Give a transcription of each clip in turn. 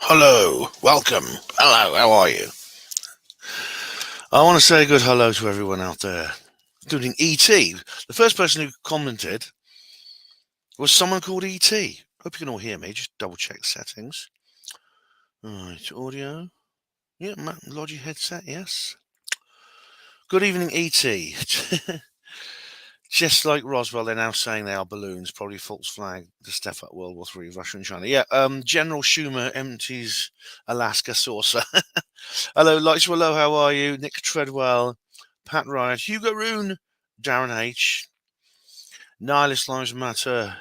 Hello, welcome. Hello, how are you? I want to say a good hello to everyone out there, including E.T. The first person who commented was someone called E.T. Hope you can all hear me. Just double check settings. Right, audio. Yeah, Logi headset, yes. Good evening, E.T. Just like Roswell, they're now saying they are balloons, probably false flag to step up World War III, Russia and China. Yeah, General Schumer empties Alaska saucer. Hello, Lights Hello, how are you? Nick Treadwell, Pat Riot, Hugo Roon, Darren H. Nihilist Lives Matter.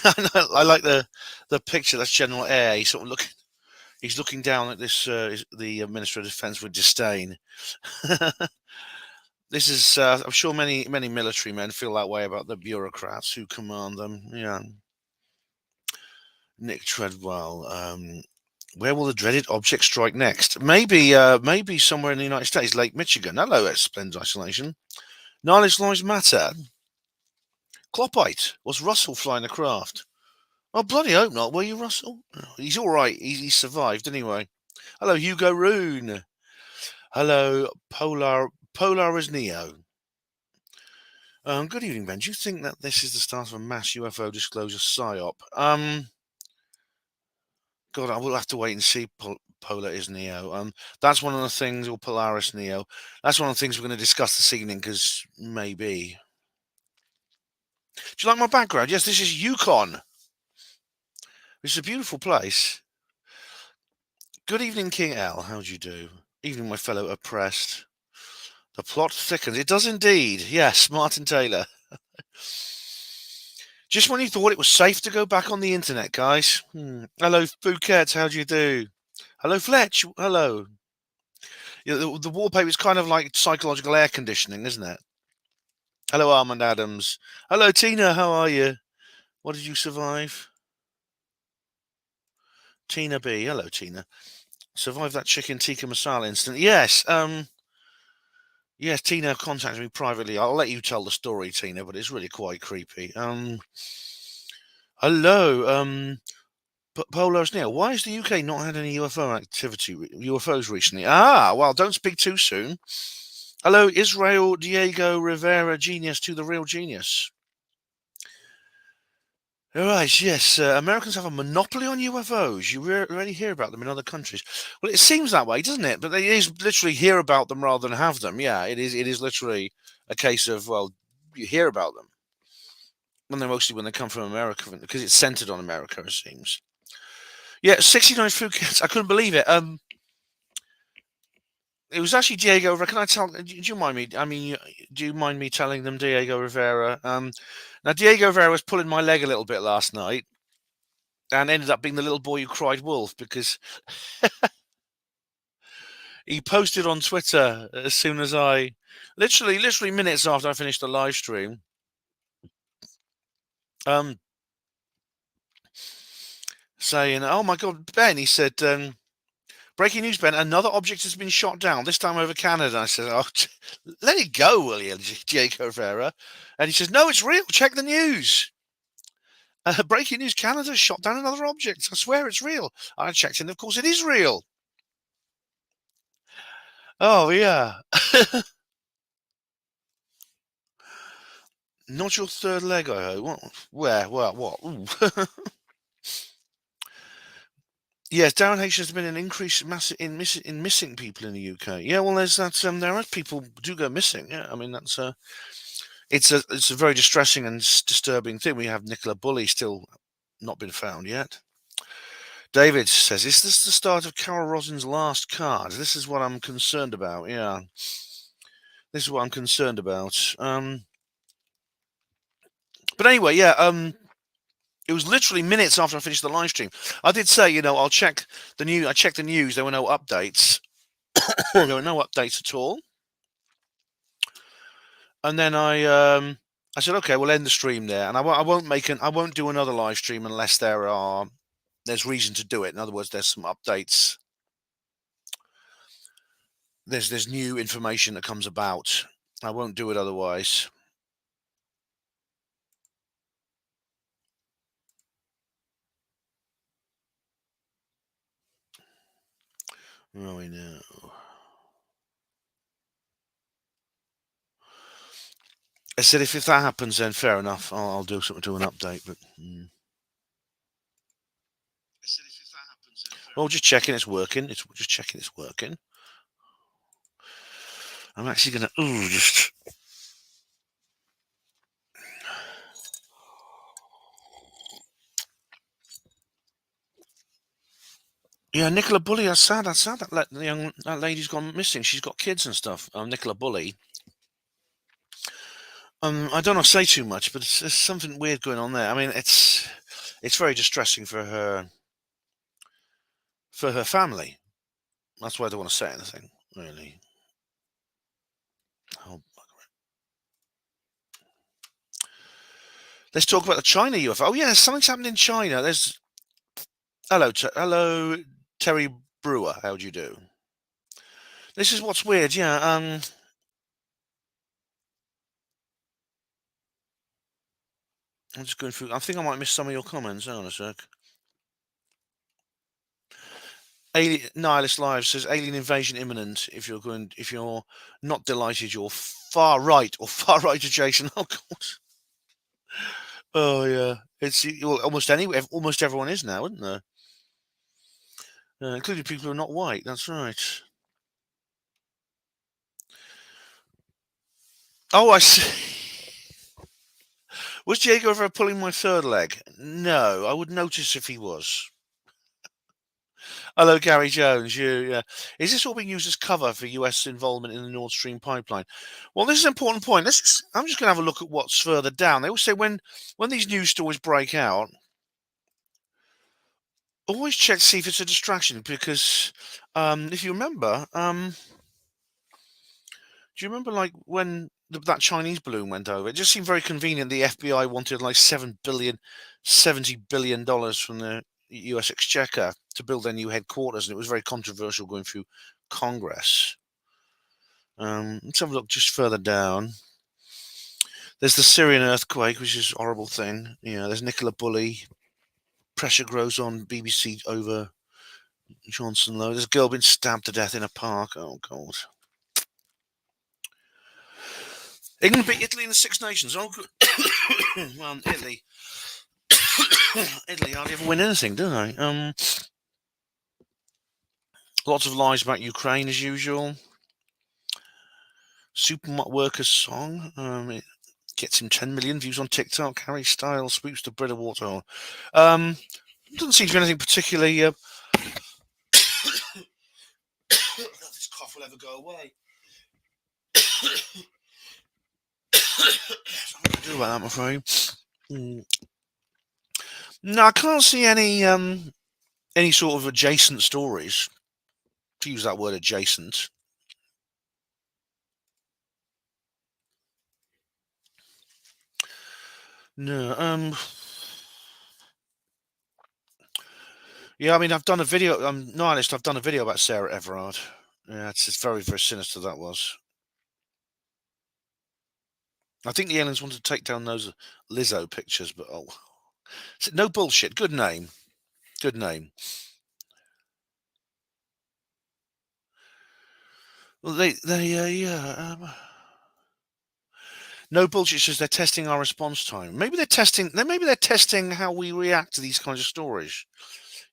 I like the picture. That's General Air. He's sort of looking. He's looking down at this the Minister of Defence with disdain. This is, I'm sure many military men feel that way about the bureaucrats who command them. Yeah. Nick Treadwell. Where will the dreaded object strike next? Maybe somewhere in the United States, Lake Michigan. Hello, Splendid Isolation. Nihilist Lives Matter. Clopite. Was Russell flying the craft? Oh, bloody hope not. Were you, Russell? Oh, he's all right. He survived anyway. Hello, Hugo Roon. Hello, Polar is Neo. Good evening, Ben. Do you think that this is the start of a mass UFO disclosure psyop? God, I will have to wait and see. Polar is Neo. That's one of the things, or Polaris Neo. That's one of the things we're going to discuss this evening, because maybe. Do you like my background? Yes, this is Yukon. It's a beautiful place. Good evening, King L. How do you do? Evening, my fellow oppressed. The plot thickens. It does indeed. Yes, Martin Taylor. Just when you thought it was safe to go back on the internet, guys. Hello, Phuket. How do you do? Hello, Fletch. Hello. Yeah, the wallpaper is kind of like psychological air conditioning, isn't it? Hello, Armand Adams. Hello, Tina. How are you? What did you survive? Tina B. Hello, Tina. Survived that chicken tikka masala incident. Yes. Yes, Tina contacted me privately. I'll let you tell the story, Tina, but it's really quite creepy. Hello. Polar's Neil. Why has the UK not had any UFO activity, UFOs recently? Well, don't speak too soon. Hello, Israel Diego Rivera, genius to the real genius. All right, yes, Americans have a monopoly on UFOs. You rarely hear about them in other countries. Well, it seems that way, doesn't it? But it is literally hear about them rather than have them. Yeah, it is. It is literally a case of, well, you hear about them when they come from America, because it's centered on America, it seems. Yeah, 69 food kits. I couldn't believe it. It was actually Diego. Can I tell? Do you mind me? I mean, do you mind me telling them Diego Rivera? Now Diego Rivera was pulling my leg a little bit last night, and ended up being the little boy who cried wolf, because he posted on Twitter as soon as I, literally minutes after I finished the live stream. Saying, "Oh my God, Ben," he said. Breaking news, Ben. Another object has been shot down, this time over Canada. I said, "Oh, let it go, will you, Diego Rivera?" And he says, "No, it's real. Check the news. Breaking news, Canada shot down another object. I swear it's real." I checked, and of course it is real. Oh, yeah. Not your third leg, I hope. What? Where? What? Ooh. Yes, Darren H, has been an increase in missing people in the UK. Yeah, well, there's that. There are people do go missing. Yeah, I mean that's it's a very distressing and disturbing thing. We have Nicola Bulley still not been found yet. David says, "Is this the start of Carol Rosin's last card? This is what I'm concerned about." Yeah, this is what I'm concerned about. But anyway, yeah. It was literally minutes after I finished the live stream. I did say, I'll check the news. I checked the news. There were no updates. There were no updates at all. And then I said, okay, we'll end the stream there, and I won't do another live stream unless there's reason to do it. In other words, there's some updates. There's new information that comes about. I won't do it otherwise. Oh, I know. I said if that happens, then fair enough. I'll do something to an update. But well, just checking it's working. It's just checking it's working. I'm actually gonna just. Yeah, Nicola Bully. That's sad. That's sad. That lady's gone missing. She's got kids and stuff. Nicola Bully. I don't want to say too much, but there's something weird going on there. I mean, it's very distressing for her family. That's why I don't want to say anything really. Oh, let's talk about the China UFO. Oh yeah, something's happened in China. There's hello Terry Brewer. How do you do? This is what's weird. Yeah. I'm just going through. I think I might miss some of your comments. Hang on a sec. Alien Nihilist Live says alien invasion imminent. If you're not delighted, you're far right or far right adjacent. Oh god. Oh yeah. It's well, almost everyone is now, isn't there? Including people who are not white. That's right. Oh, I see. Was Diego ever pulling my third leg? No, I would notice if he was. Hello, Gary Jones. Yeah. Is this all being used as cover for US involvement in the Nord Stream pipeline? Well, this is an important point. I'm just going to have a look at what's further down. They always say when these news stories break out, always check to see if it's a distraction because if you remember, do you remember like when that Chinese balloon went over? It just seemed very convenient. The FBI wanted like $70 billion from the US Exchequer to build their new headquarters, and it was very controversial going through Congress. Let's have a look just further down. There's the Syrian earthquake, which is a horrible thing. There's Nicola Bully. Pressure grows on BBC over Johnson Low. There's a girl been stabbed to death in a park. Oh, God. England beat Italy in the Six Nations. Oh, good. Well, Italy. Italy hardly ever win anything, do they? Lots of lies about Ukraine as usual. Supermarket workers song. It gets him 10 million views on TikTok. Harry Styles sweeps the bread of water. Doesn't seem to be anything particularly. This cough will ever go away. Something to do about that, I'm afraid. No, I can't see any sort of adjacent stories. To use that word, adjacent. No. Yeah, I mean, I've done a video. I'm honest. I've done a video about Sarah Everard. Yeah, it's very, very sinister. That was. I think the aliens wanted to take down those Lizzo pictures, but no bullshit. Good name. Good name. Well, yeah. No bullshit says they're testing our response time. Maybe they're testing how we react to these kinds of stories.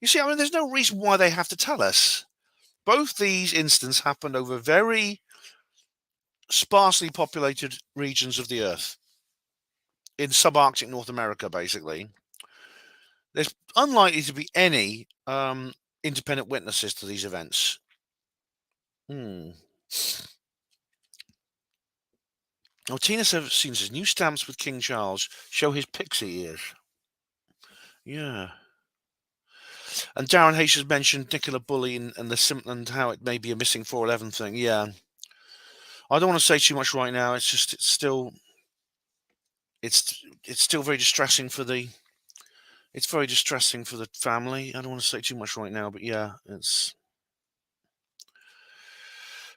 You see, I mean, there's no reason why they have to tell us. Both these incidents happened over very sparsely populated regions of the Earth in subarctic North America, basically. There's unlikely to be any independent witnesses to these events. Oh, Tina says new stamps with King Charles show his pixie ears. Yeah. And Darren H has mentioned Nicola Bully and and how it may be a missing 411 thing. Yeah. I don't want to say too much right now. It's still very distressing for the family. I don't want to say too much right now, but yeah, it's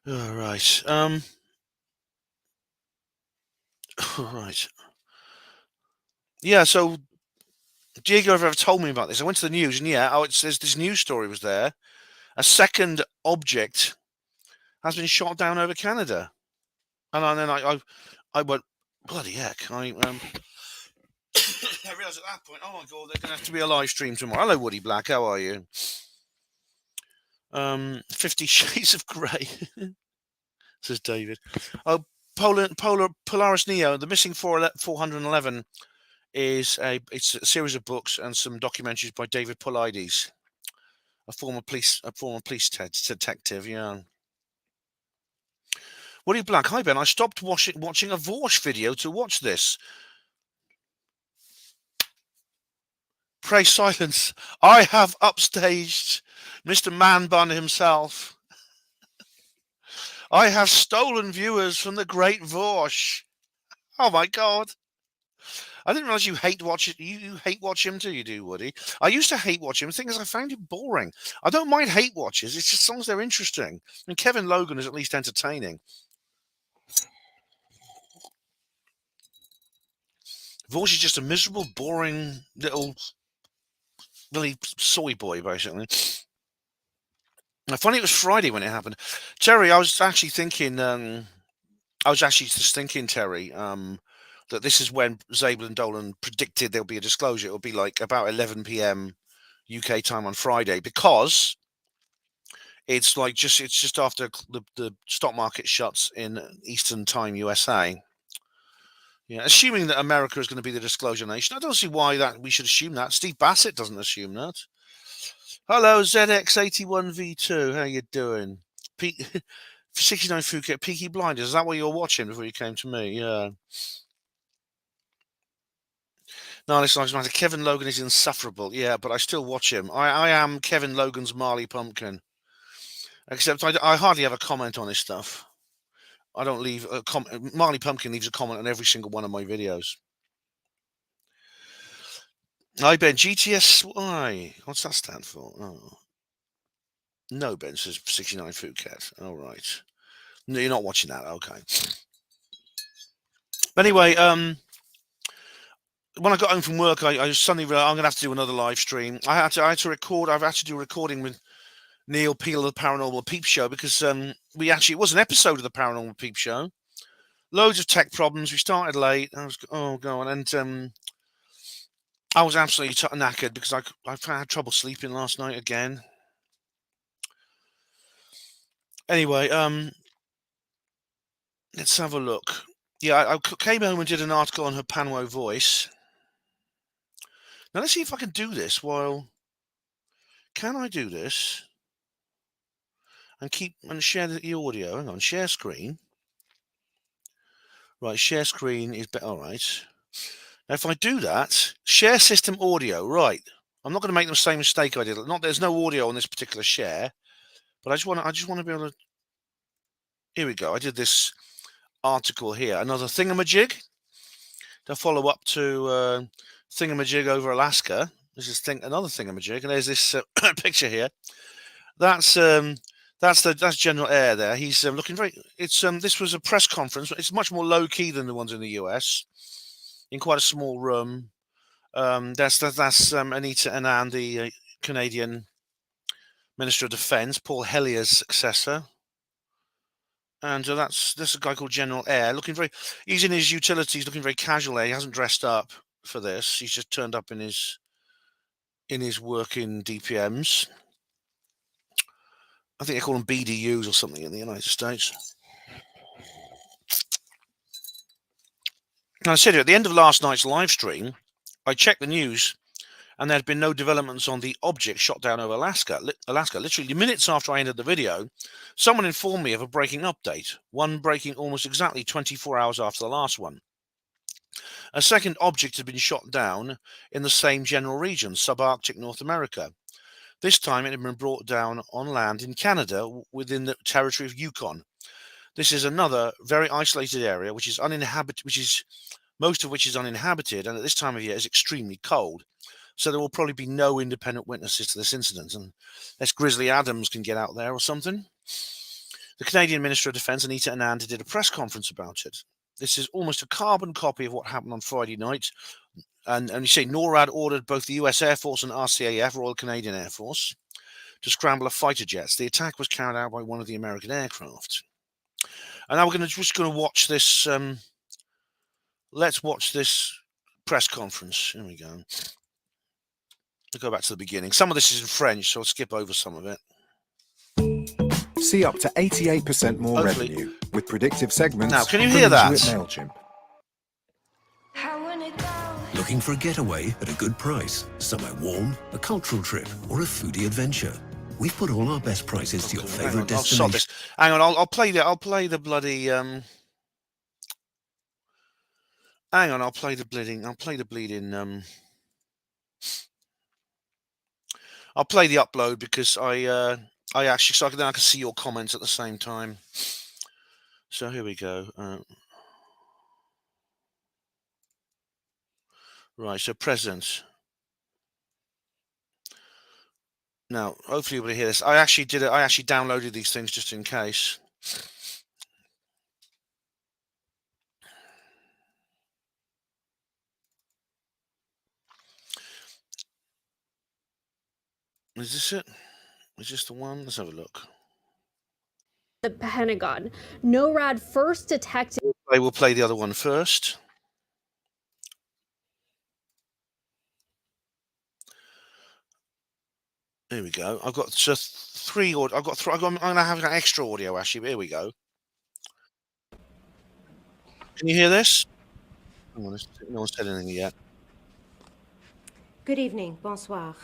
all right. Right. Yeah, so Diego ever told me about this. I went to the news and yeah, it says this news story was there. a second object has been shot down over Canada. And then I went, bloody heck. I realised at that point, oh my God, there's going to have to be a live stream tomorrow. Hello, Woody Black. How are you? 50 Shades of Grey, says David. Oh, Polaris Neo, the missing 411 it's a series of books and some documentaries by David Paulides, a former police detective. Yeah. Woody Black, hi Ben. I stopped watching a Vorsh video to watch this. Pray silence. I have upstaged Mr. Man Bun himself. I have stolen viewers from the great Vorsh. Oh my God. I didn't realize you hate watch it. You hate watch him too, you do, Woody. I used to hate watch him. The thing is, I found him boring. I don't mind hate watches. It's just as long as they're interesting. I mean, Kevin Logan is at least entertaining. Vorsh is just a miserable, boring little soy boy, basically. Funny, it was Friday when it happened. Terry, I was actually just thinking, Terry, that this is when Zabel and Dolan predicted there'll be a disclosure. It'll be like about 11 p.m. UK time on Friday, because it's just after the stock market shuts in Eastern Time USA. Yeah, assuming that America is going to be the disclosure nation. I don't see why that we should assume that. Steve Bassett doesn't assume that. Hello, ZX81V2. How you doing? 69 Phuket, Peaky Blinders. Is that what you were watching before you came to me? Yeah. No, listen, matter. Kevin Logan is insufferable. Yeah, but I still watch him. I am Kevin Logan's Marley Pumpkin. Except I hardly ever comment on his stuff. I don't leave a comment. Marley Pumpkin leaves a comment on every single one of my videos. I Ben GTSY. What's that stand for? Oh. No, Ben says 69 Phuket. All right. No, you're not watching that. Okay. But anyway, when I got home from work, I suddenly realized I'm going to have to do another live stream. I had to record. I've had to do a recording with Neil Peel of the Paranormal Peep Show, because it was an episode of the Paranormal Peep Show. Loads of tech problems. We started late. I was and I was absolutely knackered because I had trouble sleeping last night again. Anyway, let's have a look. Yeah, I came home and did an article on her Panwo voice. Now let's see if I can do this while. Can I do this? And share the audio. Hang on, share screen. Right, share screen is better. All right. Now, if I do that, share system audio. Right. I'm not going to make the same mistake I did. There's no audio on this particular share, but I just want to be able to. Here we go. I did this article here. Another thingamajig to follow up to thingamajig over Alaska. This is another thingamajig, and there's this picture here. That's General Air there. He's looking very. This was a press conference. It's much more low key than the ones in the US. In quite a small room. That's Anita Anand, the Canadian Minister of Defence, Paul Hellier's successor. And this a guy called General Air, he's in his utilities, looking very casual there. He hasn't dressed up for this. He's just turned up in his working DPMs. I think they call them BDUs or something in the United States. Now, I said at the end of last night's live stream, I checked the news, and there had been no developments on the object shot down over Alaska. Literally minutes after I ended the video, someone informed me of a breaking update, one breaking almost exactly 24 hours after the last one. A second object had been shot down in the same general region, subarctic North America. This time it had been brought down on land in Canada within the territory of Yukon. This is another very isolated area which is uninhabited, most of which is uninhabited, and at this time of year is extremely cold. So there will probably be no independent witnesses to this incident, unless Grizzly Adams can get out there or something. The Canadian Minister of Defence, Anita Anand, did a press conference about it. This is almost a carbon copy of what happened on Friday night. And you say NORAD ordered both the US Air Force and RCAF, Royal Canadian Air Force, to scramble a fighter jets. The attack was carried out by one of the American aircraft. And now we're just going to watch this. Let's watch this press conference. Here we go. We'll go back to the beginning. Some of this is in French, so I'll skip over some of it. See up to 88% more Hopefully. revenue with predictive segments. Now, can you hear that? At MailChimp. Looking for a getaway at a good price? Somewhere warm, a cultural trip, or a foodie adventure? We've put all our best prices to your favourite destination. I'll stop this. Hang on, I'll play the bloody hang on, I'll play the bleeding. I'll play the upload because I actually, so then I can see your comments at the same time. So here we go. Right, so President. Now, hopefully you'll hear this. I actually did it. I actually downloaded these things just in case. Is this it? Is this the one? Let's have a look. The Pentagon. NORAD first detected. I will play the other one first. Here we go. I've got just three. I'm going to have an extra audio actually. Here we go. Can you hear this? No one said anything yet. Good evening. Bonsoir.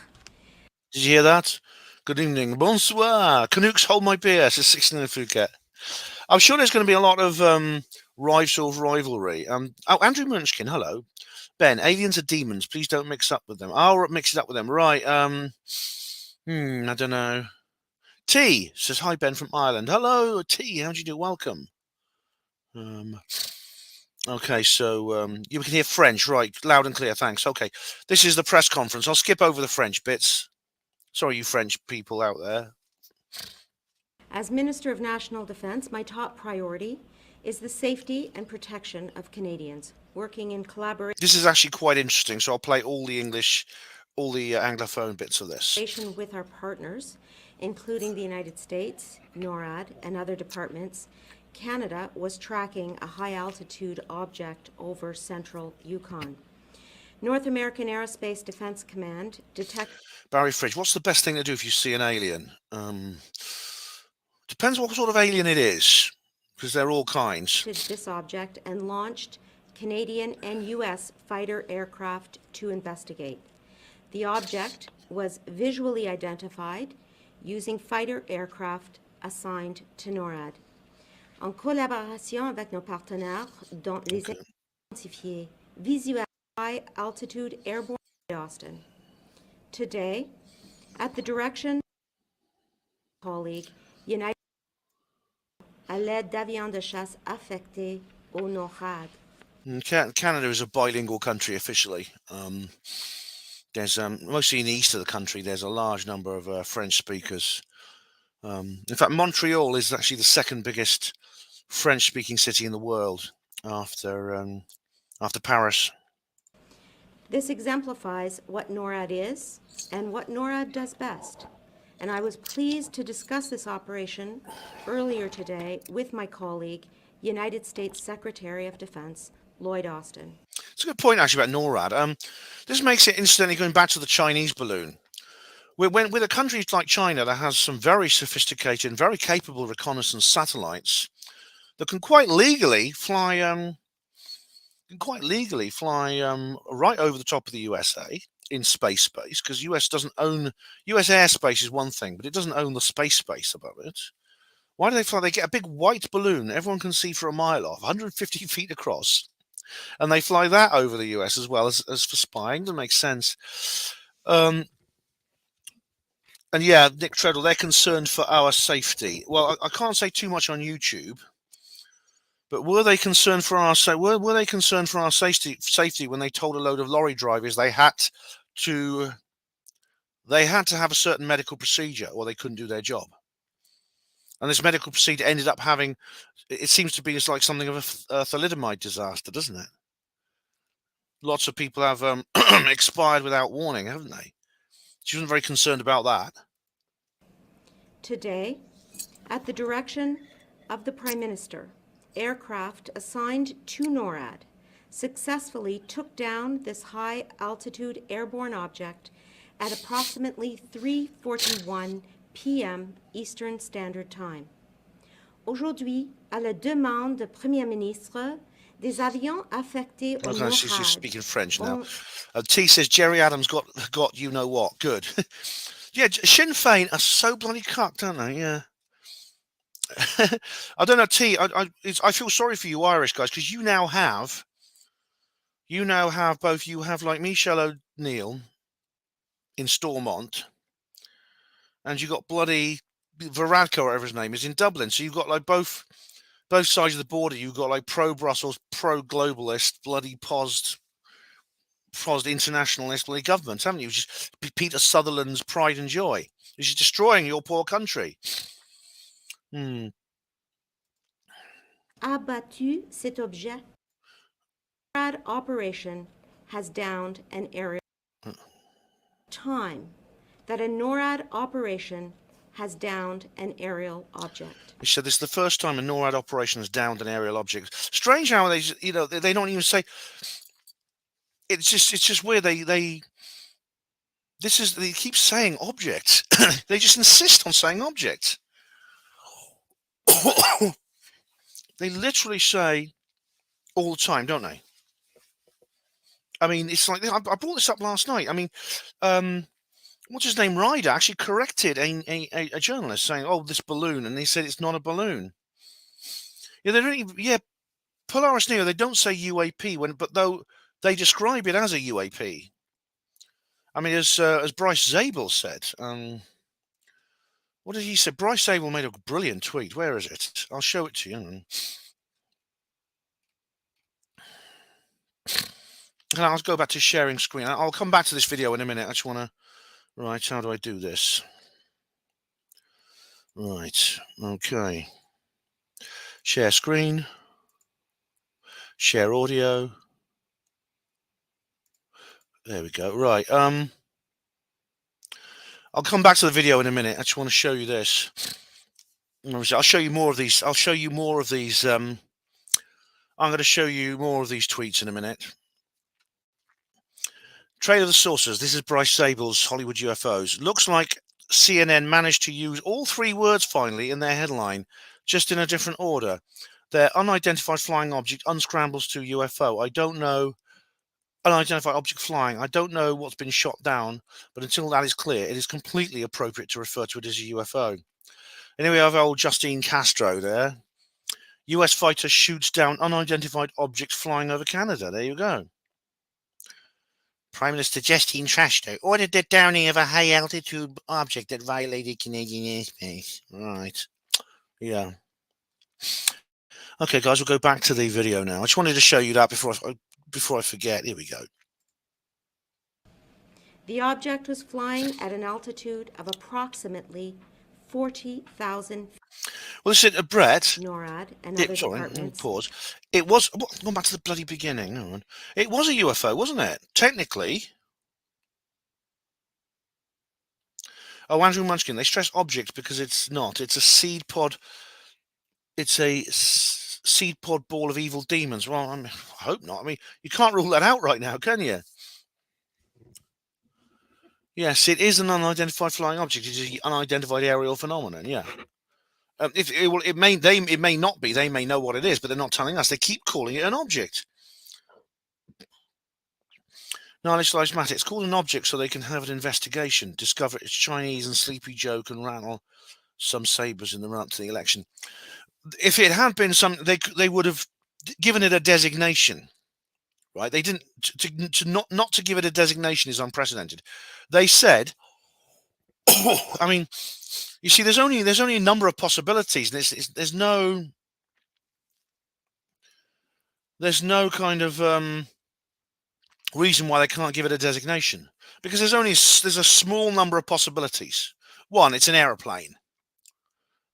Did you hear that? Good evening. Bonsoir. Canucks, hold my beer. Says 16 in Phuket. I'm sure there's going to be a lot of rivalry. Oh, Andrew Munchkin, hello. Ben, aliens are demons. Please don't mix up with them. I'll mix it up with them. Right. I don't know. T says, hi, Ben from Ireland. Hello, T. How do you do? Welcome. Okay, so you can hear French, right? Loud and clear, thanks. Okay, this is the press conference. I'll skip over the French bits. Sorry, you French people out there. As Minister of National Defence, my top priority is the safety and protection of Canadians, working in collaboration. This is actually quite interesting, so I'll play all the English, all the Anglophone bits of this. With our partners, including the United States, NORAD, and other departments, Canada was tracking a high-altitude object over central Yukon. North American Aerospace Defense Command detected... Barry Fridge, what's the best thing to do if you see an alien? Depends what sort of alien it is, because they're all kinds. ...this object and launched Canadian and U.S. fighter aircraft to investigate. The object was visually identified using fighter aircraft assigned to NORAD. En collaboration avec nos partenaires, dont les identifiés visual high-altitude airborne Austin. Today, at the direction of my colleague, United à l'aide d'avions de chasse affectés au NORAD. Canada is a bilingual country officially. There's mostly in the east of the country, there's a large number of French speakers. In fact, Montreal is actually the second biggest French-speaking city in the world after Paris. This exemplifies what NORAD is and what NORAD does best. And I was pleased to discuss this operation earlier today with my colleague, United States Secretary of Defense, Lloyd Austin. It's a good point, actually, about NORAD. This makes it, incidentally, going back to the Chinese balloon. With a country like China that has some very sophisticated and very capable reconnaissance satellites that can quite legally fly right over the top of the USA in space, because US doesn't own US airspace is one thing, but it doesn't own the space above it. Why do they fly? They get a big white balloon everyone can see for a mile off, 150 feet across, and they fly that over the US as well as for spying. Doesn't make sense. And yeah, Nick Treadle, they're concerned for our safety. Well, I can't say too much on YouTube, but were they concerned for our safety when they told a load of lorry drivers they had to have a certain medical procedure or they couldn't do their job? And this medical procedure ended up having, it seems to be like something of a thalidomide disaster, doesn't it? Lots of people have expired without warning, haven't they? She wasn't very concerned about that. Today, at the direction of the Prime Minister, aircraft assigned to NORAD successfully took down this high-altitude airborne object at approximately 3:41 p.m. Eastern Standard Time. Aujourd'hui, à la demande du Premier ministre, des avions affectés au Okay, she's NORAD speaking French now. ont T says Jerry Adams got you know what. Good. Yeah, Sinn Féin are so bloody cucked, aren't they? Yeah. I don't know, T. I feel sorry for you Irish guys because you now have both. You have like Michelle O'Neill in Stormont, and you got bloody Varadkar, whatever his name is, in Dublin. So you've got like both sides of the border. You've got like pro-Brussels, pro-globalist, bloody posed internationalist bloody governments, haven't you? Just Peter Sutherland's pride and joy. Which is destroying your poor country. abattu cet objet. NORAD operation has downed an aerial time that a NORAD operation has downed an aerial object. He said this is the first time a NORAD operation has downed an aerial object. Strange how they don't even say. It's just weird. They keep saying objects. They just insist on saying objects. They literally say all the time, don't they? I mean, it's like I brought this up last night. I mean, what's his name? Ryder actually corrected a journalist saying, "Oh, this balloon," and they said it's not a balloon. Yeah, they don't even. Yeah, Polaris Neo. They don't say UAP but though they describe it as a UAP. I mean, as Bryce Zabel said. What did he say? Bryce Zabel made a brilliant tweet. Where is it? I'll show it to you. And I'll go back to sharing screen. I'll come back to this video in a minute. I just want to... Right, how do I do this? Right, okay. Share screen. Share audio. There we go. Right, I'll come back to the video in a minute. I just want to show you this. I'll show you more of these. I'm going to show you more of these tweets in a minute. Trail of the Saucers. This is Bryce Zabel's Hollywood UFOs. Looks like CNN managed to use all three words finally in their headline, just in a different order. Their unidentified flying object unscrambles to UFO. I don't know. Unidentified object flying. I don't know what's been shot down, but until that is clear, it is completely appropriate to refer to it as a UFO. Anyway, we have old Justine Castro there. US fighter shoots down unidentified object flying over Canada. There you go. Prime Minister Justine Castro ordered the downing of a high-altitude object that violated Canadian airspace. Right. Yeah. Okay, guys, we'll go back to the video now. I just wanted to show you that before I forget. Here we go. The object was flying at an altitude of approximately 40,000 feet. Well, listen, Brett. NORAD and other departments. Pause. It was... Going back to the bloody beginning. Hang on. It was a UFO, wasn't it? Technically. Oh, Andrew Munchkin. They stress object because it's not. It's a seed pod. It's a seed pod ball of evil demons. Well, I hope not. I mean, you can't rule that out right now, can you? Yes, it is an unidentified flying object. It is an unidentified aerial phenomenon. Yeah. It may not be. They may know what it is, but they're not telling us. They keep calling it an object. Knowledge Lives Matter. It's called an object so they can have an investigation, discover it's Chinese, and Sleepy Joe can rattle some sabers in the run up to the election. If it had been some, they would have given it a designation, right? They didn't. Not to give it a designation is unprecedented. They said, I mean, you see, there's only a number of possibilities. There's no kind of reason why they can't give it a designation, because there's a small number of possibilities. One, it's an aeroplane.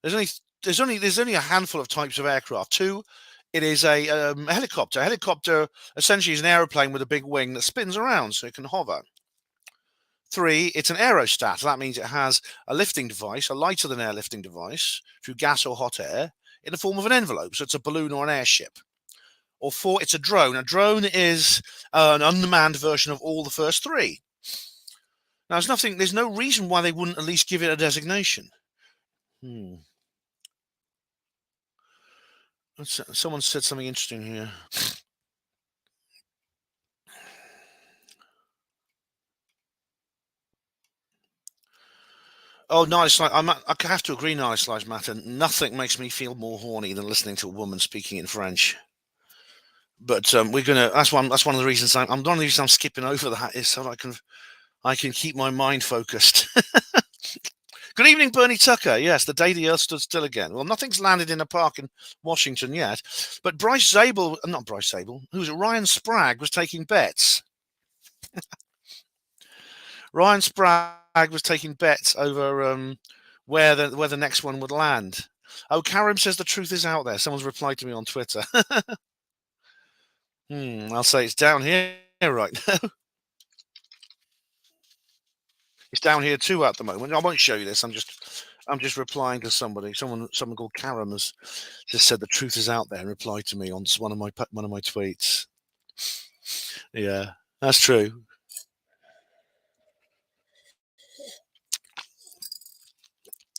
There's only a handful of types of aircraft. Two, it is a helicopter. A helicopter essentially is an aeroplane with a big wing that spins around so it can hover. 3, it's an aerostat. That means it has a lifting device, a lighter than air lifting device, through gas or hot air, in the form of an envelope. So it's a balloon or an airship. Or 4, it's a drone. A drone is an unmanned version of all the first 3. Now, there's no reason why they wouldn't at least give it a designation. Someone said something interesting here. Oh, nice. I have to agree, Nice Lives Matter. Nothing makes me feel more horny than listening to a woman speaking in French. But we're gonna. That's one of the reasons I'm skipping over that is so I can keep my mind focused. Good evening, Bernie Tucker. Yes, the day the Earth stood still again. Well, nothing's landed in a park in Washington yet, but not Bryce Zabel, who's Ryan Sprague was taking bets. Ryan Sprague was taking bets over where the next one would land. Oh, Karim says the truth is out there. Someone's replied to me on Twitter. I'll say it's down here right now. It's down here too at the moment. I won't show you this. I'm just replying to somebody. Someone called Karim has just said the truth is out there and replied to me on one of my tweets. Yeah, that's true.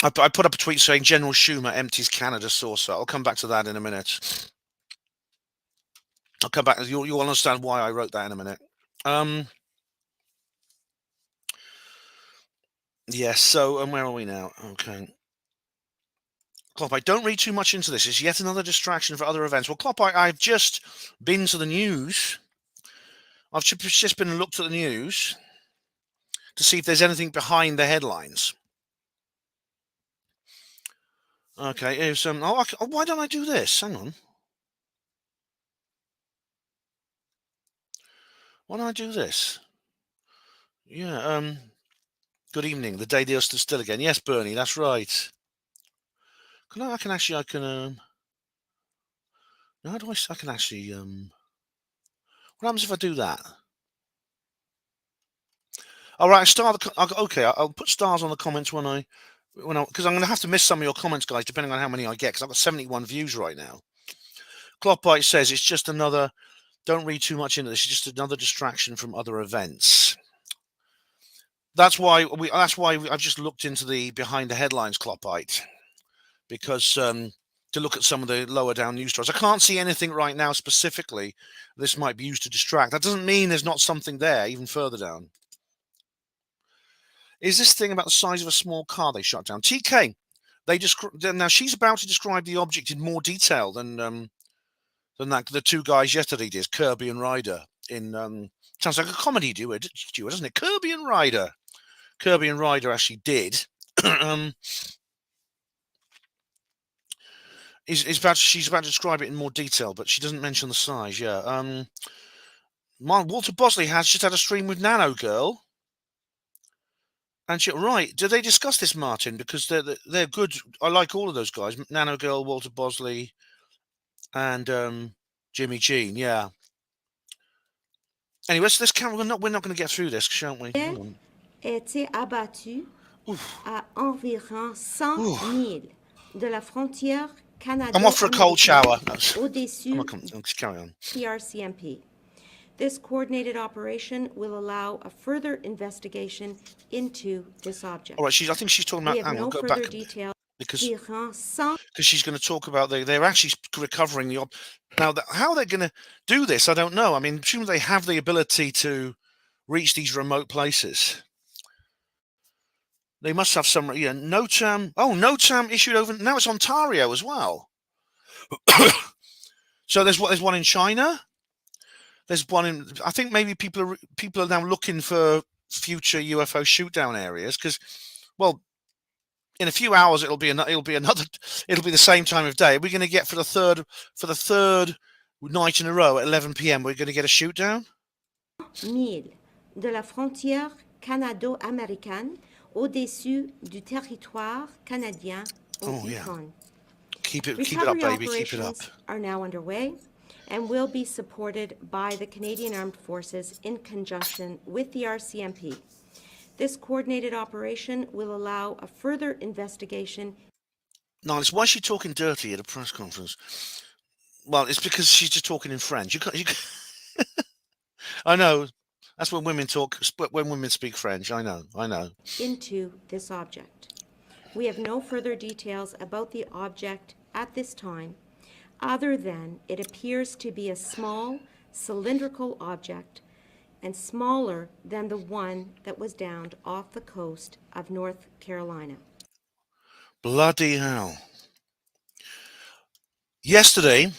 I put up a tweet saying General Schumer empties Canada saucer. I'll come back to that in a minute. I'll come back. You'll understand why I wrote that in a minute. Yes. So, where are we now? Okay. Klopp, don't read too much into this. It's yet another distraction for other events. Well, Klopp, I've just been to the news. I've just been and looked at the news to see if there's anything behind the headlines. Okay, here's why don't I do this? Hang on. Why don't I do this? Yeah. Good evening. The day the Earth stood still again. Yes, Bernie, that's right. I can actually. How do I can actually. What happens if I do that? All right, okay, I'll put stars on the comments because I'm going to have to miss some of your comments, guys, depending on how many I get. Because I've got 71 views right now. Clockbite says it's just another. Don't read too much into this. It's just another distraction from other events. That's why I've just looked into the behind the headlines, Clockbite, because to look at some of the lower down news stories. I can't see anything right now specifically. This might be used to distract. That doesn't mean there's not something there even further down. Is this thing about the size of a small car they shot down? TK, now she's about to describe the object in more detail than the two guys yesterday did, Kirby and Ryder. Sounds like a comedy duo, doesn't it? Kirby and Ryder actually did. She's about to describe it in more detail, but she doesn't mention the size. Yeah. Walter Bosley has just had a stream with Nano Girl. And did they discuss this, Martin? Because they're good. I like all of those guys: Nano Girl, Walter Bosley, and Jimmy Jean. Yeah. Anyway, let's we're not going to get through this, shan't we? Été abattu à environ 100 milles de la frontière canadienne. I'm off for a cold shower. Au-dessus carry on. PRCMP. This coordinated operation will allow a further investigation into this object. All right, I think she's talking about. We have no further detail because she's going to talk about they're actually recovering the now. How they're going to do this, I don't know. I mean, presumably they have the ability to reach these remote places. They must have some. Yeah, NOTAM. Oh, NOTAM issued over. Now it's Ontario as well. So there's one in China. There's one in. I think maybe people are now looking for future UFO shootdown areas because, well, in a few hours it'll be the same time of day. We're going to get for the third night in a row at 11 p.m. We're going to get a shootdown. Mille de la frontière canado-américaine au-dessus du territoire canadien au Yukon. Keep it up, baby. Keep it up. Are now underway and will be supported by the Canadian Armed Forces in conjunction with the RCMP. This coordinated operation will allow a further investigation. Nice. Why is she talking dirty at a press conference? Well, it's because she's just talking in French. I know. That's when women talk. When women speak French, I know. Into this object. We have no further details about the object at this time, other than it appears to be a small cylindrical object and smaller than the one that was downed off the coast of North Carolina. Bloody hell. Yesterday,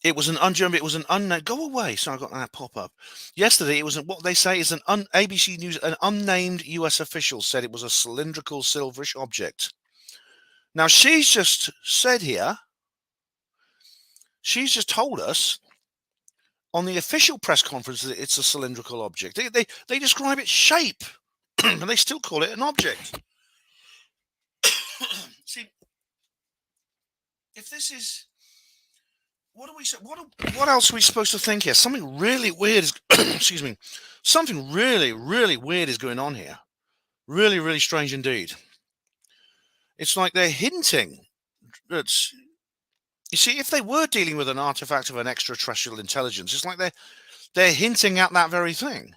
it was an unnamed. Go away. So I got that pop up. Yesterday, it was what they say is ABC News. An unnamed U.S. official said it was a cylindrical silverish object. Now she's just said here. She's just told us on the official press conference that it's a cylindrical object. They describe its shape, and they still call it an object. See, if this is. What do we say? What else are we supposed to think here? Something really weird is. Excuse me. Something really, really weird is going on here. Really, really strange indeed. It's like they're hinting that. You see, if they were dealing with an artifact of an extraterrestrial intelligence, it's like they're hinting at that very thing.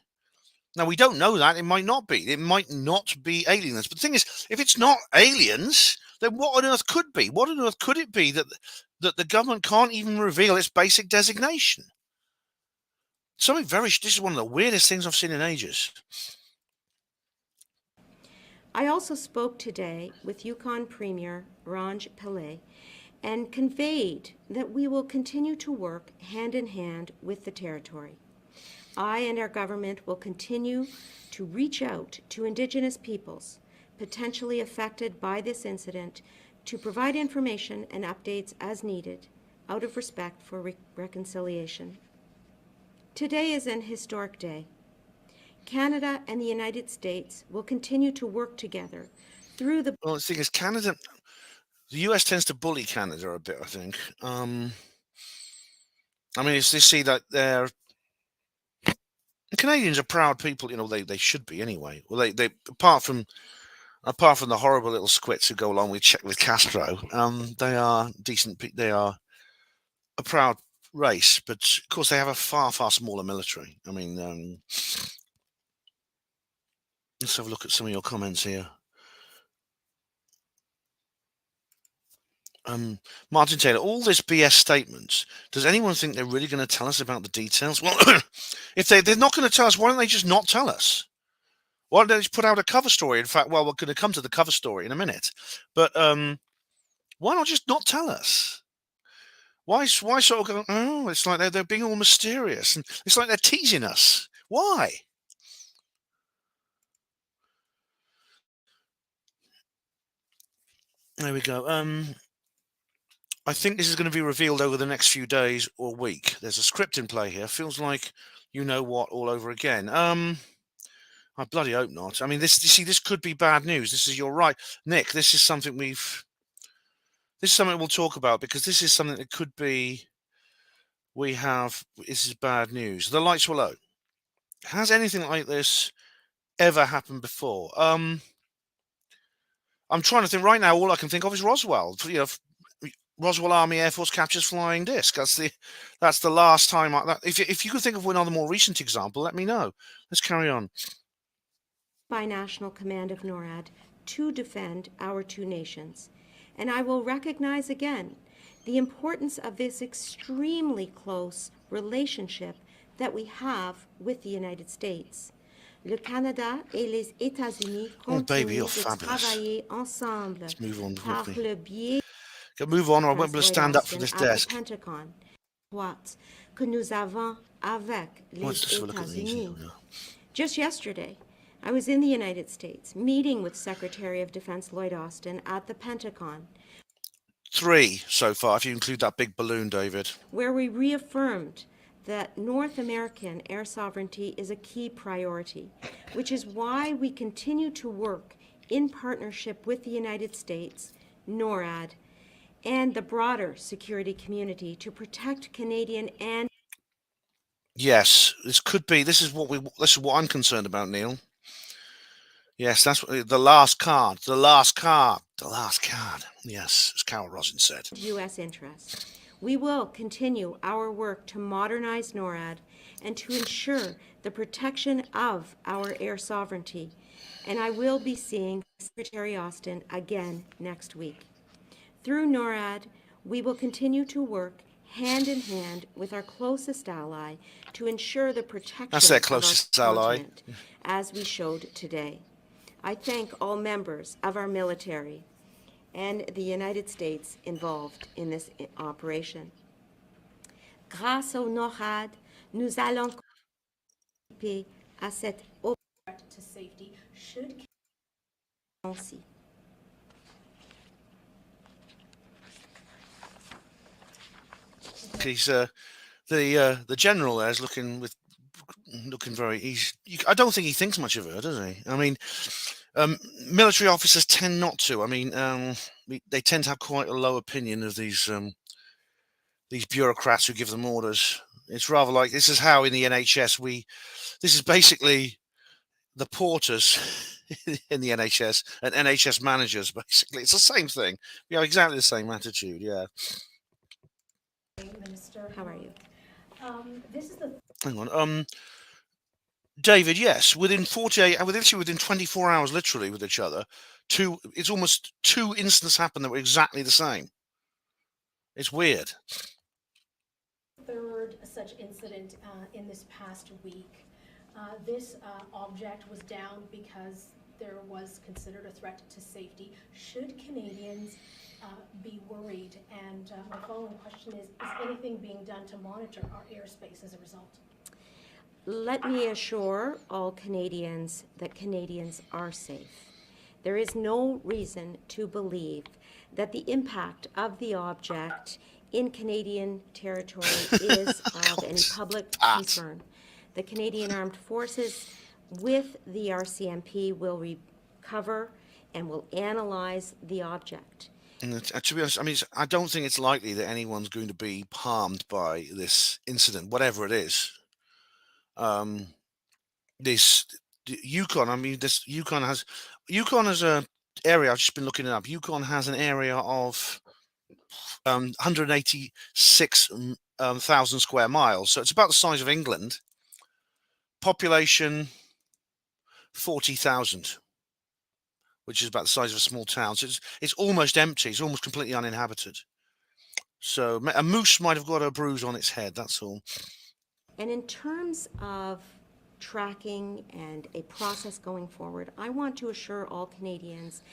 Now we don't know that. It might not be. It might not be aliens. But the thing is, if it's not aliens, then what on earth could be? What on earth could it be that the government can't even reveal its basic designation? This is one of the weirdest things I've seen in ages. I also spoke today with Yukon Premier Ranj Pillay and conveyed that we will continue to work hand in hand with the territory. I and our government will continue to reach out to Indigenous peoples potentially affected by this incident to provide information and updates as needed out of respect for reconciliation. Today is an historic day. Canada and the United States will continue to work together through the... Well, the thing is, Canada... The US tends to bully Canada a bit, I think. I mean, it's they see that the Canadians are proud people. They should be anyway. Well, they apart from the horrible little squits who go along with Castro, they are decent. They are a proud race, but of course they have a far smaller military. I mean, let's have a look at some of your comments here. Martin Taylor, all this BS statements, does anyone think they're really going to tell us about the details? Well, if they're not going to tell us, why don't they just not tell us? Why don't they just put out a cover story? In fact, well, we're going to come to the cover story in a minute. But why not just not tell us? Why sort of go, oh, it's like they're being all mysterious. And it's like they're teasing us. Why? There we go. I think this is going to be revealed over the next few days or week. There's a script in play here. Feels like you know what all over again. I bloody hope not. I mean, this could be bad news. You're right, Nick. This is something this is something we'll talk about because this is something that could be. This is bad news. The lights were low. Has anything like this ever happened before? I'm trying to think right now. All I can think of is Roswell. Roswell Army Air Force captures flying disc. That's the last time. If you could think of another more recent example, let me know. Let's carry on. Binational Command of NORAD to defend our two nations. And I will recognize again the importance of this extremely close relationship that we have with the United States. Le Canada et les États-Unis continuent de travailler ensemble par le biais move on, or I won't be able to stand up from this desk. Pentagon, que nous avons avec les États-Unis. Just yesterday, I was in the United States meeting with Secretary of Defense Lloyd Austin at the Pentagon. 3 so far, if you include that big balloon, David. Where we reaffirmed that North American air sovereignty is a key priority, which is why we continue to work in partnership with the United States, NORAD, and the broader security community to protect Canadian and... Yes, this is what I'm concerned about, Neil. Yes, that's the last card. The last card. The last card. Yes, as Carol Rosin said. U.S. interests. We will continue our work to modernize NORAD and to ensure the protection of our air sovereignty. And I will be seeing Secretary Austin again next week. Through NORAD, we will continue to work hand in hand with our closest ally to ensure the protection That's their of closest our ally. continent, as we showed today. I thank all members of our military and the United States involved in this operation. Grâce au NORAD, nous allons participer à cette threat to safety should opération. He's the general there is looking very. I don't think he thinks much of her, does he? I mean, military officers tend not to. I mean, they tend to have quite a low opinion of these bureaucrats who give them orders. It's rather like this is how in the NHS this is basically the porters in the NHS and NHS managers. Basically, it's the same thing. We have exactly the same attitude. Yeah. Minister, How are you? this is the Hang on. David, yes, within 24 hours, literally with each other, it's almost two incidents happened that were exactly the same. It's weird. third such incident in this past week. This object was down because there was considered a threat to safety. Should Canadians be worried? And my following question is anything being done to monitor our airspace as a result? Let me assure all Canadians that Canadians are safe. There is no reason to believe that the impact of the object in Canadian territory is of any public concern. The Canadian Armed Forces with the RCMP will recover and will analyze the object. And to be honest, I mean, I don't think it's likely that anyone's going to be harmed by this incident, whatever it is. This Yukon, I mean, Yukon has a area. I've just been looking it up. Yukon has an area of 186,000 square miles, so it's about the size of England. Population 40,000, which is about the size of a small town. So it's almost empty. It's almost completely uninhabited. So a moose might have got a bruise on its head. That's all. And in terms of tracking and a process going forward, I want to assure all Canadians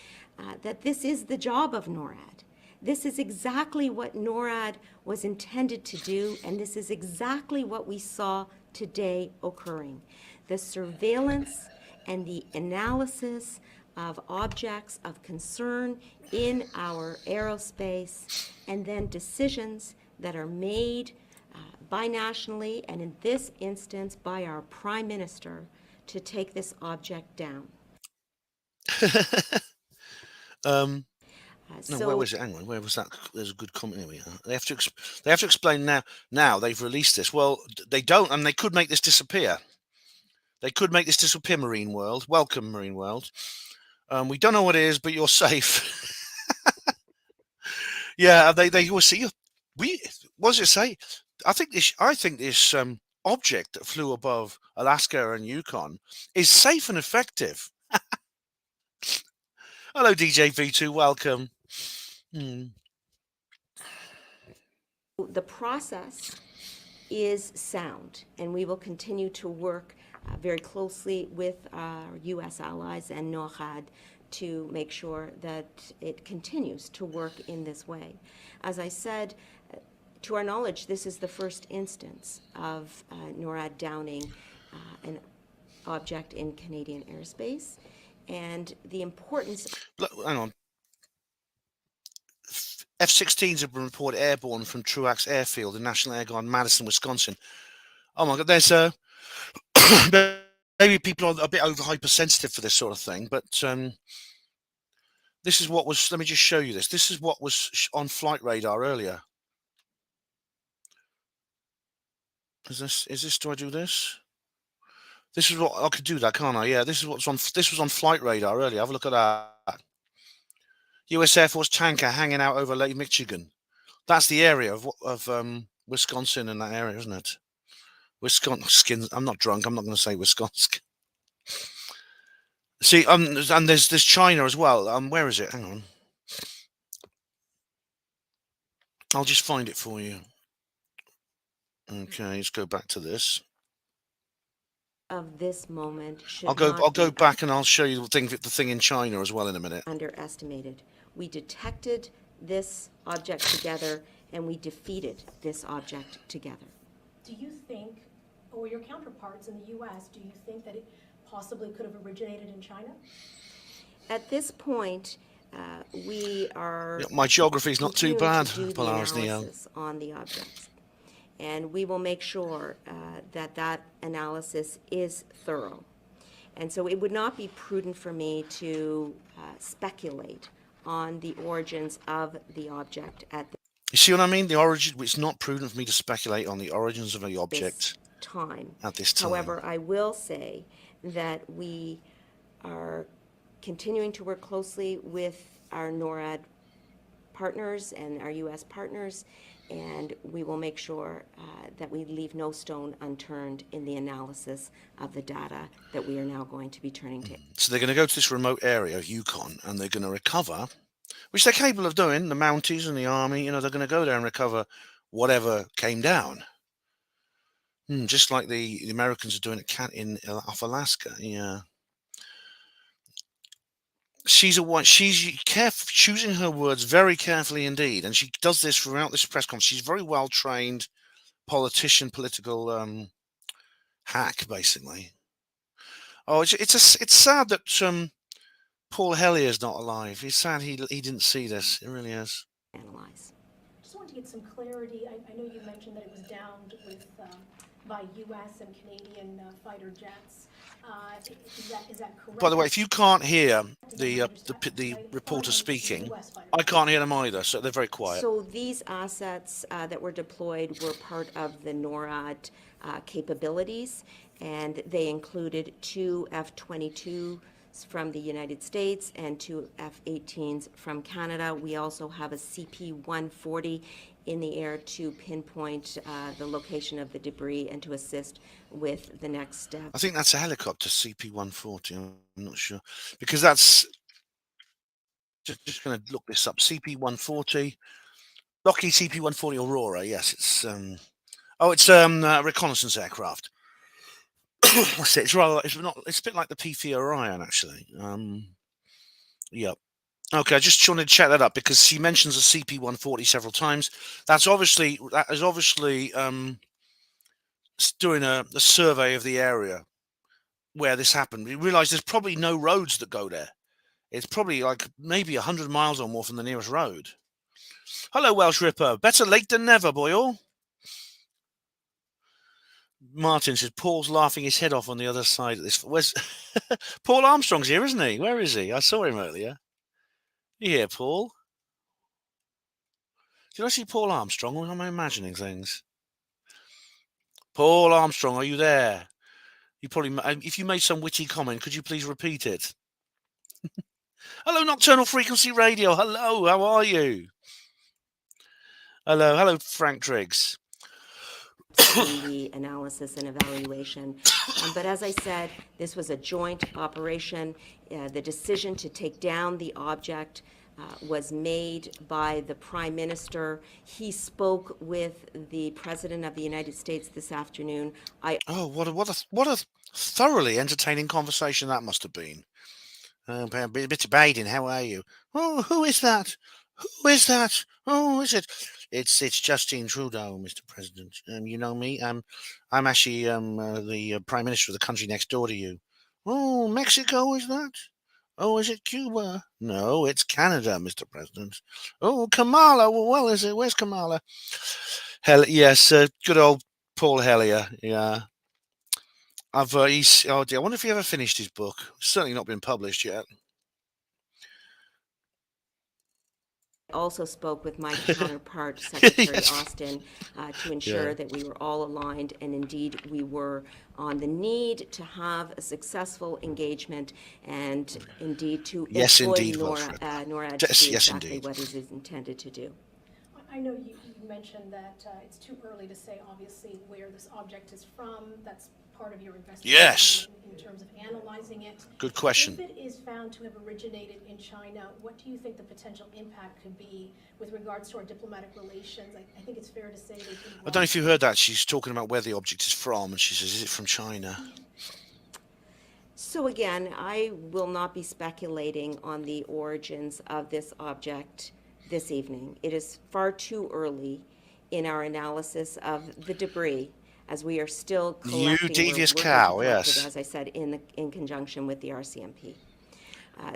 that this is the job of NORAD. This is exactly what NORAD was intended to do, and this is exactly what we saw today occurring. The surveillance and the analysis of objects of concern in our aerospace, and then decisions that are made binationally, and in this instance by our Prime Minister, to take this object down. No, where was it? Hang on, where was that? There's a good comment here. They have to explain now. Now they've released this. Well, they don't, and they could make this disappear. They could make this disappear. Marine World, welcome, Marine World. We don't know what it is, but you're safe. Yeah, they will see you. What does it say? I think this object that flew above Alaska and Yukon is safe and effective. Hello, DJ V2. Welcome. The process is sound, and we will continue to work very closely with our U.S. allies and NORAD to make sure that it continues to work in this way. As I said, to our knowledge, this is the first instance of NORAD downing an object in Canadian airspace, and the importance... Hang on. F-16s have been reported airborne from Truax Airfield in National Air Guard, Madison, Wisconsin. Oh my God, there's maybe people are a bit over hypersensitive for this sort of thing, but this is what was. Let me just show you this. This is what was on flight radar earlier. Is this? Do I do this? This is what I could do that, can't I? Yeah, this is what's on. This was on flight radar earlier. Have a look at that. U.S. Air Force tanker hanging out over Lake Michigan. That's the area of Wisconsin and that area, isn't it? Wisconsin. I'm not drunk. I'm not going to say Wisconsin. See, and there's China as well. Where is it? Hang on. I'll just find it for you. Okay, let's go back to this. Of this moment should I'll go not be back and I'll show you the thing in China as well in a minute. underestimated. We detected this object together, and we defeated this object together. Do you think, or your counterparts in the U.S., do you think that it possibly could have originated in China? At this point, we are. Yeah, my geography is not too continuing bad, to do the Polaris Neo. analysis on the objects, and we will make sure that analysis is thorough. And so it would not be prudent for me to speculate on the origins of the object at You see what I mean? The origin. It's not prudent for me to speculate on the origins of the this object time. at this time. However, I will say that we are continuing to work closely with our NORAD partners and our U.S. partners, and we will make sure that we leave no stone unturned in the analysis of the data that we are now going to be turning to. So they're going to go to this remote area of Yukon, and they're going to recover, which they're capable of doing. The Mounties and the Army, they're going to go there and recover whatever came down. Just like the Americans are doing it off Alaska. Yeah. She's choosing her words very carefully indeed, and she does this throughout this press conference. She's a very well trained political hack, basically. Oh, it's sad that Paul Hellier's not alive. It's sad he didn't see this. It really is. Analyze. Just wanted to get some clarity. I know you mentioned that it was downed by U.S. and Canadian fighter jets. Is that correct? By the way, if you can't hear the reporter speaking, I can't hear them either, so they're very quiet. So these assets that were deployed were part of the NORAD capabilities, and they included 2 F-22s from the United States and 2 F-18s from Canada. We also have a CP-140 in the air to pinpoint the location of the debris and to assist with the next step. I think that's a helicopter, CP-140. I'm not sure, because that's just going to look this up. CP-140, Lockheed CP-140 Aurora. Yes, it's it's a reconnaissance aircraft. It's a bit like the P-3 Orion, actually. Yep. Okay, I just wanted to check that up because she mentions a CP-140 several times. That is obviously doing a survey of the area where this happened. We realise there's probably no roads that go there. It's probably like maybe 100 miles or more from the nearest road. Hello, Welsh Ripper. Better late than never, boy. All. Martin says Paul's laughing his head off on the other side of this. Where's Paul Armstrong's here, isn't he? Where is he? I saw him earlier. You here, Paul? Did I see Paul Armstrong, or am I imagining things? Paul Armstrong, are you there? You probably, if you made some witty comment, could you please repeat it? Hello, Nocturnal Frequency Radio. Hello, how are you? Hello, Frank Triggs. The analysis and evaluation. But as I said, this was a joint operation. The decision to take down the object was made by the Prime Minister. He spoke with the President of the United States this afternoon. What a thoroughly entertaining conversation that must have been. Mr. Biden, how are you? Oh, who is that? Who is that? Oh, who is it? It's Justin Trudeau, Mr. President. You know me. I'm actually the Prime Minister of the country next door to you. Oh, Mexico, is that? Oh, is it Cuba? No, it's Canada, Mr. President. Oh, Kamala. Well, is it? Where's Kamala? Yes, good old Paul Hellyer. Yeah. I wonder if he ever finished his book. It's certainly not been published yet. Also spoke with my counterpart, Secretary Yes. Austin, to ensure Yeah. that we were all aligned, and indeed we were, on the need to have a successful engagement and indeed to Yes, employ indeed, Welsh Rep. NORAD Yes, to do yes, exactly indeed. what it is intended to do. I know you mentioned that it's too early to say, obviously, where this object is from. That's part of your investigation. Yes. In terms of analyzing it. Good question. If it is found to have originated in China, what do you think the potential impact could be with regards to our diplomatic relations? I think it's fair to say that. I don't know if you heard that. She's talking about where the object is from, and she says, "Is it from China?" So again, I will not be speculating on the origins of this object this evening. It is far too early in our analysis of the debris, as we are still collecting. You devious we're working to cow, collect it, yes. as I said, in conjunction with the RCMP.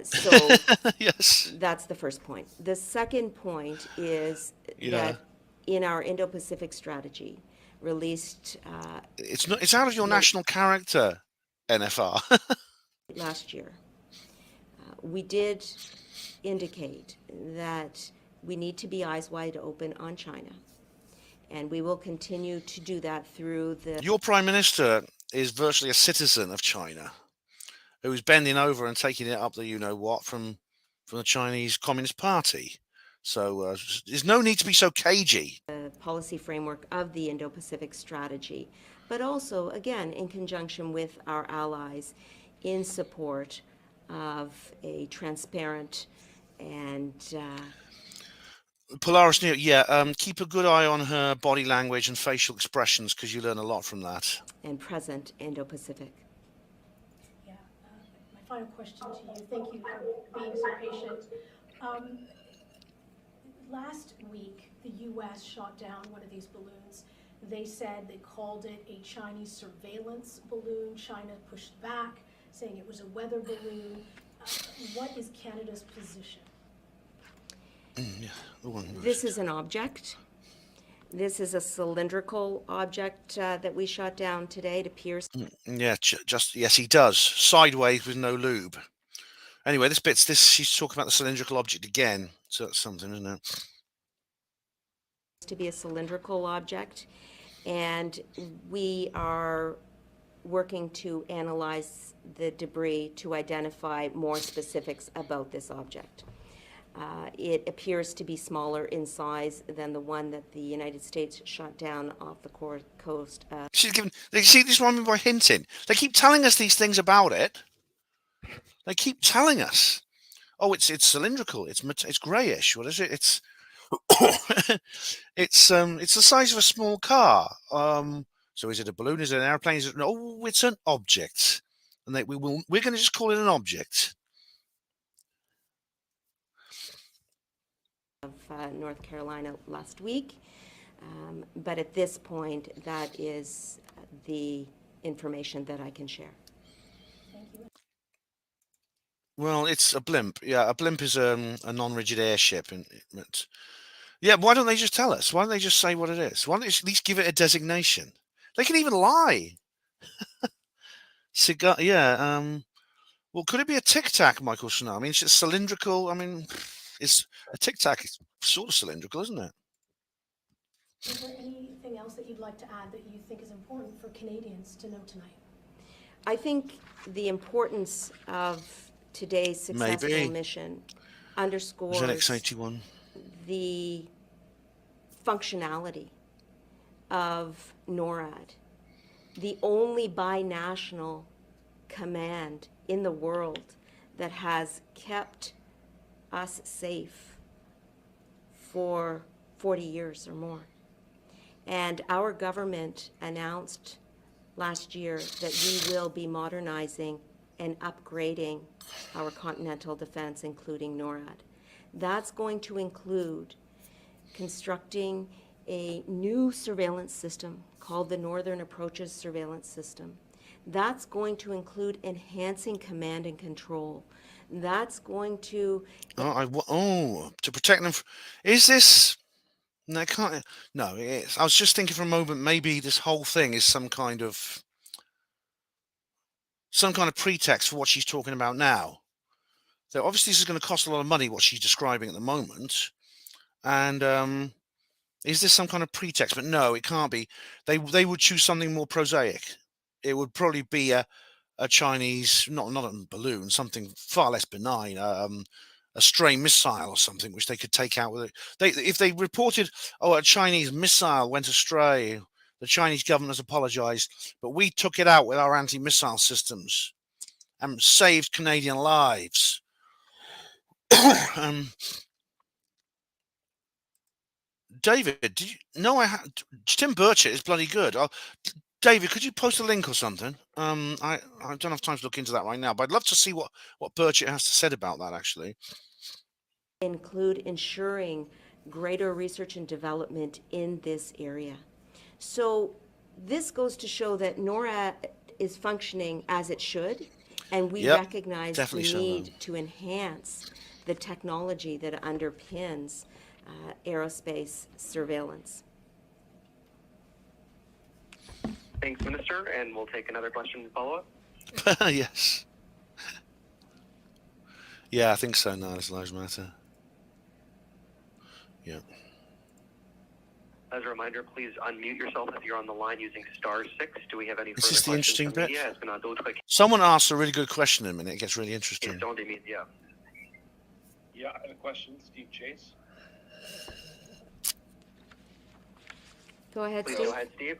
So Yes. that's the first point. The second point is Yeah. that in our Indo-Pacific strategy, released It's not. It's out of your national character, NFR. last year, we did indicate that we need to be eyes wide open on China. And we will continue to do that through the Your prime minister is virtually a citizen of China, who is bending over and taking it up the you know what from the Chinese Communist Party. So there's no need to be so cagey. policy framework of the Indo-Pacific strategy, but also, again, in conjunction with our allies in support of a transparent and Polaris Neo, yeah. Keep a good eye on her body language and facial expressions, because you learn a lot from that. present Indo-Pacific. Yeah. My final question to you. Thank you for being so patient. Last week, the U.S. shot down one of these balloons. They said they called it a Chinese surveillance balloon. China pushed back, saying it was a weather balloon. What is Canada's position? Yeah, the one. This is an object. This is a cylindrical object that we shot down today. It appears Yeah, just yes, he does. Sideways with no lube. Anyway, she's talking about the cylindrical object again. So that's something, isn't it? to be a cylindrical object, and we are working to analyze the debris to identify more specifics about this object. It appears to be smaller in size than the one that the United States shot down off the coast. She's given. They see this one by hinting. They keep telling us these things about it. They keep telling us, "Oh, it's cylindrical. It's greyish. What is it? It's it's the size of a small car. So is it a balloon? Is it an airplane? Is it? No, it's an object, and we're going to just call it an object." Of North Carolina last week, but at this point, that is the information that I can share. Thank you. Well, it's a blimp. Yeah, a blimp is a non-rigid airship. Yeah, why don't they just tell us? Why don't they just say what it is? Why don't they at least give it a designation? They can even lie. Cigar. Yeah. Well, could it be a Tic Tac, Michael Snow? I mean, it's cylindrical. I mean, it's a Tic Tac. It's sort of cylindrical, isn't it? Is there anything else that you'd like to add that you think is important for Canadians to know tonight? I think the importance of today's successful Maybe. mission underscores ZX81. the functionality of NORAD, the only binational command in the world that has kept us safe for 40 years or more. And our government announced last year that we will be modernizing and upgrading our continental defense, including NORAD. That's going to include constructing a new surveillance system called the Northern Approaches Surveillance System. That's going to include enhancing command and control. That's going to... To protect them. Is this... No, it can't. No, it is. I was just thinking for a moment, maybe this whole thing is some kind of pretext for what she's talking about now. So obviously this is going to cost a lot of money, what she's describing at the moment. And is this some kind of pretext? But no, it can't be. They would choose something more prosaic. It would probably be a Chinese, not a balloon, something far less benign, a stray missile or something, which they could take out with it. If they reported, oh, a Chinese missile went astray, the Chinese government has apologized, but we took it out with our anti-missile systems and saved Canadian lives. David, did you? No, Tim Burchett is bloody good. David, could you post a link or something? I don't have time to look into that right now, but I'd love to see what Burchett has to say about that, actually. Include ensuring greater research and development in this area. So this goes to show that NORAD is functioning as it should, and we recognize the need to enhance the technology that underpins aerospace surveillance. Thanks, Minister, and we'll take another question to follow up. Yes. Yeah, I think so. No, it's lives matter. Yeah. As a reminder, please unmute yourself if you're on the line using *6. Do we have any This further is the questions interesting from bit. media? Someone asked a really good question in a minute. It gets really interesting. Yeah, I have a question. Steve Chase. Go ahead, Please Steve. go ahead, Steve.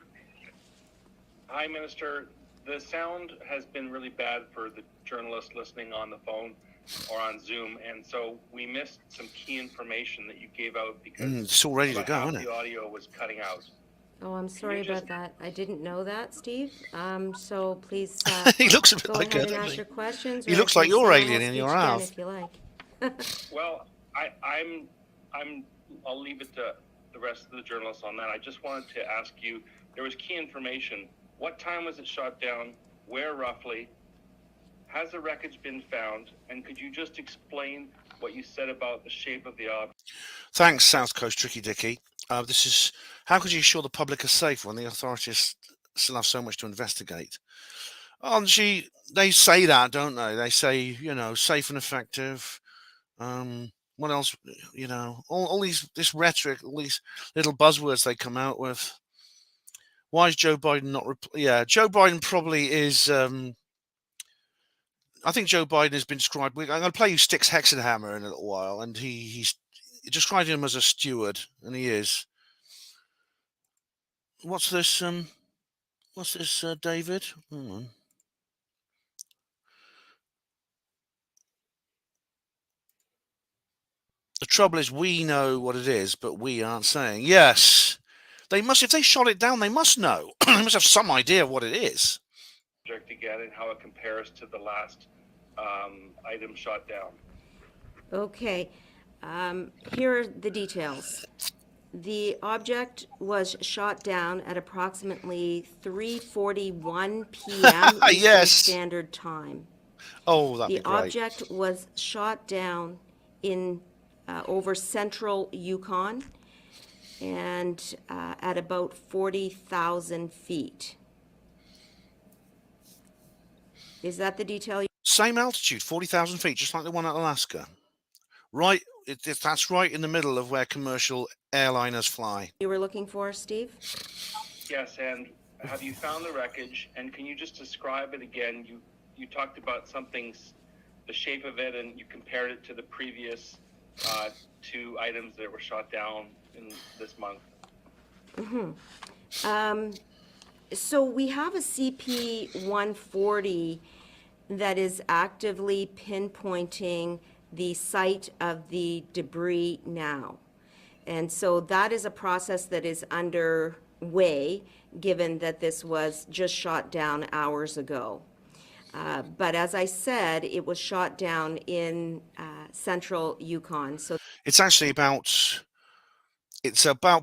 Hi, Minister. The sound has been really bad for the journalists listening on the phone or on Zoom, and so we missed some key information that you gave out because it's all ready to go, isn't it? The audio was cutting out. Oh, I'm sorry about that. I didn't know that, Steve. So please He looks a bit go like ahead it, and doesn't ask he? your questions. He or looks I like can your say alien my in your speech again house. if you like. Well, I'll leave it to the rest of the journalists on that. I just wanted to ask you, there was key information. What time was it shot down? Where roughly? Has the wreckage been found? And could you just explain what you said about the shape of the object? Thanks, South Coast Tricky Dicky. This is how could you assure the public are safe when the authorities still have so much to investigate? They say that, don't they? They say, safe and effective. What else? All this rhetoric, all these little buzzwords they come out with. Why is Joe Biden not? Joe Biden probably is. I think Joe Biden has been described. I'm going to play you Styx Hexenhammer in a little while, and he's described him as a steward, and he is. What's this? David? Hang on. The trouble is, we know what it is, but we aren't saying. Yes, they must. If they shot it down, they must know. They must have some idea of what it is. Again, and how it compares to the last item shot down. Okay. Here are the details. The object was shot down at approximately 3:41 p.m. Eastern Standard Time. Oh, that'd be great. The object was shot down in over central Yukon and at about 40,000 feet. Is that the detail? Same altitude, 40,000 feet, just like the one at Alaska. Right, that's right in the middle of where commercial airliners fly. You were looking for, Steve? Yes, and have you found the wreckage? And can you just describe it again? You talked about something, the shape of it, and you compared it to the previous two items that were shot down in this month. So we have a CP-140 that is actively pinpointing the site of the debris now. And so that is a process that is underway, given that this was just shot down hours ago. But as I said, it was shot down in central Yukon. So it's actually about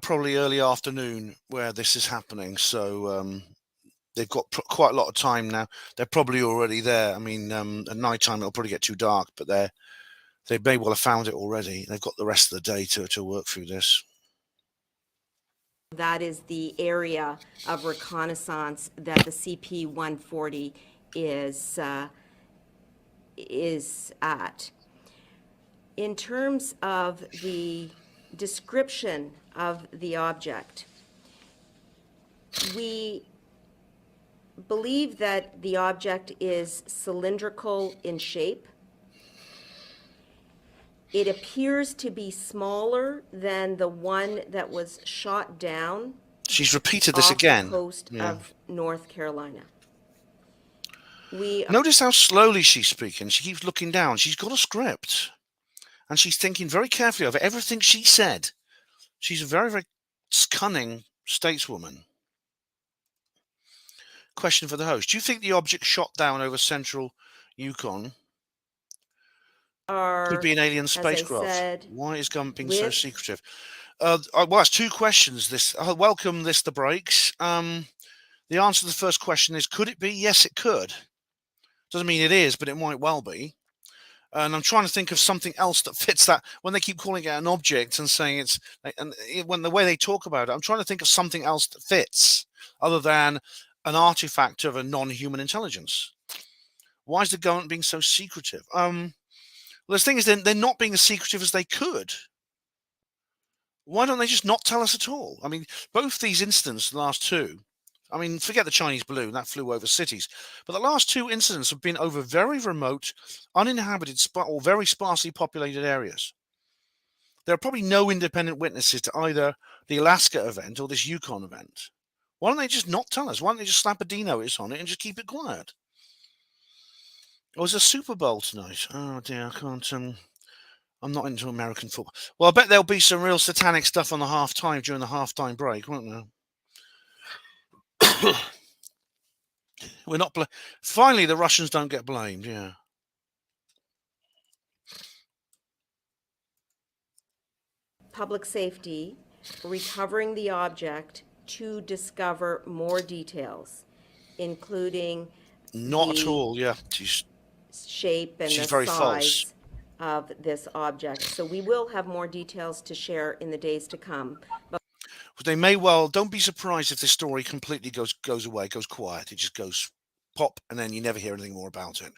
probably early afternoon where this is happening. So they've got quite a lot of time now. They're probably already there. I mean, at night time it'll probably get too dark, but they may well have found it already. They've got the rest of the day to work through this. that is the area of reconnaissance that the CP-140 is at. In terms of the description of the object. We believe that the object is cylindrical in shape. It appears to be smaller than the one that was shot down She's repeated this off again. the coast of North Carolina. We Notice how slowly she's speaking. She keeps looking down. She's got a script. And she's thinking very carefully over everything she said. She's a very, very cunning stateswoman. Question for the host. Do you think the object shot down over central Yukon could be an alien spacecraft? said, Why is government being so secretive? Well, it's two questions. Welcome this the breaks. The answer to the first question is, could it be? Yes, it could. Doesn't mean it is, but it might well be. And I'm trying to think of something else that fits that. When they keep calling it an object and saying it's, and when the way they talk about it, I'm trying to think of something else that fits other than an artifact of a non-human intelligence. Why is the government being so secretive? Well, the thing is, they're not being as secretive as they could. Why don't they just not tell us at all? I mean, both these incidents, the last two, I mean, forget the Chinese balloon, that flew over cities. But the last two incidents have been over very remote, uninhabited, or very sparsely populated areas. There are probably no independent witnesses to either the Alaska event or this Yukon event. Why don't they just not tell us? Why don't they just slap a D notice on it and just keep it quiet? Or is a Super Bowl tonight? Oh dear, I can't. I'm not into American football. Well, I bet there'll be some real satanic stuff on the halftime during the halftime break, won't there? We're not. Finally, the Russians don't get blamed. Yeah. Public safety, recovering the object to discover more details, including Not at all. Yeah. shape and She's the very size false. of this object. So we will have more details to share in the days to come. But They may well. Don't be surprised if this story completely goes away, goes quiet. It just goes pop, and then you never hear anything more about it.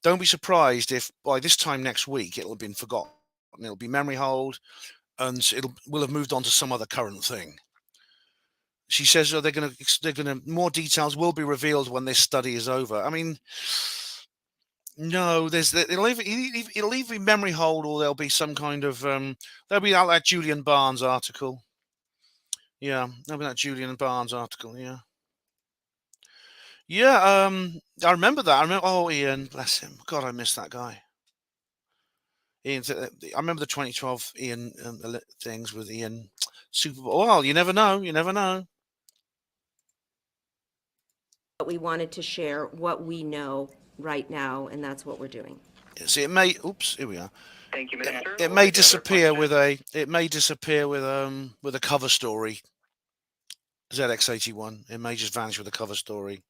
Don't be surprised if by this time next week it'll have been forgotten. It'll be memory hold, and we'll have moved on to some other current thing. She says, "Oh, they're gonna more details will be revealed when this study is over." I mean, no, it'll either be memory hold, or there'll be some kind of there'll be that Julian Barnes article. Yeah, there'll be that Julian Barnes article. Yeah. Yeah, I remember that. Oh, Ian, bless him. God, I miss that guy. Ian, I remember the 2012 Ian things with Ian Super Bowl. Well, you never know. You never know. we wanted to share what we know right now, and that's what we're doing. See, it may. Oops, here we are. Thank you, Minister. It may disappear with a. It may disappear with a cover story. ZX81. It may just vanish with a cover story.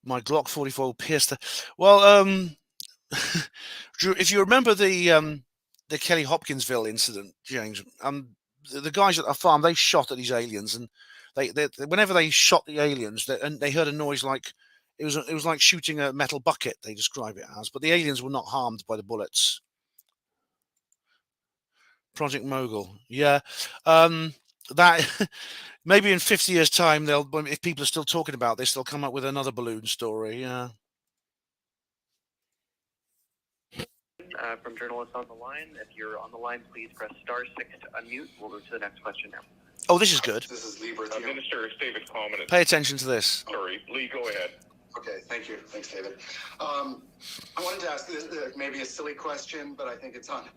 My Glock 44 pierced the. Well, Drew, if you remember the Kelly Hopkinsville incident, James, the guys at the farm, they shot at these aliens, and they whenever they shot the aliens, they heard a noise like it was like shooting a metal bucket. They describe it as, but the aliens were not harmed by the bullets. Project Mogul, yeah, that. Maybe in 50 years' time, if people are still talking about this, they'll come up with another balloon story. Yeah. From journalists on the line, if you're on the line, please press *6 to unmute. We'll go to the next question now. Oh, this is good. This is Lee Minister, it's David Coleman. Pay attention to this. Sorry, Lee, go ahead. Okay, thank you. Thanks, David. I wanted to ask this, maybe a silly question, but I think it's on,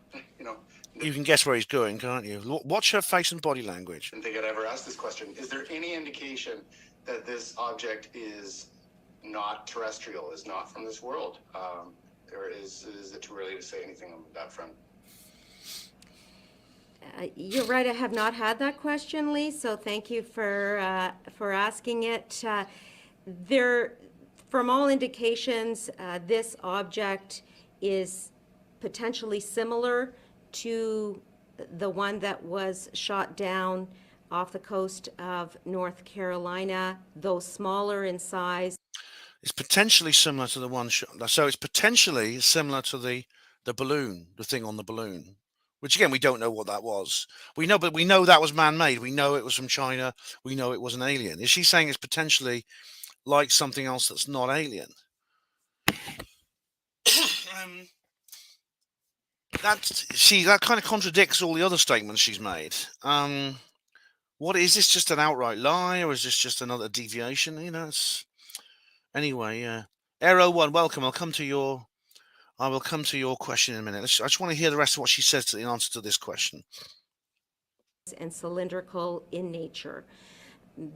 You can guess where he's going, can't you? Watch her face and body language. I didn't think I'd ever ask this question. Is there any indication that this object is not terrestrial, is not from this world? Or is it too early to say anything on that front? You're right, I have not had that question, Lee, so thank you for asking it. From all indications, this object is potentially similar to the one that was shot down off the coast of North Carolina, though smaller in size. It's potentially similar to the one shot. So it's potentially similar to the balloon, the thing on the balloon. which again, we don't know what that was. We know, but we know that was man-made. We know it was from China. We know it was an alien. Is she saying it's potentially like something else that's not alien? That kind of contradicts all the other statements she's made. What is this? Just an outright lie, or is this just another deviation? Anyway. Aero One, welcome. I will come to your question in a minute. I just want to hear the rest of what she says in answer to this question. And cylindrical in nature.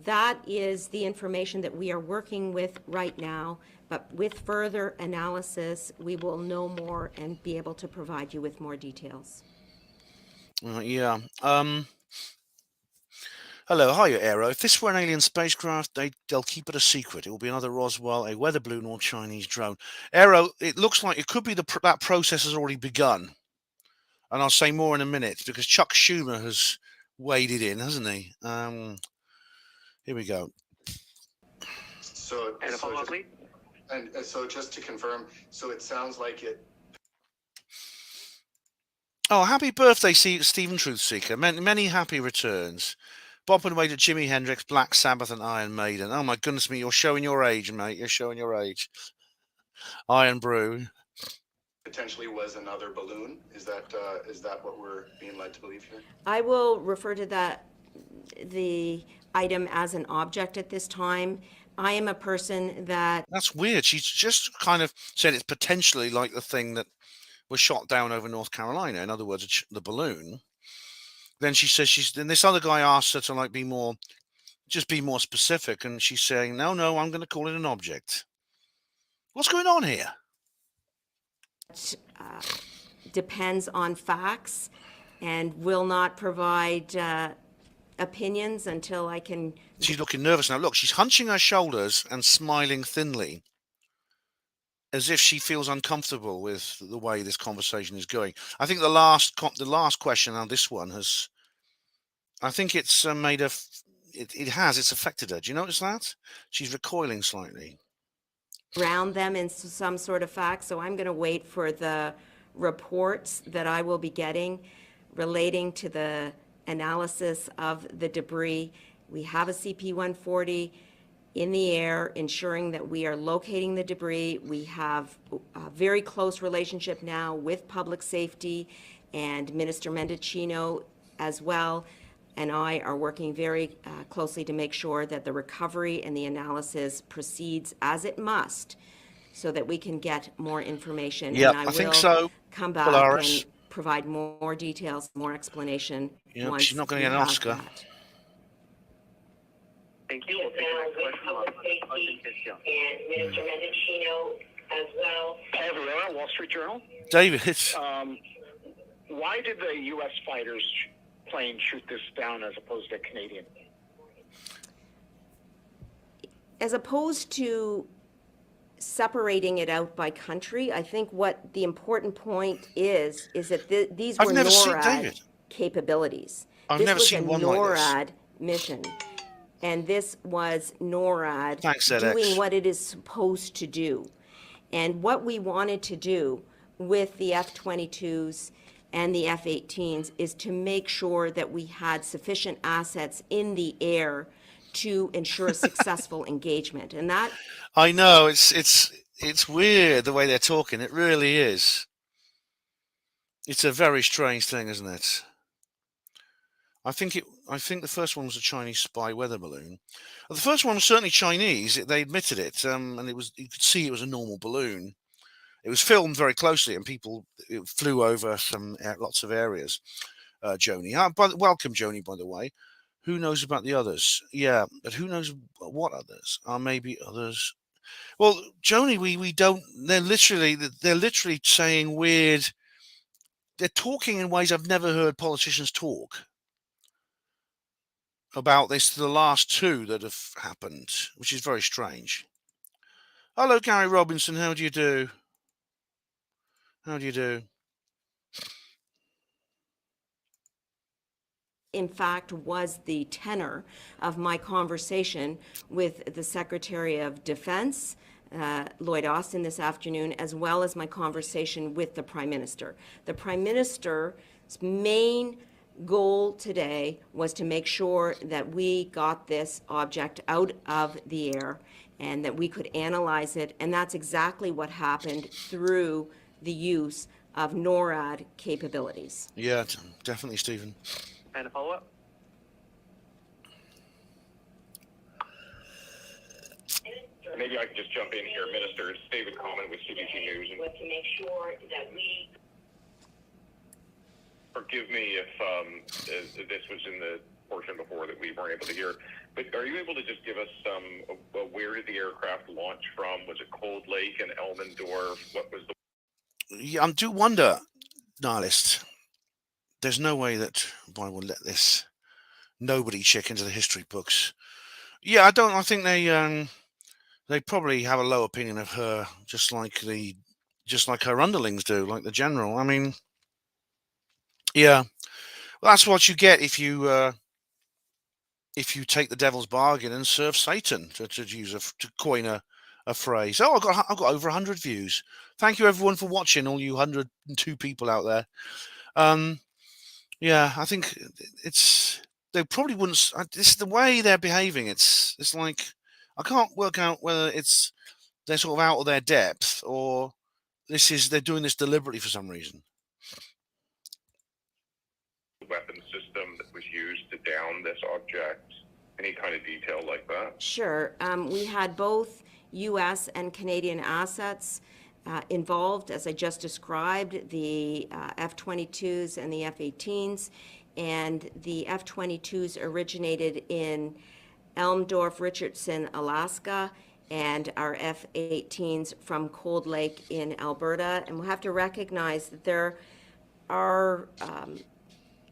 That is the information that we are working with right now, but with further analysis, we will know more and be able to provide you with more details. Yeah. Hello, hiya, Aero. If this were an alien spacecraft, they'll keep it a secret. It will be another Roswell, a weather balloon, or Chinese drone. Aero, it looks like it could be that process has already begun. And I'll say more in a minute, because Chuck Schumer has waded in, hasn't he? Here we go. So just to confirm, so it sounds like it. Oh, happy birthday, Stephen Truthseeker. Many happy returns. Bob and Wade at Jimi Hendrix, Black Sabbath, and Iron Maiden. Oh my goodness me, you're showing your age, mate. You're showing your age. Iron Brew. Potentially was another balloon. Is that what we're being led to believe here? I will refer to the item as an object at this time. I am a person that... That's weird. She's just kind of said it's potentially like the thing that was shot down over North Carolina. In other words, the balloon. Then she says then this other guy asks her to be more specific, and she's saying, no, I'm going to call it an object. What's going on here? Depends on facts and will not provide opinions until I can... She's looking nervous now. Look, she's hunching her shoulders and smiling thinly, as if she feels uncomfortable with the way this conversation is going. I think the last question on this one has... I think it's made her... It's affected her. Do you notice that? She's recoiling slightly. Ground them in some sort of fact, so I'm going to wait for the reports that I will be getting relating to the analysis of the debris. We have a CP-140 in the air, ensuring that we are locating the debris. We have a very close relationship now with public safety, and Minister Mendicino as well and I are working very closely to make sure that the recovery and the analysis proceeds as it must, so that we can get more information. Yeah, and I think will so. come back Polaris. and provide more details, more explanation. Yeah, once she's not going to get an we have Oscar. that. Thank you. We'll take the next question. And Minister Mendicino as well. Hi, everyone. Wall Street Journal. David. Why did the U.S. fighters plane shoot this down as opposed to Canadian? As opposed to separating it out by country, I think what the important point is that these were NORAD capabilities. I've never seen one like this. This was a NORAD mission, and this was NORAD doing doing what it is supposed to do. And what we wanted to do with the F-22s and the F-18s is to make sure that we had sufficient assets in the air to ensure a successful engagement. And that... I know, it's weird the way they're talking. It really is. It's a very strange thing, isn't it? I think the first one was a Chinese spy weather balloon. The first one was certainly Chinese. They admitted it, and you could see it was a normal balloon. It was filmed very closely, and it flew over lots of areas. Joni, welcome, Joni. By the way, who knows about the others? Yeah, but who knows what others? Maybe others. Well, Joni, we don't. They're literally saying weird. They're talking in ways I've never heard politicians talk about this. The last two that have happened, which is very strange. Hello, Gary Robinson. How do you do? How do you do? In fact, was the tenor of my conversation with the Secretary of Defense, Lloyd Austin this afternoon, as well as my conversation with the Prime Minister. The Prime Minister's main goal today was to make sure that we got this object out of the air and that we could analyze it, and that's exactly what happened through the use of NORAD capabilities. Yeah, definitely, Stephen. And a follow-up? Maybe I can just jump in here, Minister. It's David Common with CBC News. And to make sure that we... Forgive me if this was in the portion before that we weren't able to hear. But are you able to just give us some, where did the aircraft launch from? Was it Cold Lake and Elmendorf? What was the... Yeah, I do wonder, Nihilist, there's no way that I will let this nobody check into the history books. Yeah, I think they probably have a low opinion of her, just like her underlings do, like the general. I mean, yeah, well, that's what you get if you take the devil's bargain and serve Satan, to coin a phrase. Oh, I've got over 100 views. Thank you everyone for watching, all you 102 people out there. Yeah, I think they probably wouldn't. This is the way they're behaving. It's like I can't work out whether they're sort of out of their depth or they're doing this deliberately for some reason. Weapon system that was used to down this object? Any kind of detail like that? Sure. We had both U.S. and Canadian assets involved, as I just described, the F-22s and the F-18s. And the F-22s originated in Elmendorf, Richardson, Alaska, and our F-18s from Cold Lake in Alberta. And we'll have to recognize that there are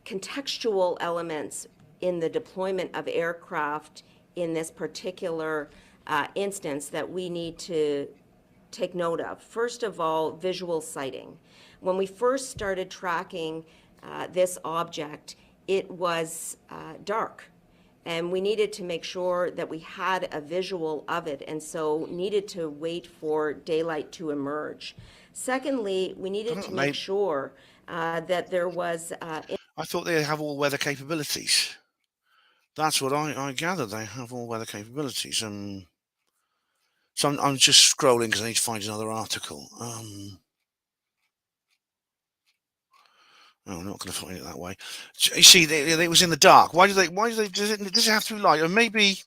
contextual elements in the deployment of aircraft in this particular instance that we need to take note of. First of all, visual sighting. When we first started tracking this object, it was dark, and we needed to make sure that we had a visual of it, and so needed to wait for daylight to emerge. Secondly, we needed to make sure that there was... I thought they have all-weather capabilities. That's what I gather. They have all-weather capabilities. So I'm just scrolling because I need to find another article. No, I'm not going to find it that way. You see, it was in the dark. Why do they? Does it have to be light? Or maybe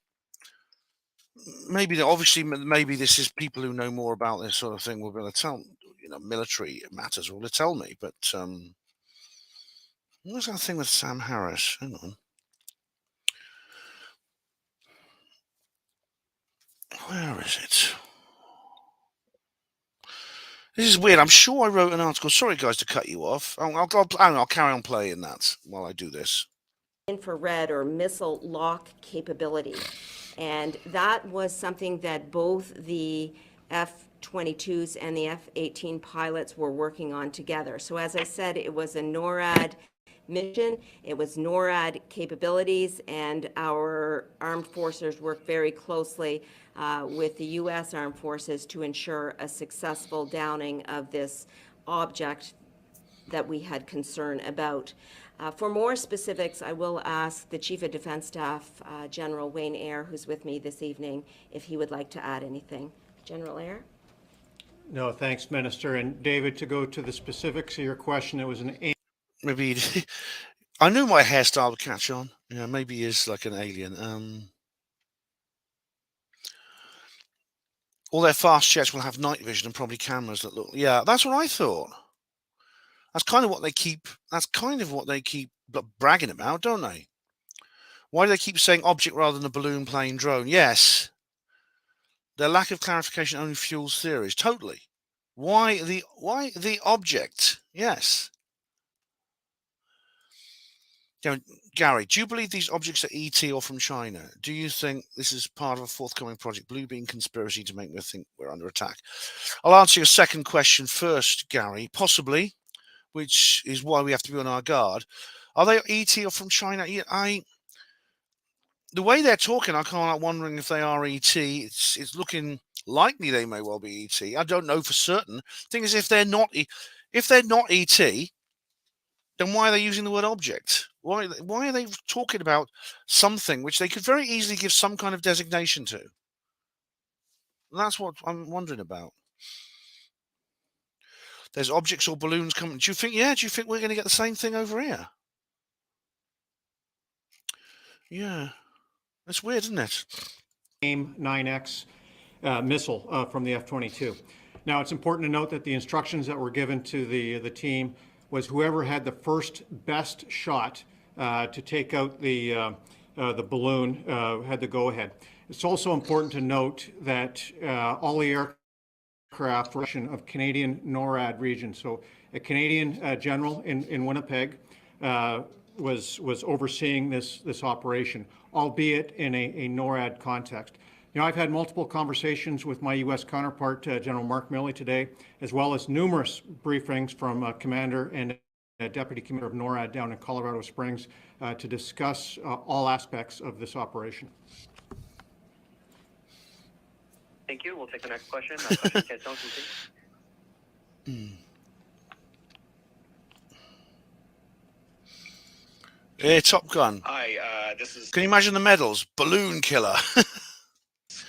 obviously, maybe this is people who know more about this sort of thing will be able to tell. Military matters will tell me. But what's that thing with Sam Harris? Hang on. Where is it? This is weird. I'm sure I wrote an article. Sorry, guys, to cut you off. I'll carry on playing that while I do this. Infrared or missile lock capability. And that was something that both the F-22s and the F-18 pilots were working on together. So as I said, it was a NORAD mission. It was NORAD capabilities, and our armed forces worked very closely with the U.S. Armed Forces to ensure a successful downing of this object that we had concern about. For more specifics, I will ask the Chief of Defense Staff, General Wayne Eyre, who's with me this evening, if he would like to add anything. General Eyre? No, thanks, Minister. And David, to go to the specifics of your question, it was an... Maybe I knew my hairstyle would catch on. Maybe he is like an alien. All their fast jets will have night vision and probably cameras that look. Yeah, that's what I thought. That's kind of what they keep. That's kind of what they keep bragging about, don't they? Why do they keep saying object rather than a balloon, plane, drone? Yes. Their lack of clarification only fuels theories. Totally. Why the object? Yes. Gary, do you believe these objects are ET or from China? Do you think this is part of a forthcoming Project Bluebeam conspiracy to make me think we're under attack? I'll answer your second question first, Gary. Possibly, which is why we have to be on our guard. Are they ET or from China? the way they're talking, I can't help wondering if they are ET. It's looking likely they may well be ET. I don't know for certain. Thing is, if they're not ET, then why are they using the word object? Why are they talking about something which they could very easily give some kind of designation to? That's what I'm wondering about. There's objects or balloons coming. Do you think we're going to get the same thing over here? Yeah. That's weird, isn't it? AIM-9X missile from the F-22. Now, it's important to note that the instructions that were given to the team was whoever had the first best shot to take out the balloon had the go-ahead. It's also important to note that all the aircraft of Canadian NORAD region. So a Canadian general in Winnipeg was overseeing this operation, albeit in a NORAD context. You know, I've had multiple conversations with my U.S. counterpart, General Mark Milley, today, as well as numerous briefings from Commander and Deputy Commander of NORAD down in Colorado Springs to discuss all aspects of this operation. Thank you. We'll take the next question. Question, Hey, Top Gun. Hi, this is. Can you imagine the medals? Balloon killer.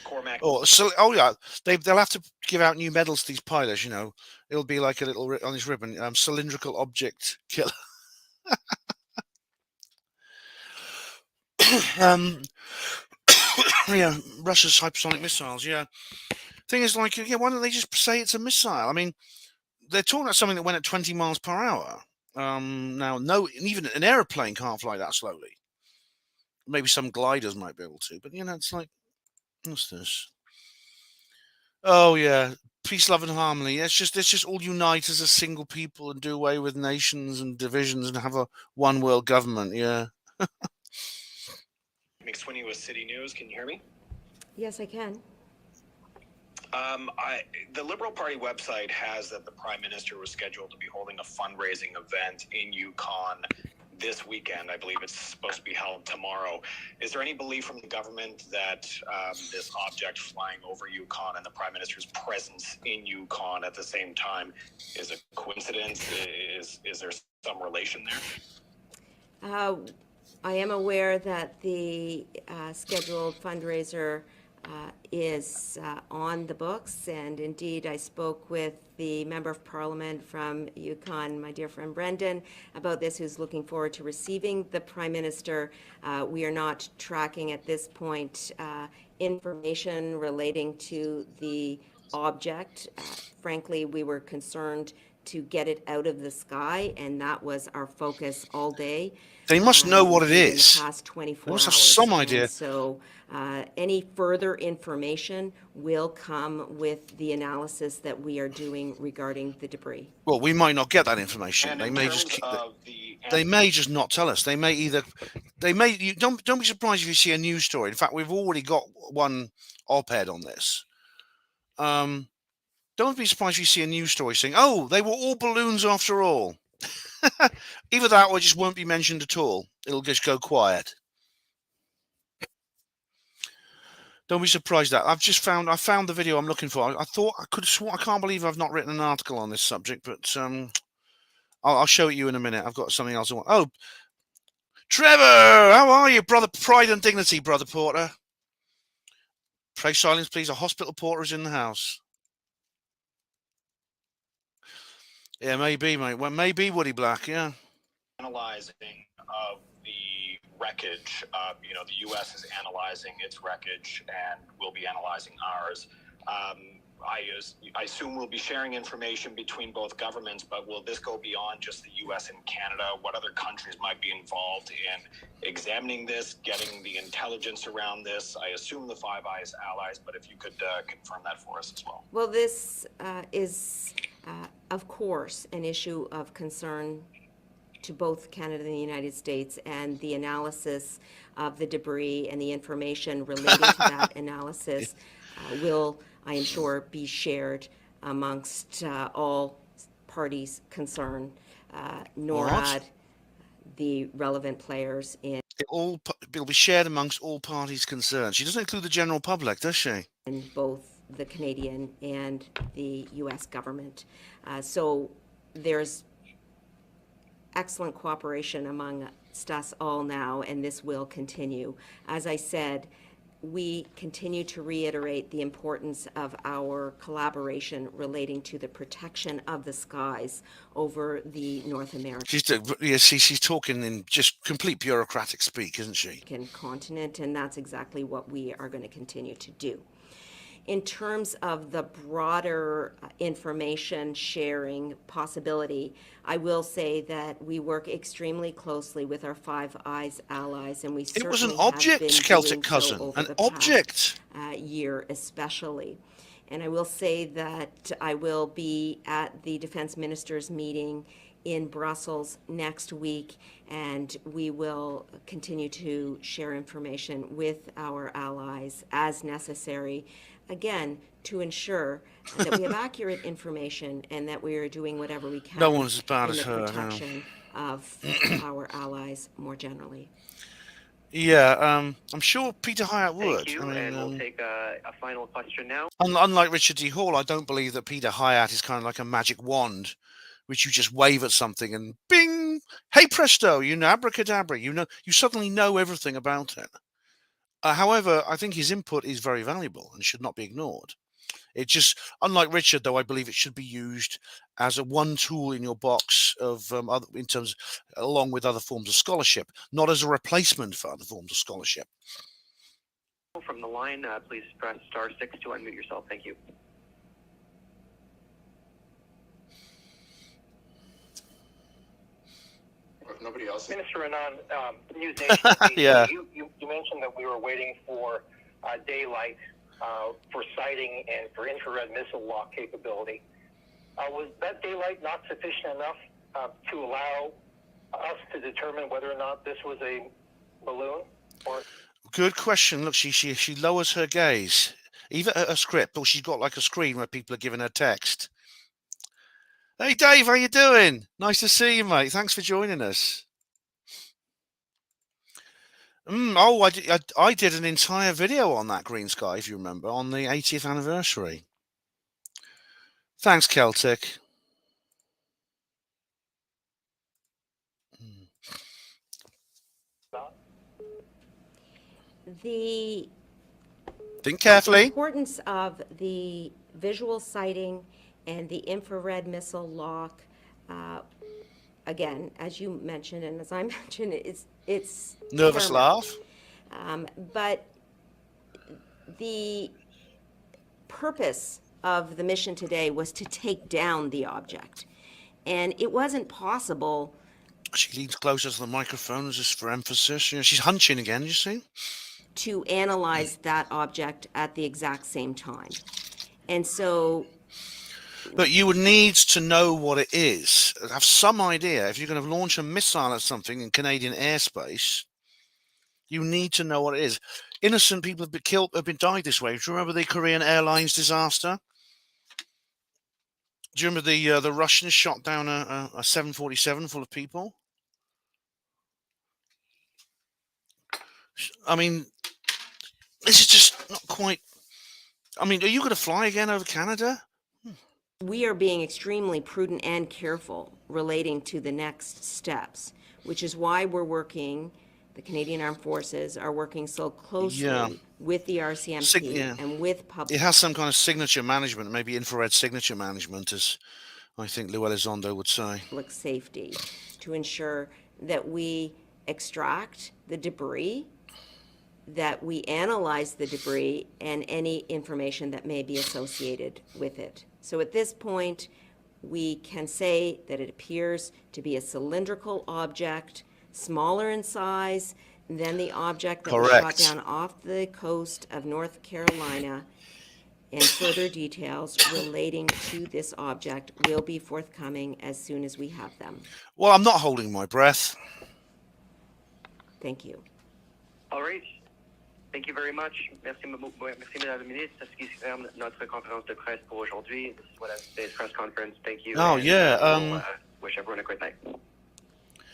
Cormac. Oh yeah, they'll have to give out new medals to these pilots. You know, it'll be like a little on this ribbon, cylindrical object killer. Yeah, Russia's hypersonic missiles. Yeah, thing is, like, yeah, why don't they just say it's a missile? I mean, they're talking about something that went at 20 miles per hour. Now, no, even an airplane can't fly that slowly. Maybe some gliders might be able to, but you know, it's like, what's this? Oh yeah, peace, love, and harmony. Let's just all unite as a single people and do away with nations and divisions and have a one world government. Yeah. McSwinney with City News. Can you hear me? Yes, I can. The Liberal Party website has that the Prime Minister was scheduled to be holding a fundraising event in Yukon this weekend. I believe it's supposed to be held tomorrow. Is there any belief from the government that this object flying over Yukon and the Prime Minister's presence in Yukon at the same time is a coincidence? Is there some relation there? I am aware that the scheduled fundraiser is on the books, and indeed I spoke with the Member of Parliament from Yukon, my dear friend Brendan, about this, who's looking forward to receiving the Prime Minister. We are not tracking at this point information relating to the object. Frankly, we were concerned to get it out of the sky, and that was our focus all day. They must know what it is. In the past 24 they must have hours. some idea. And so any further information will come with the analysis that we are doing regarding the debris. Well, we might not get that information. And they in may terms just keep of the they may just not tell us. They may you don't be surprised if you see a news story. In fact, we've already got one op-ed on this. Don't be surprised if you see a news story saying, "Oh, they were all balloons after all." Either that or it just won't be mentioned at all. It'll just go quiet. Don't be surprised that I found the video I'm looking for. I thought I could have sworn. I can't believe I've not written an article on this subject, but I'll show it you in a minute. I've got something else I want. Oh, Trevor, how are you, brother? Pride and dignity, brother Porter. Pray silence, please. A hospital porter is in the house. Yeah, maybe, mate. Well, maybe Woody Black, yeah. Analyzing of the wreckage, the U.S. is analyzing its wreckage and will be analyzing ours. I assume we'll be sharing information between both governments, but will this go beyond just the U.S. and Canada? What other countries might be involved in examining this, getting the intelligence around this? I assume the Five Eyes allies, but if you could confirm that for us as well. Well, this is, of course, an issue of concern to both Canada and the United States, and the analysis of the debris and the information relating to that analysis will, I am sure, be shared amongst all parties concerned, NORAD, the relevant players in. All it'll be shared amongst all parties concerned. She doesn't include the general public, does she? In both the Canadian and the U.S. government. So there's excellent cooperation amongst us all now, and this will continue. As I said, we continue to reiterate the importance of our collaboration relating to the protection of the skies over the North American She's talking in just complete bureaucratic speak, isn't she? continent, and that's exactly what we are going to continue to do. In terms of the broader information sharing possibility, I will say that we work extremely closely with our Five Eyes allies, and we certainly was an have object, been Celtic doing so cousin, over an the object. past, year especially. And I will say that I will be at the Defense Ministers meeting in Brussels next week, and we will continue to share information with our allies as necessary, again, to ensure that we have accurate information and that we are doing whatever we can No one's as bad in as the her. No. protection of our allies more generally. Yeah, I'm sure Peter Hyatt would. Thank you, and we'll take a final question now. Unlike Richard D. Hall, I don't believe that Peter Hyatt is kind of like a magic wand, which you just wave at something and bing, hey presto, you know, abracadabra, you suddenly know everything about it. However, I think his input is very valuable and should not be ignored. It just, unlike Richard, though, I believe it should be used as a one tool in your box of in terms, along with other forms of scholarship, not as a replacement for other forms of scholarship. From the line, please press *6 to unmute yourself. Thank you. If nobody else. Minister Anand, News Nation, Yeah. you mentioned that we were waiting for daylight for sighting and for infrared missile lock capability. Was that daylight not sufficient enough to allow us to determine whether or not this was a balloon? Or Good question. Look, she lowers her gaze, either at a script or she's got like a screen where people are giving her text. Hey Dave, how you doing? Nice to see you, mate. Thanks for joining us. I did an entire video on that green sky, if you remember, on the 80th anniversary. Thanks, Celtic. The Think carefully. importance of the visual sighting and the infrared missile lock, again, as you mentioned, and as I mentioned, it's Nervous paramount. laugh. But the purpose of the mission today was to take down the object. And it wasn't possible. She leans closer to the microphone just for emphasis. You know, she's hunching again, you see? To analyze that object at the exact same time. And so. But you would need to know what it is, have some idea. If you're going to launch a missile at something in Canadian airspace, you need to know what it is. Innocent people have been killed, died this way. Do you remember the Korean Airlines disaster? Do you remember the Russians shot down a 747 full of people? I mean, this is just not quite. I mean, are you going to fly again over Canada? We are being extremely prudent and careful relating to the next steps, which is why we're working, the Canadian Armed Forces are working so closely with the RCMP and with public. It has some kind of signature management, maybe infrared signature management, as I think Lou Elizondo would say. Public safety, to ensure that we extract the debris, that we analyze the debris, and any information that may be associated with it. So at this point, we can say that it appears to be a cylindrical object, smaller in size than the object that was shot down off the coast of North Carolina, and further details relating to this object will be forthcoming as soon as we have them. Well, I'm not holding my breath. Thank you. All right. Thank you very much. Merci, Madame la Ministre. C'est ce qui ferme notre conférence de presse pour aujourd'hui. This is what today's press conference. Thank you. Oh, yeah. Wish everyone a great night.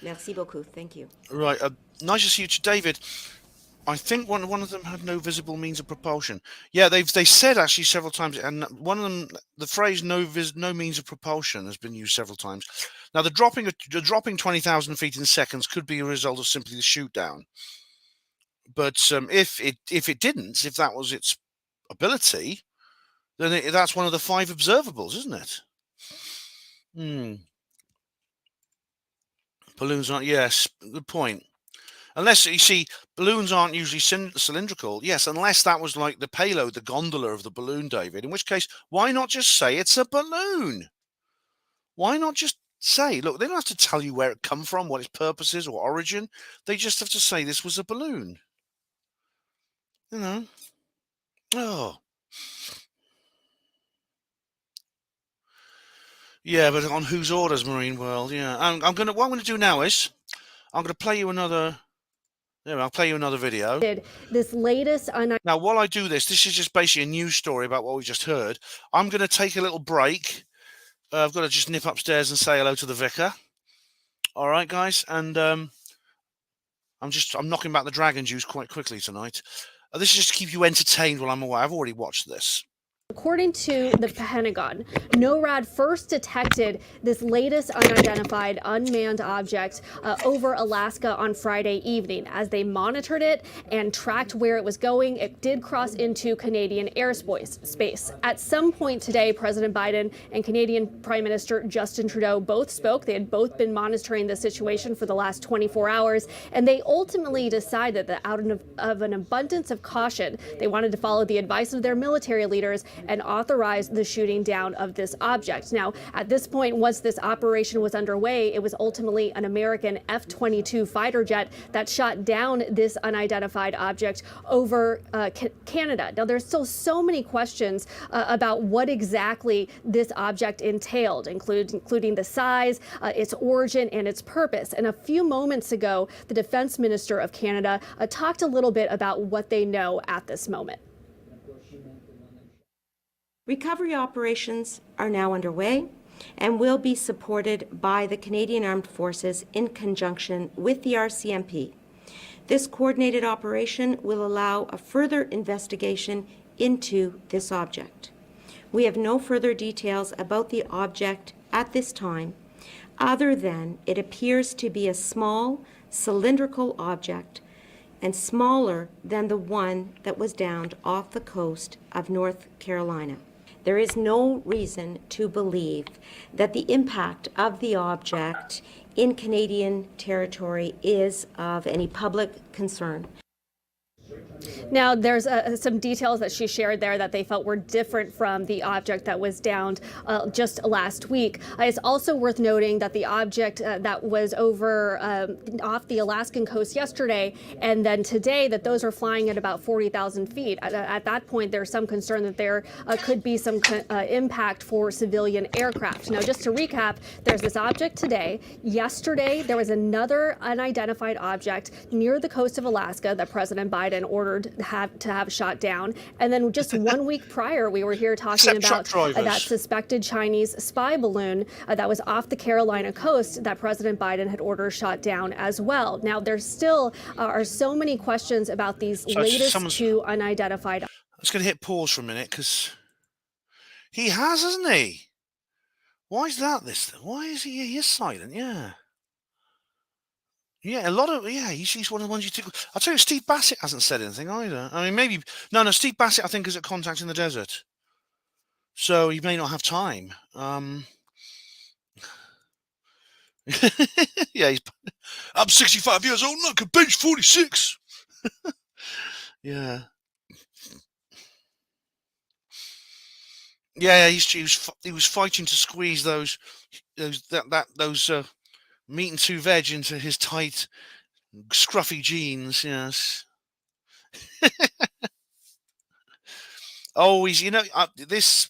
Merci beaucoup. Thank you. Right. Nice to see you, David. I think one of them had no visible means of propulsion. Yeah, they said actually several times, and one of them, the phrase "no means of propulsion" has been used several times. Now, the dropping 20,000 feet in seconds could be a result of simply the shoot down. But if it didn't, if that was its ability, then that's one of the 5 observables, isn't it? Balloons aren't. Yes, good point. Unless, you see, balloons aren't usually cylindrical. Yes, unless that was like the payload, the gondola of the balloon, David. In which case, why not just say it's a balloon? Why not just say, look, they don't have to tell you where it come from, what its purpose is or origin. They just have to say this was a balloon. You know? Oh. Yeah, but on whose orders, Marine World? Yeah. What I'm gonna do now is I'm gonna play you another. Yeah, I'll play you another video. This latest Now, while I do this is just basically a news story about what we just heard. I'm going to take a little break. I've got to just nip upstairs and say hello to the vicar. All right, guys, and I'm knocking back the dragon juice quite quickly tonight. This is just to keep you entertained while I'm away. I've already watched this. According to the Pentagon, NORAD first detected this latest unidentified unmanned object over Alaska on Friday evening. As they monitored it and tracked where it was going, it did cross into Canadian airspace. At some point today, President Biden and Canadian Prime Minister Justin Trudeau both spoke. They had both been monitoring the situation for the last 24 hours, and they ultimately decided that out of an abundance of caution, they wanted to follow the advice of their military leaders and authorize the shooting down of this object. Now, at this point, once this operation was underway, it was ultimately an American F-22 fighter jet that shot down this unidentified object over Canada. Now, there's still so many questions about what exactly this object entailed, including the size, its origin, and its purpose. And a few moments ago, the Defense Minister of Canada talked a little bit about what they know at this moment. Recovery operations are now underway and will be supported by the Canadian Armed Forces in conjunction with the RCMP. This coordinated operation will allow a further investigation into this object. We have no further details about the object at this time, other than it appears to be a small cylindrical object and smaller than the one that was downed off the coast of North Carolina. There is no reason to believe that the impact of the object in Canadian territory is of any public concern. Now, there's some details that she shared there that they felt were different from the object that was downed just last week. It's also worth noting that the object that was over off the Alaskan coast yesterday and then today, that those are flying at about 40,000 feet. At that point, there's some concern that there could be some impact for civilian aircraft. Now, just to recap, there's this object today. Yesterday, there was another unidentified object near the coast of Alaska that President Biden ordered to have shot down. And then just 1 week prior, we were here talking about that suspected Chinese spy balloon that was off the Carolina coast that President Biden had ordered shot down as well. Now, there still are so many questions about these latest two unidentified. I'm just going to hit pause for a minute because he has, hasn't he? Why is that Why is he is silent? Yeah. Yeah, a lot of, he's one of the ones you took. I'll tell you, Steve Bassett hasn't said anything either. I mean, maybe, no, Steve Bassett, I think, is at contact in the desert. So he may not have time. Yeah, I'm 65 years old and I can bench 46. Yeah. Yeah, he was fighting to squeeze those meat and two veg into his tight, scruffy jeans. Yes. Oh, this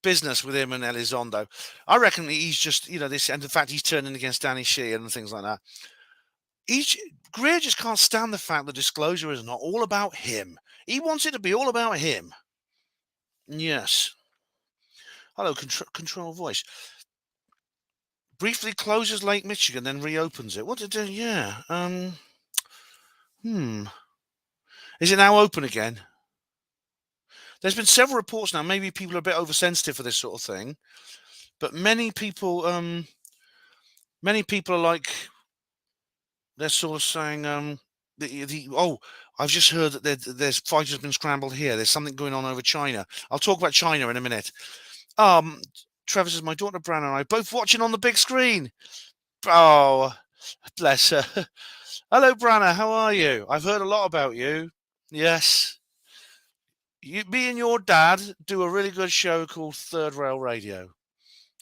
business with him and Elizondo. I reckon he's just, this, and in fact, he's turning against Danny Sheehan and things like that. Greer just can't stand the fact that disclosure is not all about him. He wants it to be all about him. Yes. Hello, control voice. Briefly closes Lake Michigan, then reopens it. What did it do? Yeah. Is it now open again? There's been several reports now. Maybe people are a bit oversensitive for this sort of thing, but many people are like, they're sort of saying, I've just heard that there's fighters been scrambled here. There's something going on over China. I'll talk about China in a minute. Trevor says, my daughter Bran and I both watching on the big screen. Oh, bless her. Hello, Branna. How are you? I've heard a lot about you. Yes. Me and your dad do a really good show called Third Rail Radio.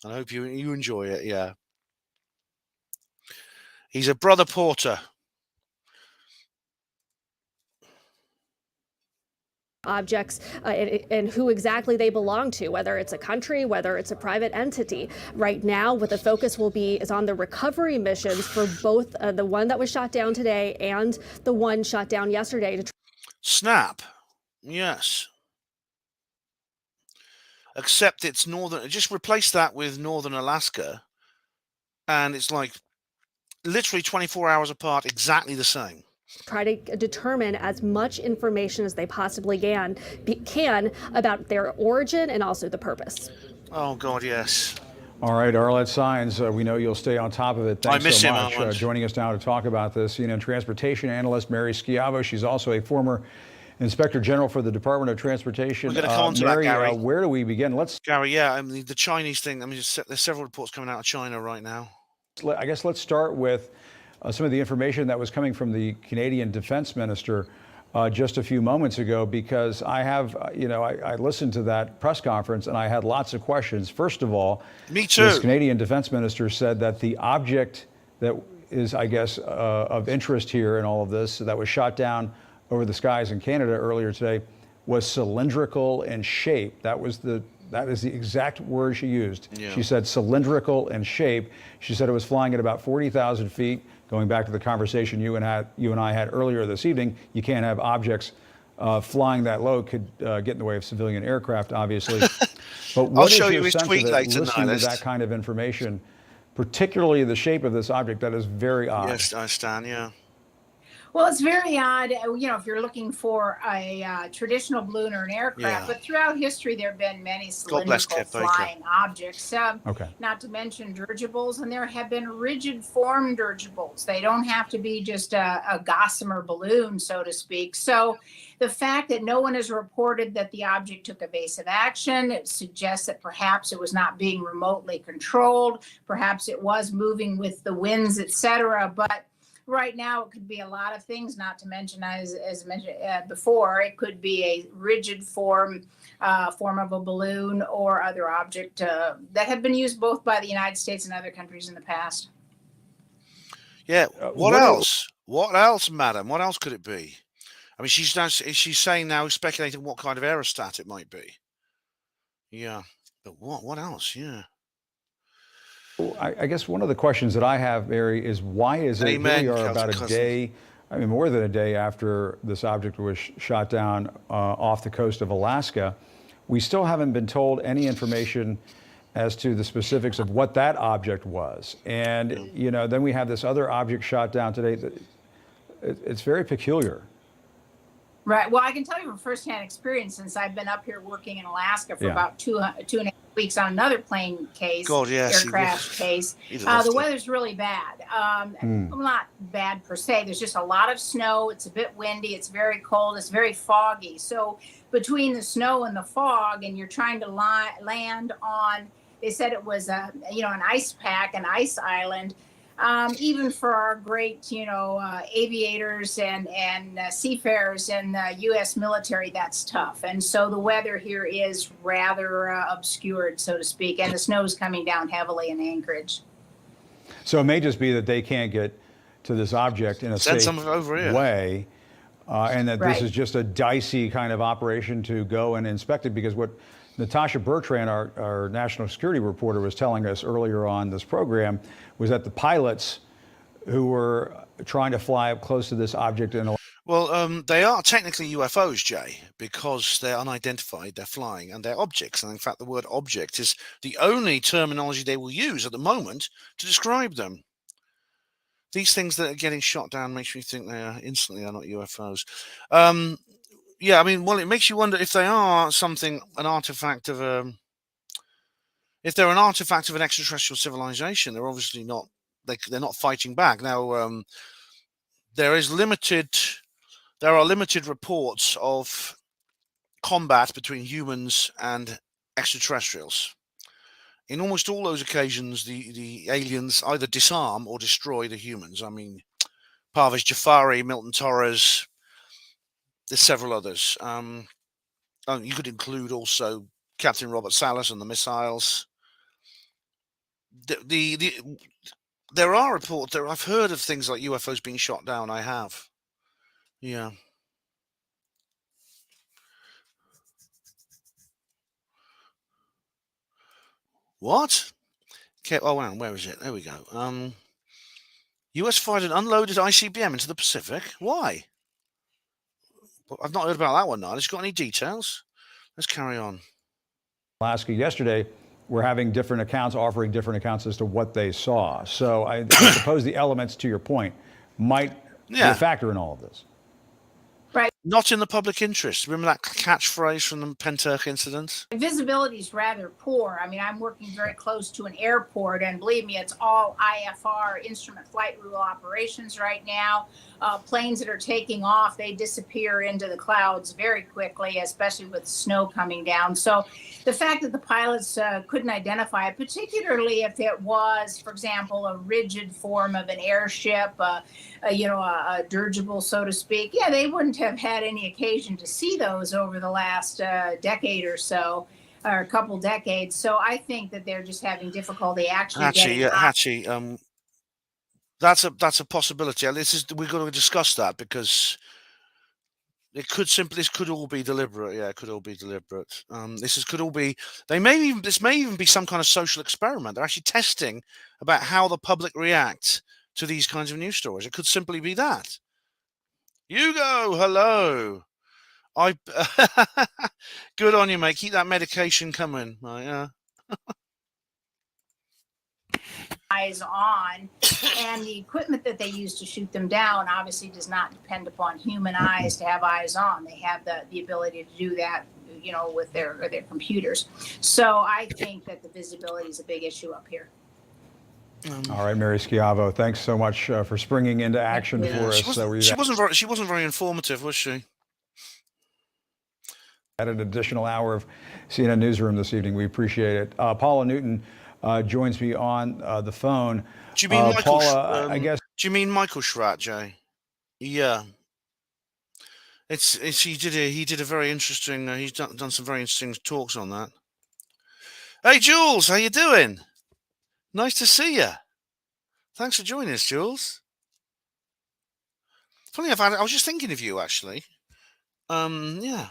And I hope you enjoy it. Yeah. He's a brother porter. Objects and who exactly they belong to, whether it's a country, whether it's a private entity. Right now, what the focus will be is on the recovery missions for both the one that was shot down today and the one shot down yesterday. Snap. Yes. Except it's northern. Just replace that with northern Alaska, and it's like literally 24 hours apart, exactly the same. Try to determine as much information as they possibly can about their origin and also the purpose. Oh, God, yes. All right, Arlette Sines, we know you'll stay on top of it. Thanks I miss so him, much. Joining us now to talk about this, CNN transportation analyst Mary Schiavo. She's also a former Inspector General for the Department of Transportation. We're going to come on to Mary, that, Gary. Where do we begin? Gary, yeah, I mean, the Chinese thing, I mean, there's several reports coming out of China right now. I guess let's start with some of the information that was coming from the Canadian Defense Minister just a few moments ago, because I have, I listened to that press conference and I had lots of questions. First of all, me too. This Canadian Defense Minister said that the object that is, I guess, of interest here in all of this that was shot down over the skies in Canada earlier today was cylindrical in shape. That is the exact word she used. Yeah. She said cylindrical in shape. She said it was flying at about 40,000 feet. Going back to the conversation you and I had earlier this evening, you can't have objects flying that low, could get in the way of civilian aircraft, obviously. But what is your sense of it, listening to that kind of information, particularly the shape of this object that is very odd? Yes, I stand, yeah. Well, it's very odd, if you're looking for a traditional balloon or an aircraft, but throughout history, there have been many cylindrical flying objects, not to mention dirigibles, and there have been rigid form dirigibles. They don't have to be just a gossamer balloon, so to speak. So the fact that no one has reported that the object took evasive action, it suggests that perhaps it was not being remotely controlled, perhaps it was moving with the winds, etc. But right now, it could be a lot of things, not to mention, as mentioned before, it could be a rigid form of a balloon or other object that have been used both by the United States and other countries in the past. Yeah. What else? What else, madam? What else could it be? I mean, she's saying now, speculating what kind of aerostat it might be. Yeah. But what else? Yeah. Well, I guess one of the questions that I have, Mary, is why is it here we are about a day, I mean, more than a day after this object was shot down off the coast of Alaska, we still haven't been told any information as to the specifics of what that object was. And, then we have this other object shot down today. It's very peculiar. Right. Well, I can tell you from firsthand experience, since I've been up here working in Alaska for about 2.5 weeks on another plane case, aircraft case. The weather's really bad. Well, not bad per se. There's just a lot of snow. It's a bit windy. It's very cold. It's very foggy. So between the snow and the fog, and you're trying to land on, they said it was an ice pack, an ice island. Even for our great, aviators and seafarers in the U.S. military, that's tough. And so the weather here is rather obscured, so to speak, and the snow is coming down heavily in Anchorage. So it may just be that they can't get to this object in a safe way, and that this is just a dicey kind of operation to go and inspect it, because what Natasha Bertrand, our national security reporter, was telling us earlier on this program was that the pilots who were trying to fly up close to this object they are technically UFOs, Jay, because they're unidentified, they're flying, and they're objects. And in fact, the word object is the only terminology they will use at the moment to describe them. These things that are getting shot down makes me think they are instantly not UFOs. yeah, I mean, well, it makes you wonder if they are an artifact of if they're an artifact of an extraterrestrial civilization. They're obviously not. They're not fighting back now. There are limited reports of combat between humans and extraterrestrials. In almost all those occasions, the aliens either disarm or destroy the humans. I mean, Parvez Jafari, Milton Torres, there's several others. You could include also Captain Robert Salas and the missiles. There are reports. I've heard of things like UFOs being shot down. I have. Yeah. What? Okay. Oh, wow. Where is it? There we go. US fired an unloaded ICBM into the Pacific. Why? I've not heard about that one, Niall. Has got any details? Let's carry on. Alaska yesterday, we're having different accounts offering different accounts as to what they saw. So I suppose the elements, to your point, might be a factor in all of this. Right. Not in the public interest. Remember that catchphrase from the Penturk incident? Visibility is rather poor. I mean, I'm working very close to an airport, and believe me, it's all IFR, instrument flight rule operations right now. Planes that are taking off, they disappear into the clouds very quickly, especially with snow coming down. So the fact that the pilots couldn't identify it, particularly if it was, for example, a rigid form of an airship, a dirigible, so to speak, yeah, they wouldn't have had any occasion to see those over the last decade or so, or a couple decades. So I think that they're just having difficulty actually getting out. Hatchie, that's a possibility. We've got to discuss that because this could all be deliberate. Yeah, it could all be deliberate. This may even be some kind of social experiment. They're actually testing about how the public react to these kinds of news stories. It could simply be that. Hugo, hello. Good on you, mate. Keep that medication coming. Yeah. Eyes on, and the equipment that they use to shoot them down obviously does not depend upon human eyes to have eyes on. They have the ability to do that, with their computers. So I think that the visibility is a big issue up here. All right, Mary Schiavo, thanks so much for springing into action for us. She wasn't very informative, was she? At an additional hour of CNN Newsroom this evening. We appreciate it. Paula Newton joins me on the phone. Do you mean Michael? Paula, I guess. Do you mean Michael Schratt, Jay? Yeah. He did a very interesting. He's done some very interesting talks on that. Hey, Jules, how you doing? Nice to see you. Thanks for joining us, Jules. Funny enough, I was just thinking of you actually. Yeah.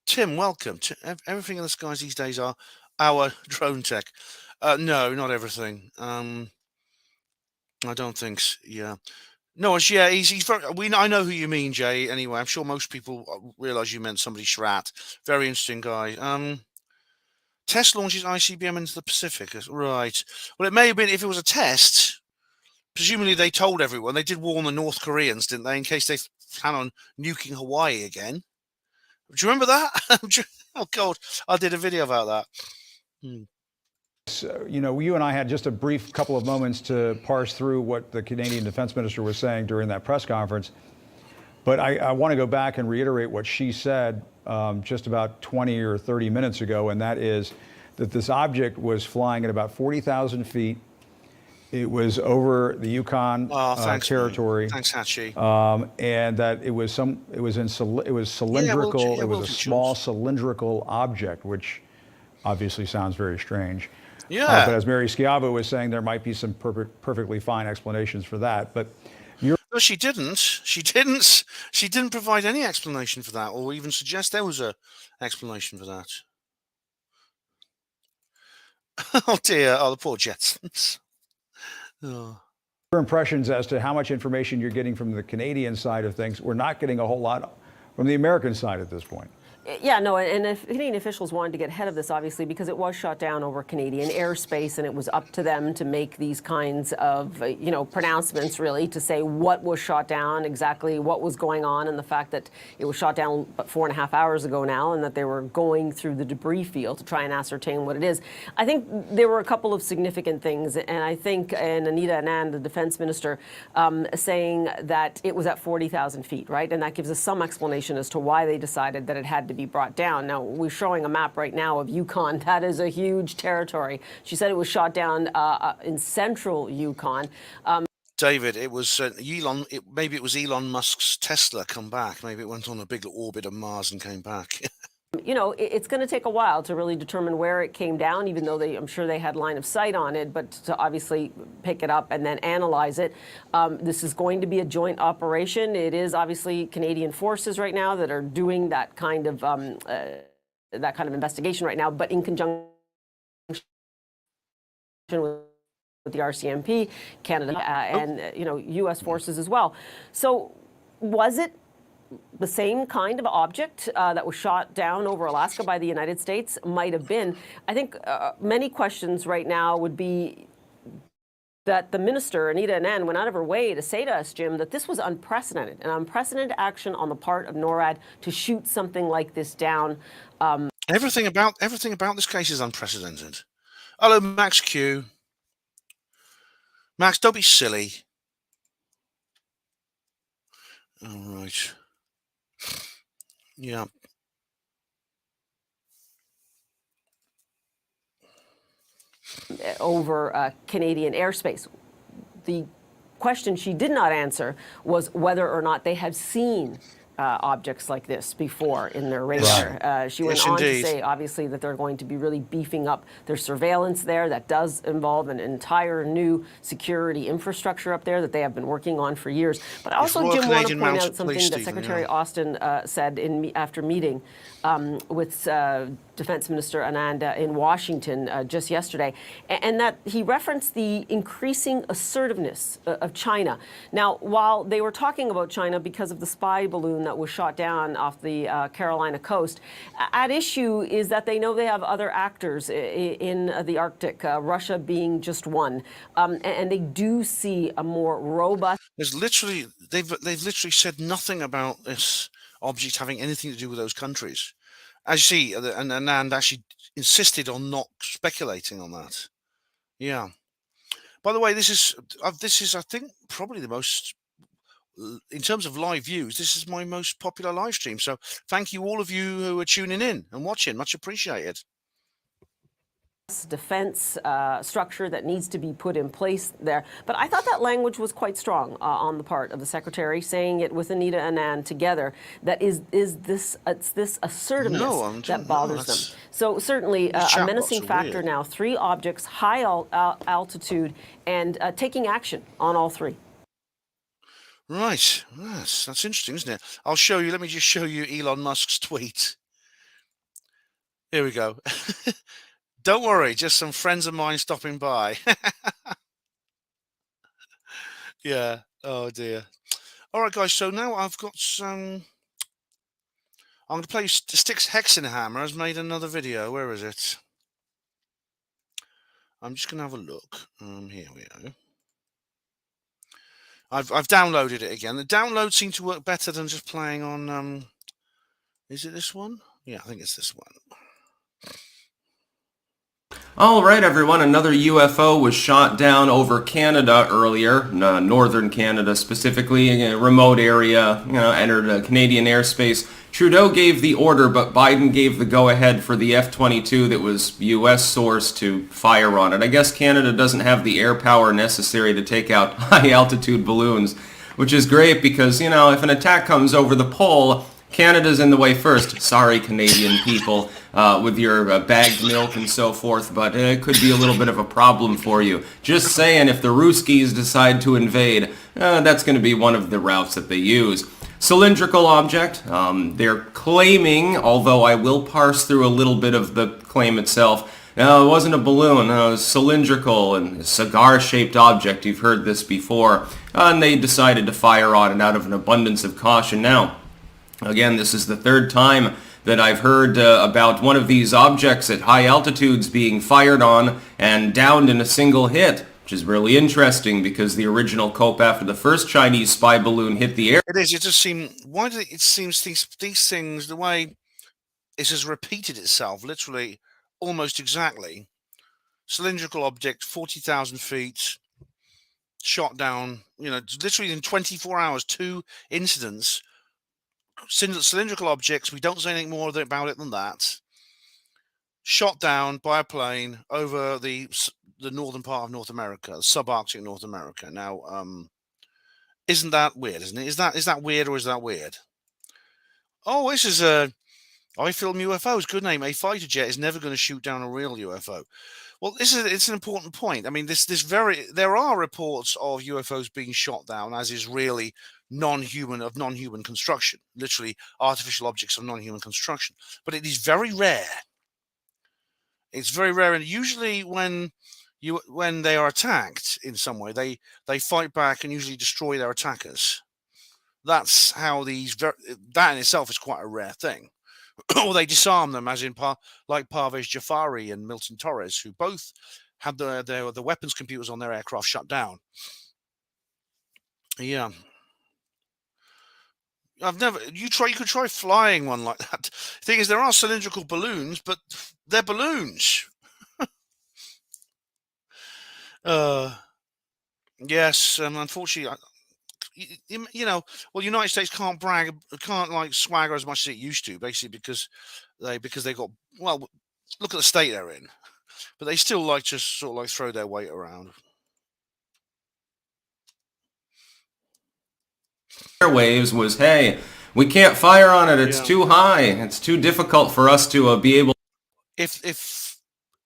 Tim, welcome. Everything in the skies these days are our drone tech. No, not everything. I don't think so. Yeah. No, yeah, he's very, I know who you mean, Jay. Anyway, I'm sure most people realize you meant somebody Schratt. Very interesting guy. Test launches ICBM into the Pacific. Right. Well, it may have been, if it was a test, presumably they told everyone. They did warn the North Koreans, didn't they, in case they plan on nuking Hawaii again. Do you remember that? Oh, God, I did a video about that. So, you and I had just a brief couple of moments to parse through what the Canadian Defense Minister was saying during that press conference. But I want to go back and reiterate what she said just about 20 or 30 minutes ago, and that is that this object was flying at about 40,000 feet. It was over the Yukon territory. Thanks, Hatchie. And that it was cylindrical. It was a small cylindrical object, which obviously sounds very strange. Yeah. But as Mary Schiavo was saying, there might be some perfectly fine explanations for that. But no, she didn't. She didn't provide any explanation for that, or even suggest there was a explanation for that. Oh dear! Oh, the poor Jetsons. Oh. Your impressions as to how much information you're getting from the Canadian side of things? We're not getting a whole lot from the American side at this point. Yeah, no, and if Canadian officials wanted to get ahead of this, obviously, because it was shot down over Canadian airspace, and it was up to them to make these kinds of, pronouncements, really, to say what was shot down, exactly what was going on, and the fact that it was shot down 4.5 hours ago now, and that they were going through the debris field to try and ascertain what it is. I think there were a couple of significant things, and I think, and Anita Anand, the defense minister, saying that it was at 40,000 feet, right? And that gives us some explanation as to why they decided that it had to be brought down. Now, we're showing a map right now of Yukon. That is a huge territory. She said it was shot down in central Yukon. David, it was Elon. Maybe it was Elon Musk's Tesla come back. Maybe it went on a big orbit of Mars and came back. It's going to take a while to really determine where it came down, even though I'm sure they had line of sight on it, but to obviously pick it up and then analyze it. This is going to be a joint operation. It is obviously Canadian forces right now that are doing that kind of investigation right now, but in conjunction with the RCMP, Canada, and U.S. forces as well. So was it the same kind of object that was shot down over Alaska by the United States? Might have been. I think many questions right now would be that the minister, Anita Anand, went out of her way to say to us, Jim, that this was unprecedented, an unprecedented action on the part of NORAD to shoot something like this down. Everything about this case is unprecedented. Hello, Max Q. Max, don't be silly. All right. Yeah. Over Canadian airspace. The question she did not answer was whether or not they have seen objects like this before in their radar. Right. She went on to say, obviously, that they're going to be really beefing up their surveillance there. That does involve an entire new security infrastructure up there that they have been working on for years. But also, Jim, want to point out something that Secretary Austin said after meeting with Defense Minister Anand in Washington just yesterday, and that he referenced the increasing assertiveness of China. Now, while they were talking about China because of the spy balloon that was shot down off the Carolina coast, at issue is that they know they have other actors in the Arctic, Russia being just one, and they do see a more robust. They've literally said nothing about this object having anything to do with those countries. As you see, and Anand actually insisted on not speculating on that. Yeah. By the way, this is I think probably the most, in terms of live views, this is my most popular live stream. So thank you all of you who are tuning in and watching. Much appreciated. Defense structure that needs to be put in place there. But I thought that language was quite strong on the part of the Secretary, saying it with Anita Anand together, that it's this assertiveness that bothers them. So certainly a menacing factor now, 3 objects, high altitude, and taking action on all 3. Right. That's interesting, isn't it? I'll show you. Let me just show you Elon Musk's tweet. Here we go. Don't worry, just some friends of mine stopping by. Yeah. Oh, dear. All right, guys. So now I've got some. I'm going to play Styx Hexenhammer has made another video. Where is it? I'm just going to have a look. Here we go. I've downloaded it again. The download seemed to work better than just playing on. Is it this one? Yeah, I think it's this one. All right, everyone. Another UFO was shot down over Canada earlier, northern Canada specifically, in a remote area, entered Canadian airspace. Trudeau gave the order, but Biden gave the go-ahead for the F-22 that was U.S. sourced to fire on it. I guess Canada doesn't have the air power necessary to take out high-altitude balloons, which is great because, if an attack comes over the pole, Canada's in the way first. Sorry, Canadian people, with your bagged milk and so forth, but it could be a little bit of a problem for you. Just saying, if the Ruskies decide to invade, that's going to be one of the routes that they use. Cylindrical object, they're claiming, although I will parse through a little bit of the claim itself. No, it wasn't a balloon. No, it was cylindrical and a cigar-shaped object. You've heard this before. And they decided to fire on it out of an abundance of caution. Now, again, this is the third time that I've heard about one of these objects at high altitudes being fired on and downed in a single hit, which is really interesting because the original COPE after the first Chinese spy balloon hit the air. It is. It just seems. Why do it seems these things, the way it has repeated itself, literally almost exactly. Cylindrical object, 40,000 feet, shot down. You know, literally in 24 hours, 2 incidents. Cylindrical objects. We don't say anything more about it than that. Shot down by a plane over the northern part of North America, subarctic North America. Now, isn't that weird? Isn't it? Is that weird or is that weird? Oh, this is I film UFOs. Good name. A fighter jet is never going to shoot down a real UFO. Well, it's an important point. I mean, there are reports of UFOs being shot down, as is really non-human construction, literally artificial objects of non-human construction. But it is very rare. It's very rare, and usually when they are attacked in some way, they fight back and usually destroy their attackers. That's how that in itself is quite a rare thing. Or they disarm them, as in like Parvez Jafari and Milton Torres, who both had the weapons computers on their aircraft shut down. Yeah. You could try flying one like that. The thing is, there are cylindrical balloons, but they're balloons. Yes, unfortunately, United States can't like swagger as much as it used to, basically because they got, well, look at the state they're in, but they still like to sort of like throw their weight around. Airwaves was, hey, we can't fire on it. It's too high. It's too difficult for us to be able. If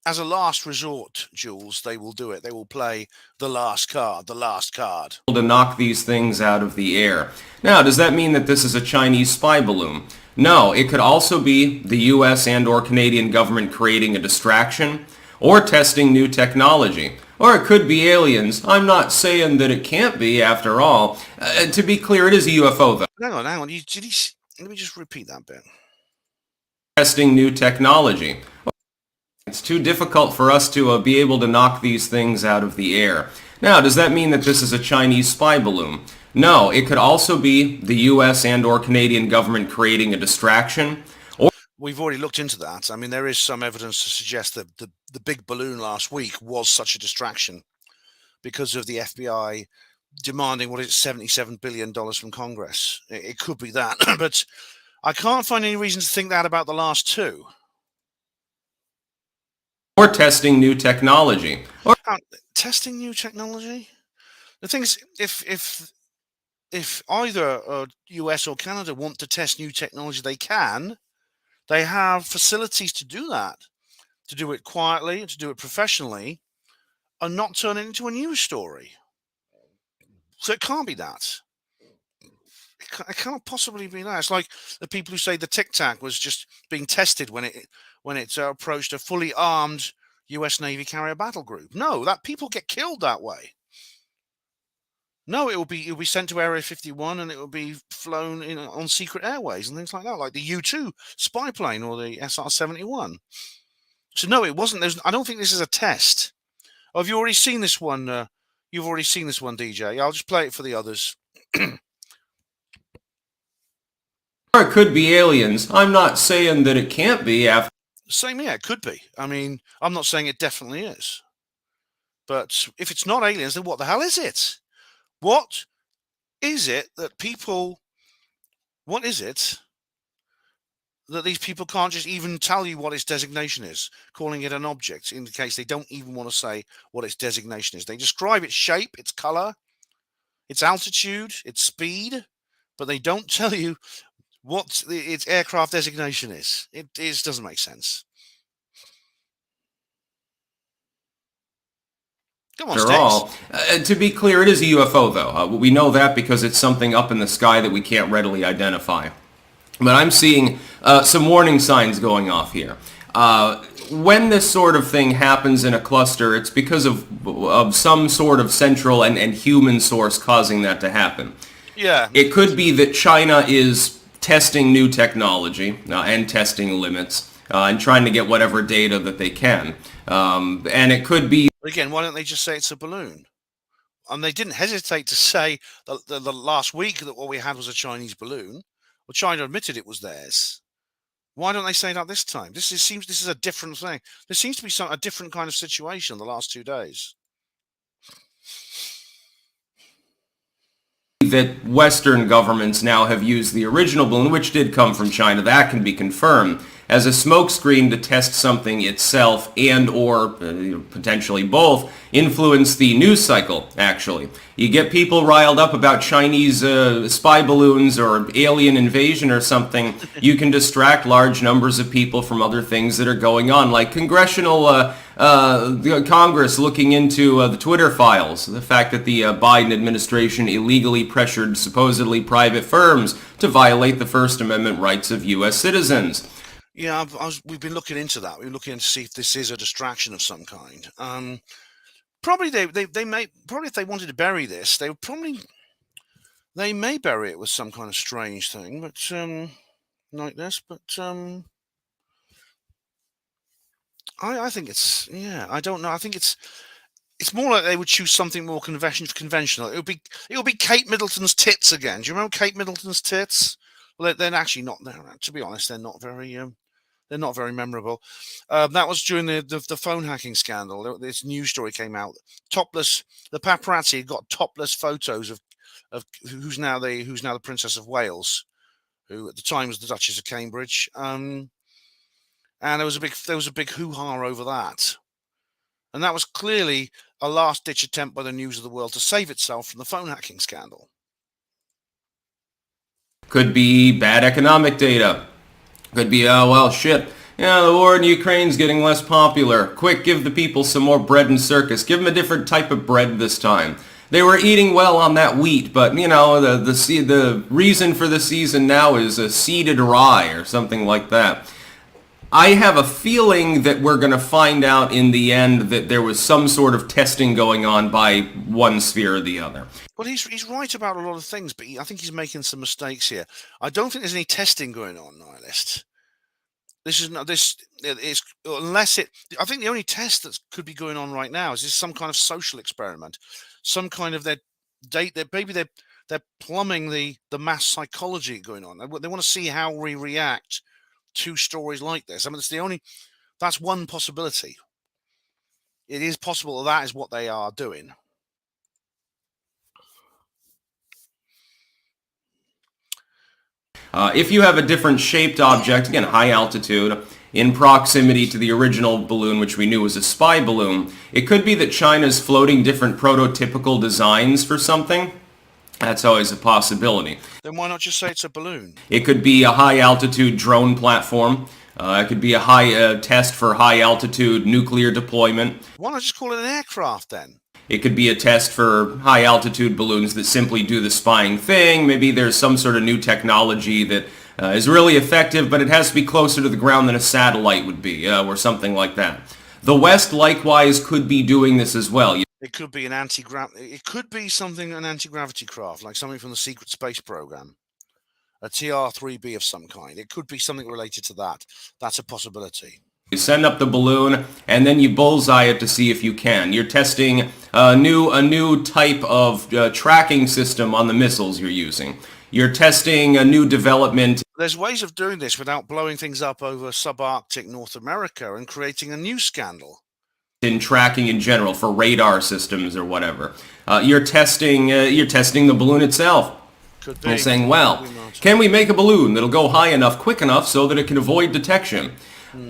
as a last resort, Jules, they will do it. They will play the last card. To knock these things out of the air. Now, does that mean that this is a Chinese spy balloon? No, it could also be the U.S. and/or Canadian government creating a distraction or testing new technology. Or it could be aliens. I'm not saying that it can't be, after all. To be clear, it is a UFO, though. Hang on. Let me just repeat that bit. Testing new technology. It's too difficult for us to be able to knock these things out of the air. Now, does that mean that this is a Chinese spy balloon? No, it could also be the U.S. and/or Canadian government creating a distraction. We've already looked into that. I mean, there is some evidence to suggest that the big balloon last week was such a distraction because of the FBI demanding, what is it, $77 billion from Congress. It could be that, but I can't find any reason to think that about the last 2. Or testing new technology. Testing new technology? The thing is, if either US or Canada want to test new technology, they can. They have facilities to do that, to do it quietly, to do it professionally, and not turn it into a news story. So it can't be that. It can't possibly be that. It's like the people who say the Tic Tac was just being tested when it approached a fully armed U.S. Navy carrier battle group. No, that people get killed that way. No, it will be sent to Area 51 and it will be flown on secret airways and things like that, like the U-2 spy plane or the SR-71. So no, it wasn't. I don't think this is a test. Oh, have you already seen this one? You've already seen this one, DJ. I'll just play it for the others. Or it could be aliens. I'm not saying that it can't be. Same, yeah, it could be. I mean, I'm not saying it definitely is. But if it's not aliens, then what the hell is it? What is it that these people can't just even tell you what its designation is, calling it an object, in the case they don't even want to say what its designation is. They describe its shape, its color, its altitude, its speed, but they don't tell you what its aircraft designation is. It doesn't make sense. Come on, After all, to be clear, it is a UFO, though. We know that because it's something up in the sky that we can't readily identify. But I'm seeing some warning signs going off here. When this sort of thing happens in a cluster, it's because of some sort of central and human source causing that to happen. Yeah. It could be that China is testing new technology and testing limits and trying to get whatever data that they can. And it could be... Again, why don't they just say it's a balloon? And they didn't hesitate to say the last week that what we had was a Chinese balloon. Well, China admitted it was theirs. Why don't they say that this time? This is a different thing. There seems to be a different kind of situation the last 2 days. That Western governments now have used the original balloon, which did come from China, that can be confirmed, as a smokescreen to test something itself and or potentially both influence the news cycle, actually. You get people riled up about Chinese spy balloons or alien invasion or something, you can distract large numbers of people from other things that are going on, like congressional Congress looking into the Twitter files, the fact that the Biden administration illegally pressured supposedly private firms to violate the First Amendment rights of U.S. citizens. Yeah, we've been looking into that. We're looking to see if this is a distraction of some kind. Probably they may, probably if they wanted to bury this, they may bury it with some kind of strange thing, but like this. But I think it's, yeah, I don't know. I think it's more like they would choose something more conventional. It would be Kate Middleton's tits again. Do you remember Kate Middleton's tits? Well, they're actually not there. To be honest, they're not very memorable. That was during the phone hacking scandal. This news story came out. Topless, the paparazzi got topless photos of who's now the Princess of Wales, who at the time was the Duchess of Cambridge. And there was a big hoo-ha over that. And that was clearly a last-ditch attempt by the News of the World to save itself from the phone hacking scandal. Could be bad economic data. Could be, oh, well, shit. Yeah, the war in Ukraine's getting less popular. Quick, give the people some more bread and circus. Give them a different type of bread this time. They were eating well on that wheat, but, you know, the reason for the season now is a seeded rye or something like that. I have a feeling that we're going to find out in the end that there was some sort of testing going on by one sphere or the other. Well, he's right about a lot of things, but I think he's making some mistakes here. I don't think there's any testing going on, Nihilist. I think the only test that could be going on right now is some kind of social experiment, some kind of maybe they're plumbing the mass psychology going on. They want to see how we react to stories like this. I mean, that's one possibility. It is possible that is what they are doing. If you have a different shaped object, again, high altitude, in proximity to the original balloon, which we knew was a spy balloon, it could be that China's floating different prototypical designs for something. That's always a possibility. Then why not just say it's a balloon? It could be a high-altitude drone platform. It could be a high test for high-altitude nuclear deployment. Why not just call it an aircraft then? It could be a test for high-altitude balloons that simply do the spying thing. Maybe there's some sort of new technology that is really effective, but it has to be closer to the ground than a satellite would be, or something like that. The West, likewise, could be doing this as well. It could be an It could be an anti-gravity craft, like something from the secret space program, a TR-3B of some kind. It could be something related to that. That's a possibility. You send up the balloon, and then you bullseye it to see if you can. You're testing a new type of tracking system on the missiles you're using. You're testing a new development. There's ways of doing this without blowing things up over subarctic North America and creating a new scandal. In tracking in general for radar systems or whatever. You're testing the balloon itself. Could be. You're saying, well, can we make a balloon that'll go high enough, quick enough, so that it can avoid detection?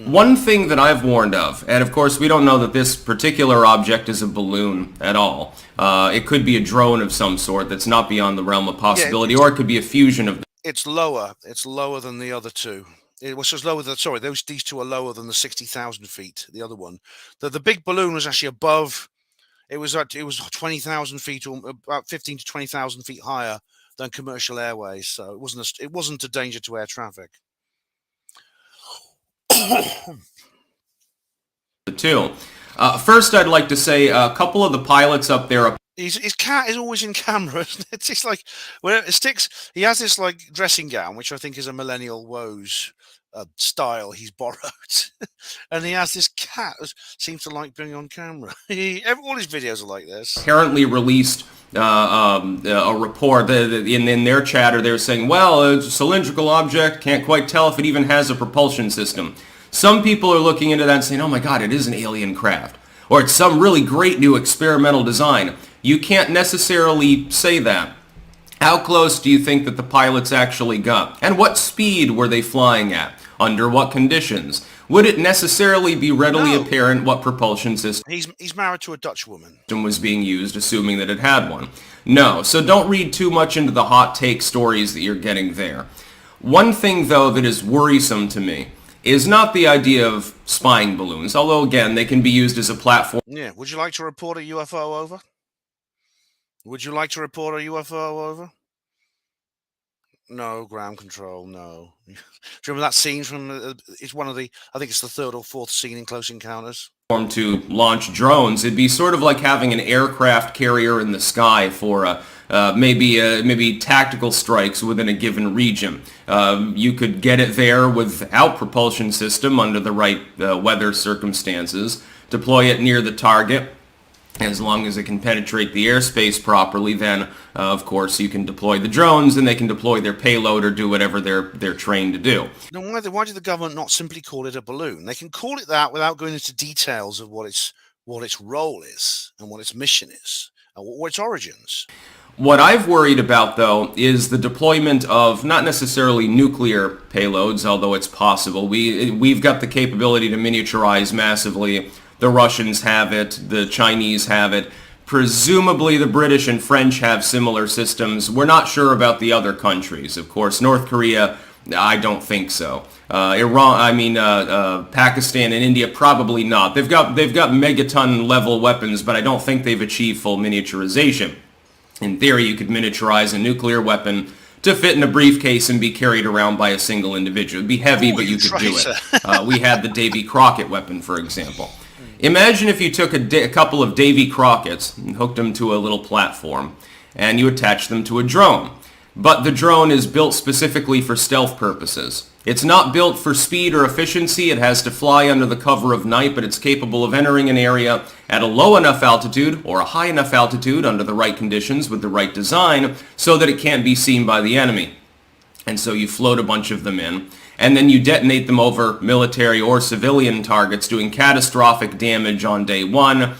One thing that I've warned of, and of course we don't know that this particular object is a balloon at all. It could be a drone of some sort that's not beyond the realm of possibility, or it could be a fusion of... It's lower. It's lower than the other two. It was just lower than, sorry, these two are lower than the 60,000 feet, the other one. The big balloon was actually above, it was 20,000 feet, or about 15 to 20,000 feet higher than commercial airways, so it wasn't a danger to air traffic. The two. First, I'd like to say a couple of the pilots up there His cat is always in camera. It's just like where it sticks. He has this like dressing gown, which I think is a millennial woes style he's borrowed, and he has this cat that seems to like being on camera. All his videos are like this. Apparently released a report in their chatter. They were saying, well, it's a cylindrical object. Can't quite tell if it even has a propulsion system. Some people are looking into that and saying, oh my God, it is an alien craft. Or it's some really great new experimental design. You can't necessarily say that. How close do you think that the pilots actually got? And what speed were they flying at? Under what conditions? Would it necessarily be readily apparent what propulsion system he's married to a Dutch woman was being used, assuming that it had one? No, so don't read too much into the hot take stories that you're getting there. One thing, though, that is worrisome to me is not the idea of spying balloons, although, again, they can be used as a platform. Yeah, would you like to report a UFO over? Would you like to report a UFO over? No, ground control, no. Do you remember that scene from, it's one of the, I think it's the third or fourth scene in Close Encounters? To launch drones, it'd be sort of like having an aircraft carrier in the sky for maybe tactical strikes within a given region. You could get it there without propulsion system under the right weather circumstances, deploy it near the target. As long as it can penetrate the airspace properly, then, of course, you can deploy the drones and they can deploy their payload or do whatever they're trained to do. Now, why did the government not simply call it a balloon? They can call it that without going into details of what its role is and what its mission is and what its origins. What I've worried about, though, is the deployment of not necessarily nuclear payloads, although it's possible. We've got the capability to miniaturize massively. The Russians have it, the Chinese have it. Presumably the British and French have similar systems. We're not sure about the other countries. Of course, North Korea, I don't think so. Pakistan and India, probably not. They've got megaton level weapons, but I don't think they've achieved full miniaturization. In theory, you could miniaturize a nuclear weapon to fit in a briefcase and be carried around by a single individual. It'd be heavy, but you could do it. We had the Davy Crockett weapon, for example. Imagine if you took a couple of Davy Crockett's and hooked them to a little platform, and you attach them to a drone. But the drone is built specifically for stealth purposes. It's not built for speed or efficiency. It has to fly under the cover of night, but it's capable of entering an area at a low enough altitude or a high enough altitude under the right conditions with the right design so that it can't be seen by the enemy. And so you float a bunch of them in, and then you detonate them over military or civilian targets, doing catastrophic damage on day one,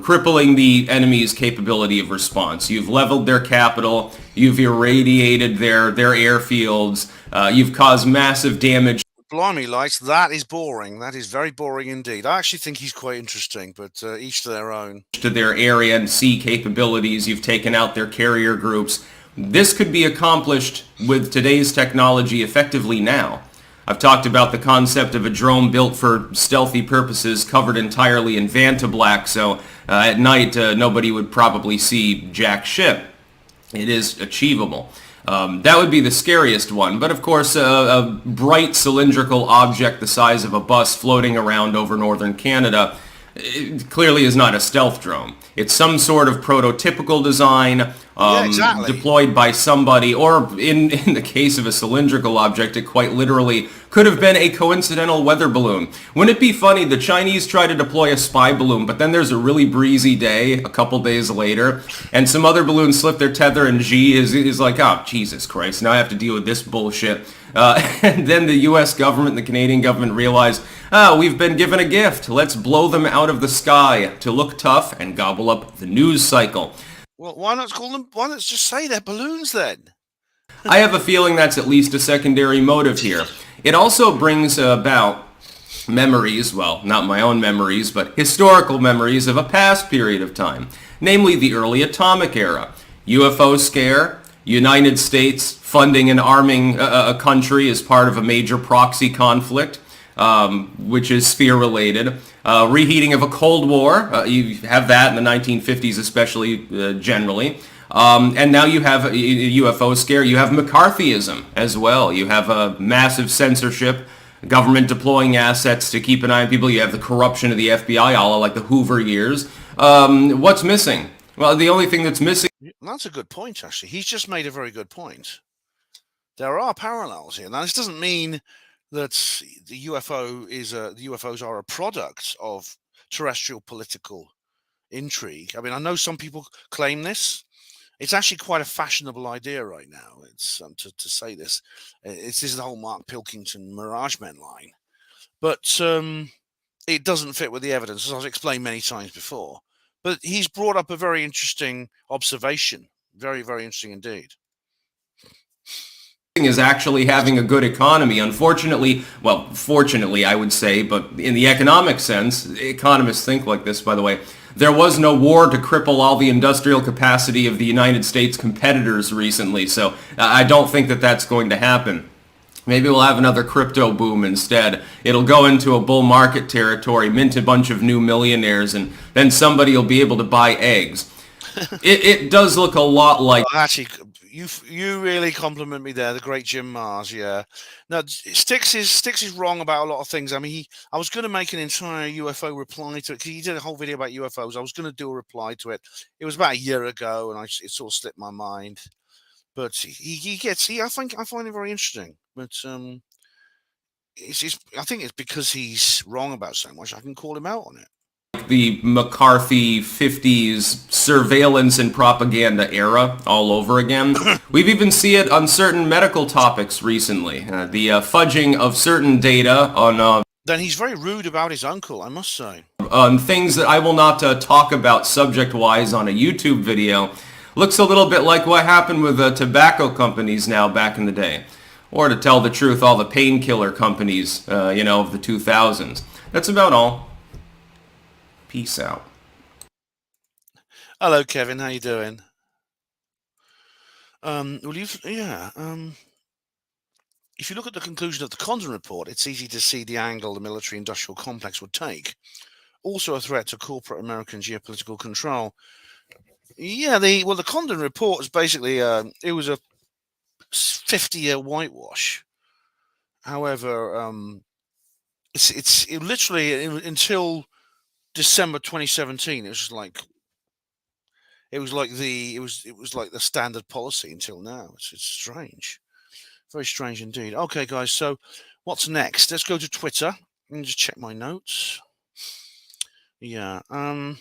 crippling the enemy's capability of response. You've leveled their capital, you've irradiated their airfields, you've caused massive damage. Blimey, lights, that is boring. That is very boring indeed. I actually think he's quite interesting, but each to their own. To their area and sea capabilities, you've taken out their carrier groups. This could be accomplished with today's technology effectively now. I've talked about the concept of a drone built for stealthy purposes, covered entirely in Vantablack, so at night nobody would probably see jack shit. It is achievable. That would be the scariest one, but of course a bright cylindrical object the size of a bus floating around over northern Canada it clearly is not a stealth drone. It's some sort of prototypical design deployed by somebody, or in the case of a cylindrical object, it quite literally could have been a coincidental weather balloon. Wouldn't it be funny, the Chinese try to deploy a spy balloon, but then there's a really breezy day a couple days later, and some other balloons slip their tether, and Xi is like, oh, Jesus Christ, now I have to deal with this bullshit. And then the U.S. government and the Canadian government realize, we've been given a gift. Let's blow them out of the sky to look tough and gobble up the news cycle. Well, why not just say they're balloons then? I have a feeling that's at least a secondary motive here. It also brings about memories, well, not my own memories, but historical memories of a past period of time, namely the early atomic era. UFO scare, United States funding and arming a country as part of a major proxy conflict, which is sphere-related. Reheating of a Cold War, you have that in the 1950s especially, generally. And now you have a UFO scare. You have McCarthyism as well. You have a massive censorship, government deploying assets to keep an eye on people. You have the corruption of the FBI, a la like the Hoover years. What's missing? Well, the only thing that's missing. That's a good point, actually. He's just made a very good point. There are parallels here. Now, this doesn't mean that the UFOs are a product of terrestrial political intrigue. I mean, I know some people claim this. It's actually quite a fashionable idea right now. It's to say this. This is the whole Mark Pilkington Mirage Men line, but it doesn't fit with the evidence, as I've explained many times before. But he's brought up a very interesting observation. Very, very interesting indeed. Is actually having a good economy. Unfortunately, well, fortunately, I would say, but in the economic sense, economists think like this, by the way, there was no war to cripple all the industrial capacity of the United States competitors recently, so I don't think that that's going to happen. Maybe we'll have another crypto boom instead. It'll go into a bull market territory, mint a bunch of new millionaires, and then somebody will be able to buy eggs. It does look a lot like... Actually, you really compliment me there, the great Jim Mars. Yeah. No, Styx is wrong about a lot of things. I mean, I was going to make an entire UFO reply to it because he did a whole video about UFOs. I was going to do a reply to it. It was about a year ago, and it sort of slipped my mind. But I find it very interesting. But I think it's because he's wrong about so much. I can call him out on it. The McCarthy 50s surveillance and propaganda era all over again. We've even seen it on certain medical topics recently. The fudging of certain data on... Then he's very rude about his uncle, I must say. On things that I will not talk about subject-wise on a YouTube video. Looks a little bit like what happened with tobacco companies now back in the day. Or to tell the truth, all the painkiller companies, of the 2000s. That's about all. Peace out. Hello, Kevin. How you doing? If you look at the conclusion of the Condon report, it's easy to see the angle the military-industrial complex would take. Also a threat to corporate American geopolitical control. Yeah, the Condon report is basically it was a 50-year whitewash. However, it literally until December 2017, it was like the standard policy until now. It's strange, very strange indeed. Okay, guys. So what's next? Let's go to Twitter and just check my notes. Yeah. I'm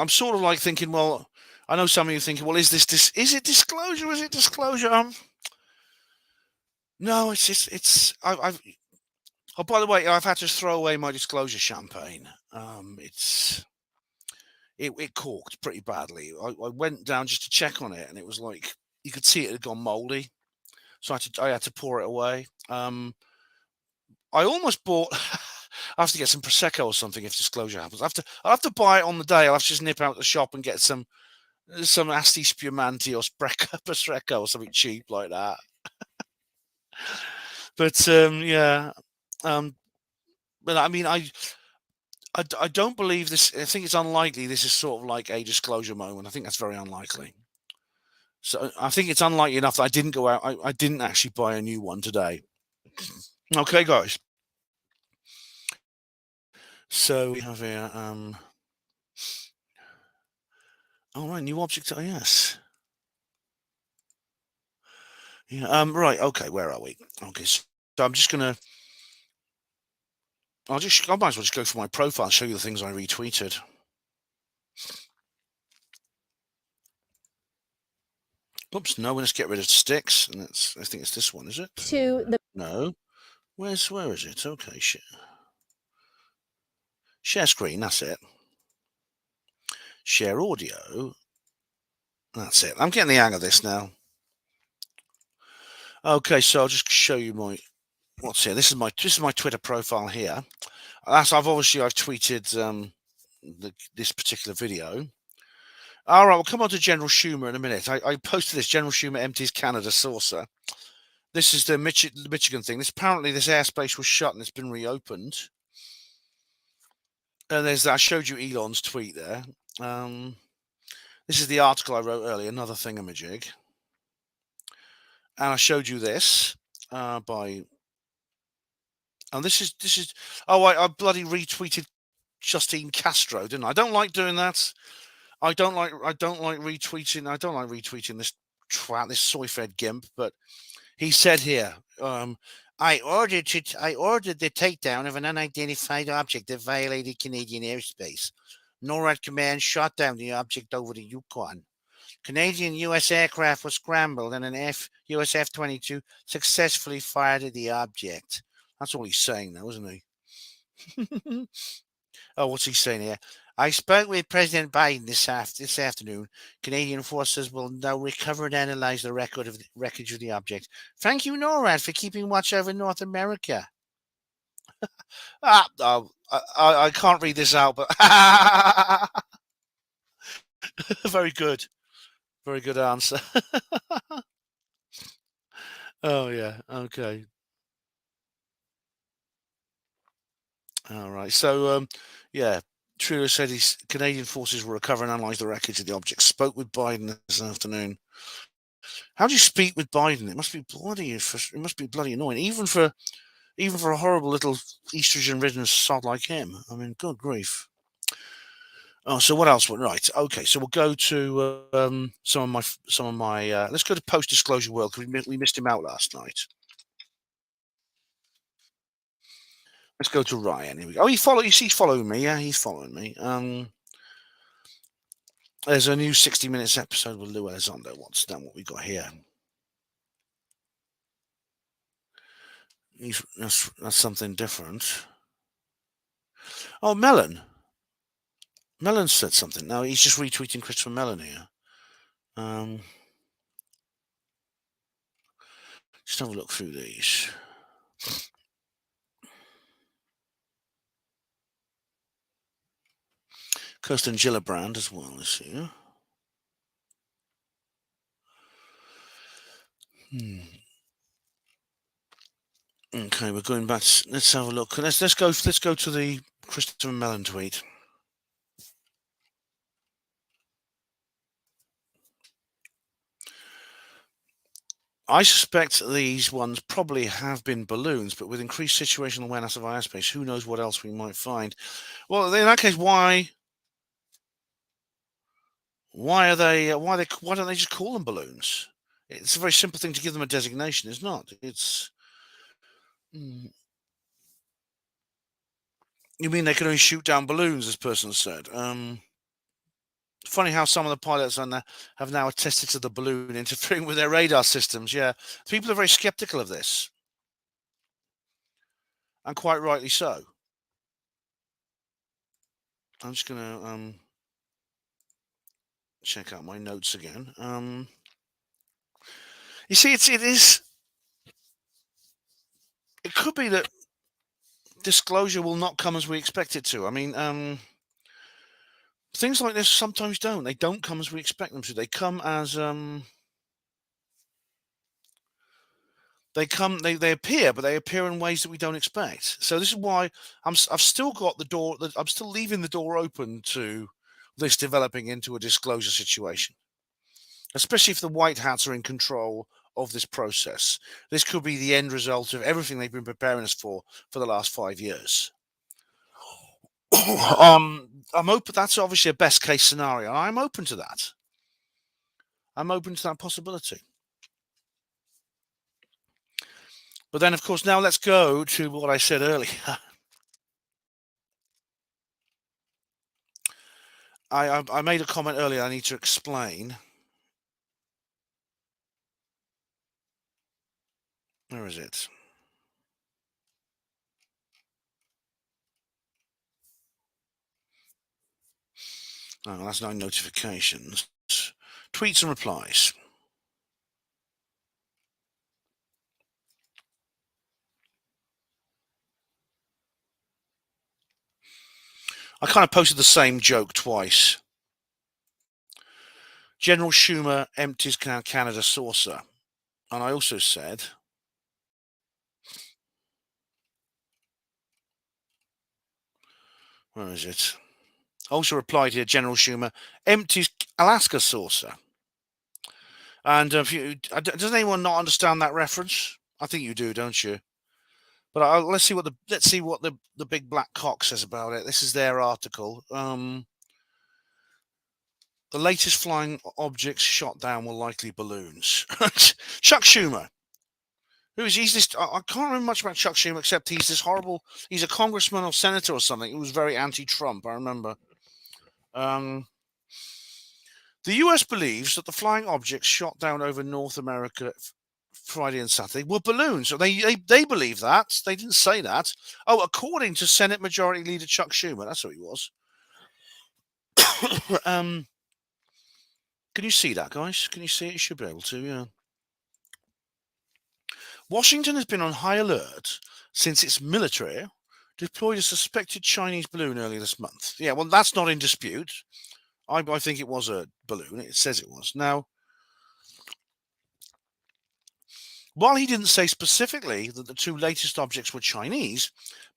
sort of like thinking. Well, I know some of you thinking, well, is it disclosure? Is it disclosure? No, it's. Oh, by the way, I've had to throw away my disclosure champagne. It corked pretty badly. I went down just to check on it, and it was like you could see it had gone mouldy. So I had to pour it away. I almost bought. I have to get some prosecco or something if disclosure happens. I'll have to buy it on the day. I'll have to just nip out the shop and get some Asti Spumante or prosecco or something cheap like that. But yeah. But I mean, I don't believe this. I think it's unlikely this is sort of like a disclosure moment. I think that's very unlikely. So I think it's unlikely enough that I didn't go out. I didn't actually buy a new one today. Okay, guys. So we have here. All right, new object. Oh, yes. Yeah. Right. Okay. Where are we? Okay. So I'm just gonna. I might as well just go for my profile and show you the things I retweeted. Oops, no, let's get rid of sticks. And I think it's this one, is it? No. Where is it? Okay, share screen, that's it. Share audio. That's it. I'm getting the hang of this now. Okay, so I'll just show you my what's here. This is my Twitter profile here. I've tweeted this particular video. All right, we'll come on to General Schumer in a minute. I posted this. General Schumer empties Canada saucer. This is the Michigan thing. Apparently this airspace was shut and it's been reopened. And I showed you Elon's tweet there. This is the article I wrote earlier, another thingamajig. And I showed you this and this is. Oh, I bloody retweeted Justine Castro, didn't I? I don't like doing that. I don't like retweeting. I don't like retweeting this twat, this soy-fed gimp. But he said here, I ordered the takedown of an unidentified object that violated Canadian airspace. NORAD command shot down the object over the Yukon. Canadian U.S. aircraft was scrambled and an U.S. F-22 successfully fired at the object. That's all he's saying though, isn't he? Oh, what's he saying here? I spoke with President Biden this afternoon. Canadian forces will now recover and analyze the wreckage of the object. Thank you, NORAD, for keeping watch over North America. I can't read this out, but very good. Very good answer. Oh, yeah. Okay. All right. So, yeah, Trudeau said Canadian forces will recover and analyze the wreckage of the object. Spoke with Biden this afternoon. How do you speak with Biden? It must be bloody annoying, even for a horrible little estrogen-ridden sod like him. I mean, good grief. Oh, so what else? Right. Okay. So we'll go to some of my. Let's go to post-disclosure world because we missed him out last night. Let's go to Ryan. Here we go. Oh, he's following me. Yeah, he's following me. There's a new 60 Minutes episode with Lou Elizondo. What's that? What we got here? That's something different. Oh, Mellon. Mellon said something. No, he's just retweeting Christopher Mellon here. Just have a look through these. Kirsten Gillibrand as well is here. Okay, we're going back. Let's have a look. Let's go to the Christopher Mellon tweet. I suspect these ones probably have been balloons, but with increased situational awareness of airspace, who knows what else we might find? Well, in that case, why don't they just call them balloons? It's a very simple thing to give them a designation. It's not. It's. You mean they can only shoot down balloons? This person said. Funny how some of the pilots on there have now attested to the balloon interfering with their radar systems. Yeah, people are very skeptical of this, and quite rightly so. I'm just gonna check out my notes again. You see, it could be that disclosure will not come as we expect it to. I mean, things like this sometimes don't. They don't come as we expect them to. They come as they appear, but they appear in ways that we don't expect. So this is why I've still got the door. I'm still leaving the door open to this developing into a disclosure situation, especially if the White Hats are in control of this process. This could be the end result of everything they've been preparing us for the last 5 years. I'm open. That's obviously a best case scenario. I'm open to that. I'm open to that possibility. But then, of course, now let's go to what I said earlier. I made a comment earlier I need to explain. Where is it? Oh, that's no notifications. Tweets and replies. I kind of posted the same joke twice. General Schumer empties Canada saucer. And I also said, where is it? Also replied here, General Schumer empties Alaska saucer. And does anyone not understand that reference? I think you do, don't you? But let's see what the big black cock says about it. This is their article. The latest flying objects shot down were likely balloons. Chuck Schumer. He's this? I can't remember much about Chuck Schumer except he's this horrible. He's a congressman or senator or something. He was very anti-Trump. I remember. The U.S. believes that the flying objects shot down over North America Friday and Saturday were balloons. So they believe that. They didn't say that. Oh, according to Senate Majority Leader Chuck Schumer, that's who he was. Can you see that, guys? Can you see it? You should be able to, yeah. Washington has been on high alert since its military deployed a suspected Chinese balloon earlier this month. Yeah, well, that's not in dispute. I think it was a balloon. It says it was. Now, while he didn't say specifically that the two latest objects were Chinese,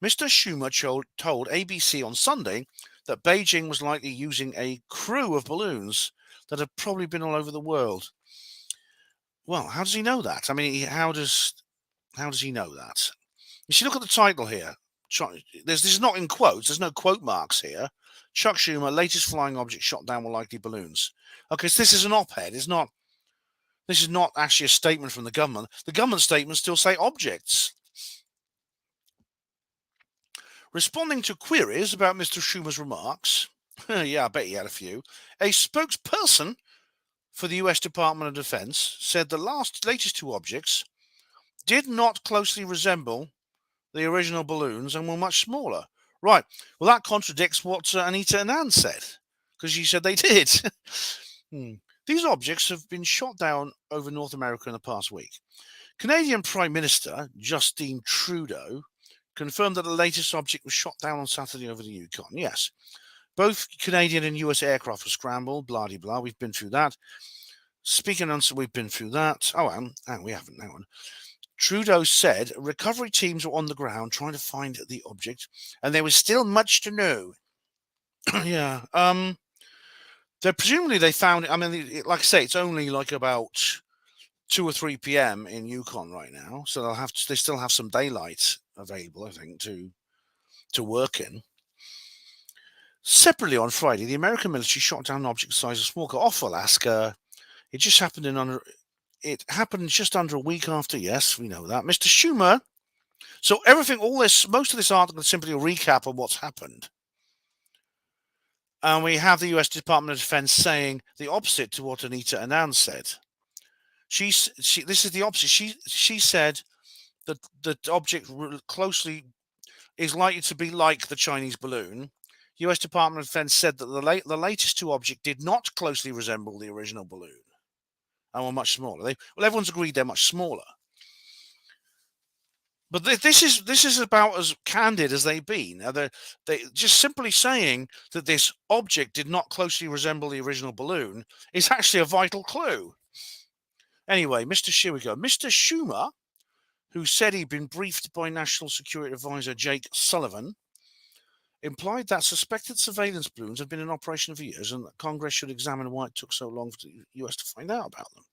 Mr. Schumer told ABC on Sunday that Beijing was likely using a crew of balloons that have probably been all over the world. Well, how does he know that? I mean, how does he know that? You see, look at the title here. This is not in quotes. There's no quote marks here. Chuck Schumer, latest flying object shot down were likely balloons. Okay, so this is an op-ed. This is not actually a statement from the government. The government statements still say objects. Responding to queries about Mr. Schumer's remarks, yeah, I bet he had a few, a spokesperson for the U.S. Department of Defense said the latest two objects did not closely resemble the original balloons and were much smaller. Right. Well, that contradicts what Anita Anand said, because she said they did. These objects have been shot down over North America in the past week. Canadian Prime Minister Justin Trudeau confirmed that the latest object was shot down on Saturday over the Yukon. Yes. Both Canadian and US aircraft were scrambled, blah, blah, blah. We've been through that. Speaking on, we've been through that. We haven't. Hang on. Trudeau said recovery teams were on the ground trying to find the object, and there was still much to know. Yeah. Presumably they found it. I mean, like I say, it's only like about 2 or 3 p.m. in Yukon right now, so they still have some daylight available, I think, to work in. Separately on Friday, the American military shot down an object the size of Smoker off Alaska. It happened just under a week after. Yes, we know that. Mr. Schumer. So most of this article is simply a recap of what's happened. And we have the U.S. Department of Defense saying the opposite to what Anita Anand said. This is the opposite. She said that the object closely is likely to be like the Chinese balloon. U.S. Department of Defense said that the latest two objects did not closely resemble the original balloon and were much smaller. Everyone's agreed they're much smaller. But this is about as candid as they've been. They just simply saying that this object did not closely resemble the original balloon is actually a vital clue. Anyway, Mr. Schumer, who said he'd been briefed by National Security Advisor Jake Sullivan, implied that suspected surveillance balloons had been in operation for years and that Congress should examine why it took so long for the US to find out about them.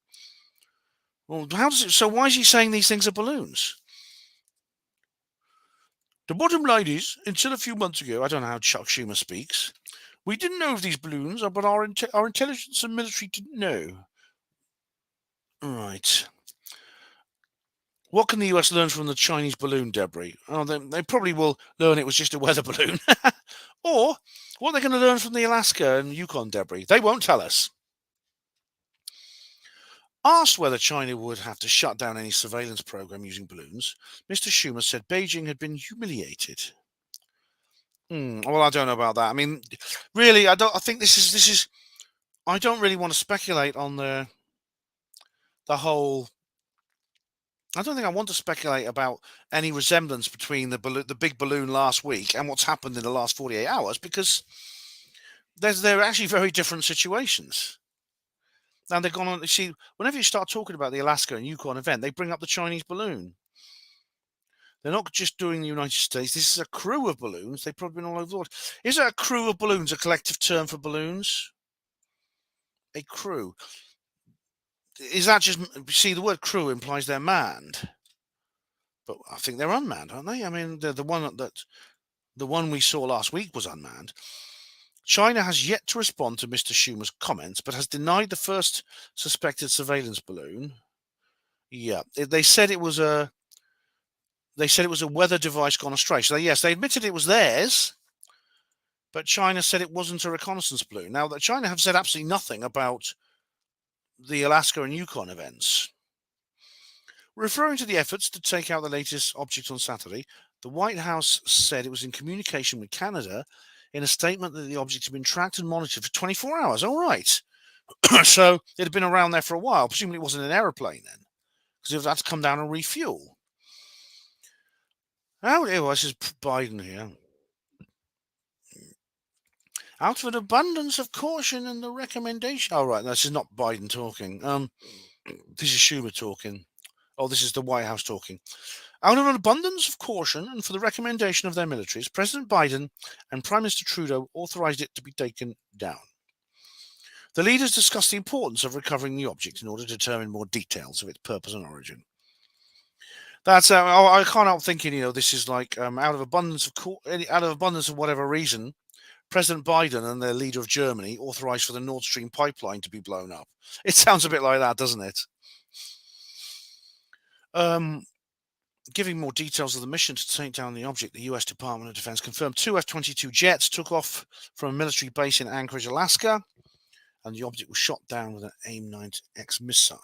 Well, so why is he saying these things are balloons? The bottom line is, until a few months ago, I don't know how Chuck Schumer speaks, we didn't know of these balloons, but our intelligence and military didn't know. Right. What can the US learn from the Chinese balloon debris? Oh, they probably will learn it was just a weather balloon. Or what they're going to learn from the Alaska and Yukon debris. They won't tell us. Asked whether China would have to shut down any surveillance program using balloons, Mr. Schumer said Beijing had been humiliated. Well, I don't know about that. I mean, really, I think this is. I don't really want to speculate on the whole. I don't think I want to speculate about any resemblance between the big balloon last week and what's happened in the last 48 hours, because they're actually very different situations. And they've gone on. See, whenever you start talking about the Alaska and Yukon event, they bring up the Chinese balloon. They're not just doing the United States. This is a crew of balloons. They've probably been all over the world. Is a crew of balloons a collective term for balloons? A crew. Is that just, see, the word crew implies they're manned. But I think they're unmanned, aren't they? I mean, the one we saw last week was unmanned. China has yet to respond to Mr. Schumer's comments, but has denied the first suspected surveillance balloon. Yeah, they said it was a weather device gone astray. So yes, they admitted it was theirs, but China said it wasn't a reconnaissance balloon. Now, that China have said absolutely nothing about the Alaska and Yukon events. Referring to the efforts to take out the latest object on Saturday, the White House said it was in communication with Canada in a statement that the object had been tracked and monitored for 24 hours. All right. So it had been around there for a while. Presumably it wasn't an aeroplane then, because it would have to come down and refuel. Oh, this is Biden here. Out of an abundance of caution and the recommendation. Oh, right. This is not Biden talking. This is Schumer talking. Oh, this is the White House talking. Out of an abundance of caution and for the recommendation of their militaries, President Biden and Prime Minister Trudeau authorized it to be taken down. The leaders discussed the importance of recovering the object in order to determine more details of its purpose and origin. That's I can't help thinking, this is like out of abundance of whatever reason, President Biden and the leader of Germany authorized for the Nord Stream pipeline to be blown up. It sounds a bit like that, doesn't it? Giving more details of the mission to take down the object, the U.S. Department of Defense confirmed 2 F-22 jets took off from a military base in Anchorage, Alaska, and the object was shot down with an AIM-9X missile.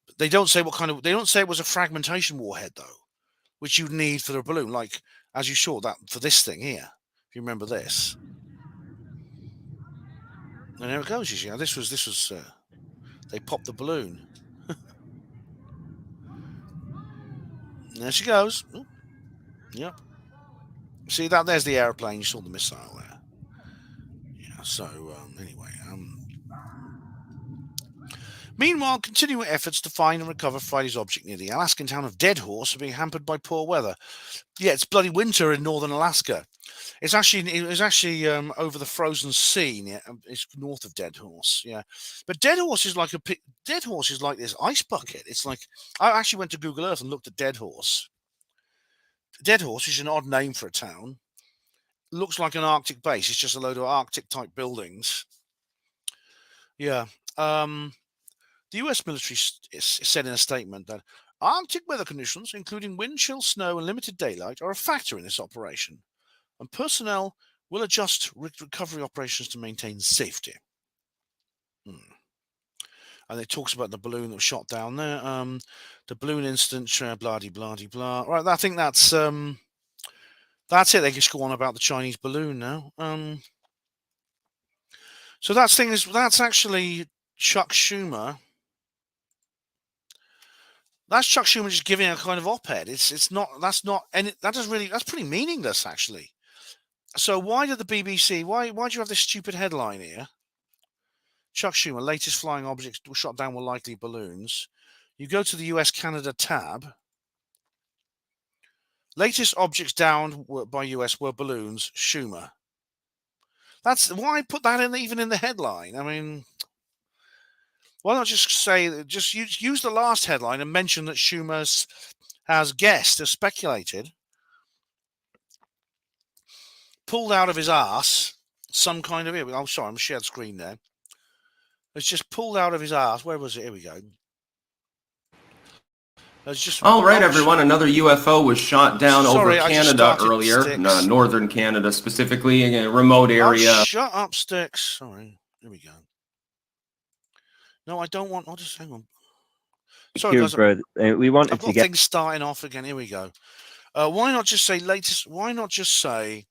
But they don't say what kind of. They don't say it was a fragmentation warhead though, which you'd need for the balloon, like as you saw that for this thing here. If you remember this, and there it goes. You see, this was. They popped the balloon. There she goes. Ooh. Yep. See that? There's the airplane. You saw the missile there. Yeah. So anyway. Meanwhile, continuing efforts to find and recover Friday's object near the Alaskan town of Dead Horse are being hampered by poor weather. Yeah, it's bloody winter in northern Alaska. It was actually over the frozen sea. It's north of Dead Horse. Yeah, but Dead Horse is like this ice bucket. It's like I actually went to Google Earth and looked at Dead Horse. Dead Horse is an odd name for a town. Looks like an Arctic base. It's just a load of Arctic type buildings. Yeah. The U.S. military said in a statement that Arctic weather conditions, including wind, chill, snow, and limited daylight, are a factor in this operation, and personnel will adjust recovery operations to maintain safety. And it talks about the balloon that was shot down there. The balloon incident, blah, blah, blah, blah. Right, I think that's it. They just go on about the Chinese balloon now. So that's actually Chuck Schumer. That's Chuck Schumer just giving a kind of op-ed. That's pretty meaningless actually. So why did the BBC? Why do you have this stupid headline here? Chuck Schumer, latest flying objects were shot down were likely balloons. You go to the US-Canada tab. Latest objects downed by US were balloons. Schumer. That's why I put that in even in the headline. I mean, why not just say, just use the last headline and mention that Schumer has guessed, has speculated, pulled out of his ass some kind of. Oh, sorry, I'm shared screen there. It's just pulled out of his ass. Where was it? Here we go. All right, everyone. Another UFO was shot down over Canada earlier, northern Canada specifically, in a remote area. Oh, shut up, Sticks. Sorry. Here we go. No, I don't want. I'll just hang on. Sorry, guys. We wanted I've got to get things starting off again. Here we go. Why not just say latest? Why not just say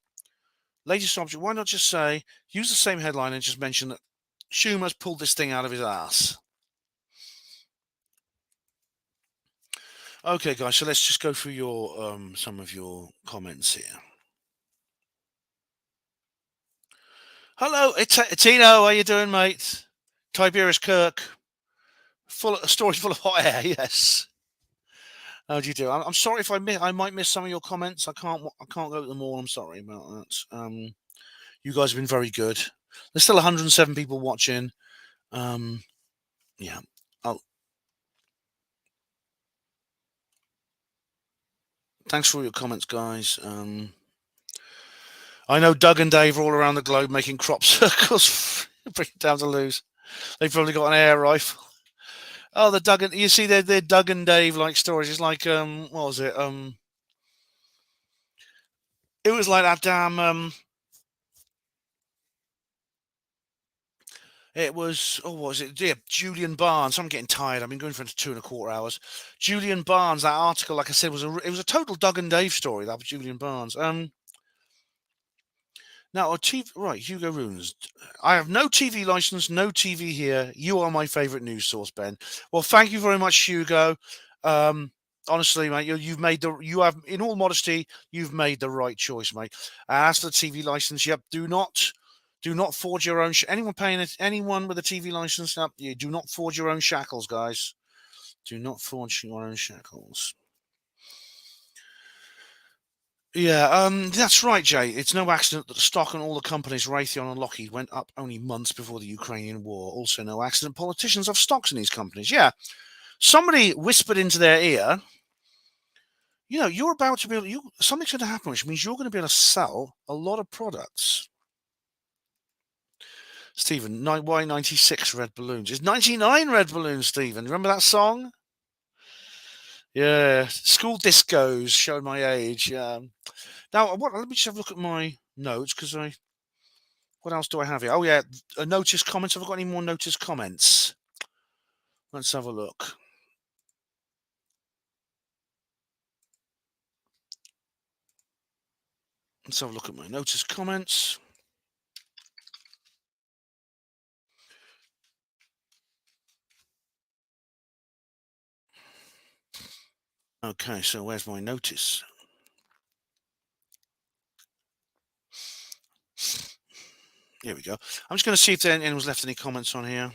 latest object? Why not just say use the same headline and just mention that Schumer's pulled this thing out of his ass? Okay, guys. So let's just go through your some of your comments here. Hello, Tino. How you doing, mate? Tiberius Kirk. A story full of hot air. Yes. How do you do? I'm sorry if I might miss some of your comments. I can't go to them all. I'm sorry about that. You guys have been very good. There's still 107 people watching. Yeah. Thanks for all your comments, guys. I know Doug and Dave are all around the globe making crop circles. Bring it down to lose. They've probably got an air rifle. Oh, the Doug and you see they're Doug and Dave like stories. It's like what was it? It was like that damn It was, what was it? Yeah, Julian Barnes. I'm getting tired. I've been going for 2.25 hours. Julian Barnes, that article, like I said, it was a total Doug and Dave story, that was Julian Barnes. Now, right, Hugo Runes. I have no TV license, no TV here. You are my favourite news source, Ben. Well, thank you very much, Hugo. Honestly, mate, you have, in all modesty, you've made the right choice, mate. As for the TV license, yep, do not forge your own. Anyone with a TV license, you do not forge your own shackles, guys. Do not forge your own shackles. Yeah, that's right, Jay. It's no accident that the stock and all the companies, Raytheon and Lockheed, went up only months before the Ukrainian war. Also, no accident politicians have stocks in these companies. Yeah, somebody whispered into their ear, you're about to be able. Something's going to happen, which means you're going to be able to sell a lot of products. Stephen, why 96 red balloons? It's 99 red balloons, Stephen. Remember that song? Yeah, school discos showed my age. Now, let me just have a look at my notes, because what else do I have here? Oh, yeah, notice comments. Have I got any more notice comments? Let's have a look. Let's have a look at my notice comments. Okay, so where's my notice? Here we go. I'm just going to see if anyone's left any comments on here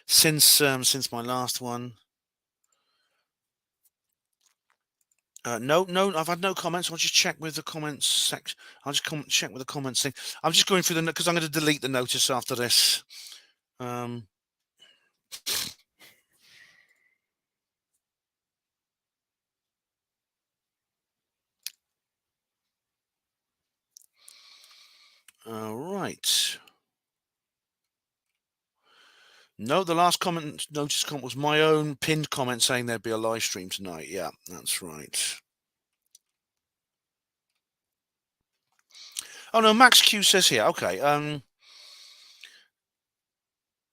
since my last one. No, I've had no comments. I'll just check with the comments section. I'll just check with the comments thing. I'm just going through because I'm going to delete the notice after this. All right. No, the last notice comment was my own pinned comment saying there'd be a live stream tonight. Yeah, that's right. Oh no, Max Q says here. Okay.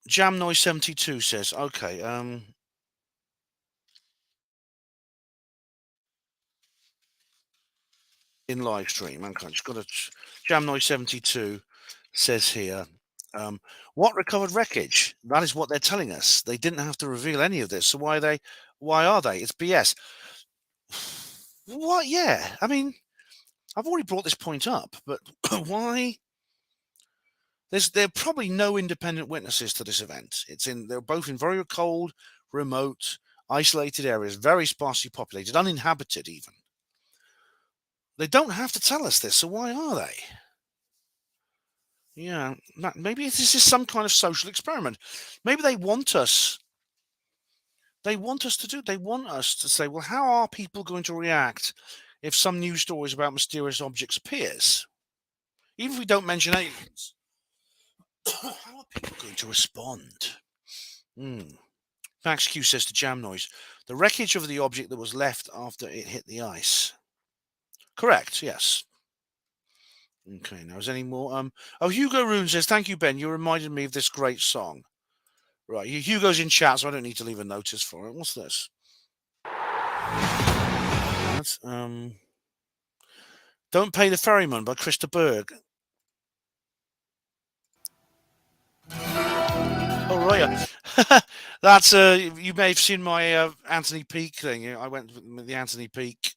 Jam Noise 72 says, okay. In live stream. Okay, just got to Jam Noise 72 says here. What recovered wreckage? That is what they're telling us. They didn't have to reveal any of this. So why are they? It's BS. What? Yeah. I mean, I've already brought this point up, but why? There are probably no independent witnesses to this event. They're both in very cold, remote, isolated areas, very sparsely populated, uninhabited even. They don't have to tell us this, so why are they? Yeah, maybe this is some kind of social experiment. Maybe they want us. They want us to say, well, how are people going to react if some news stories about mysterious objects appears? Even if we don't mention aliens. How are people going to respond? Max Q says to Jam Noise, the wreckage of the object that was left after it hit the ice. Correct, yes. Okay, now is any more? Hugo Rune says, thank you, Ben. You reminded me of this great song. Right, Hugo's in chat, so I don't need to leave a notice for it. What's this? That's, Don't Pay the Ferryman by Krista Berg. Oh, right. That's, you may have seen my Anthony Peake thing. I went with the Anthony Peake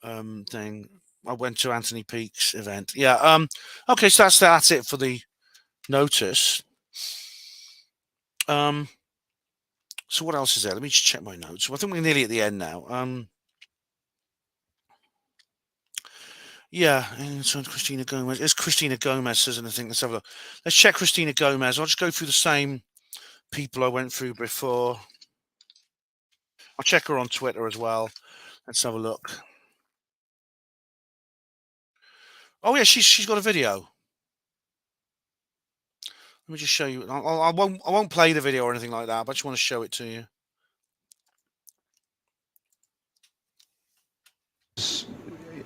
thing. I went to Anthony Peake's event. Yeah. Okay, so that's it for the notice. So what else is there? Let me just check my notes. I think we're nearly at the end now. Yeah, and so Christina Gomez. Is Christina Gomez says anything? Let's have a look. Let's check Christina Gomez. I'll just go through the same people I went through before. I'll check her on Twitter as well. Let's have a look. Oh yeah, she's got a video. Let me just show you. I won't play the video or anything like that, but I just want to show it to you.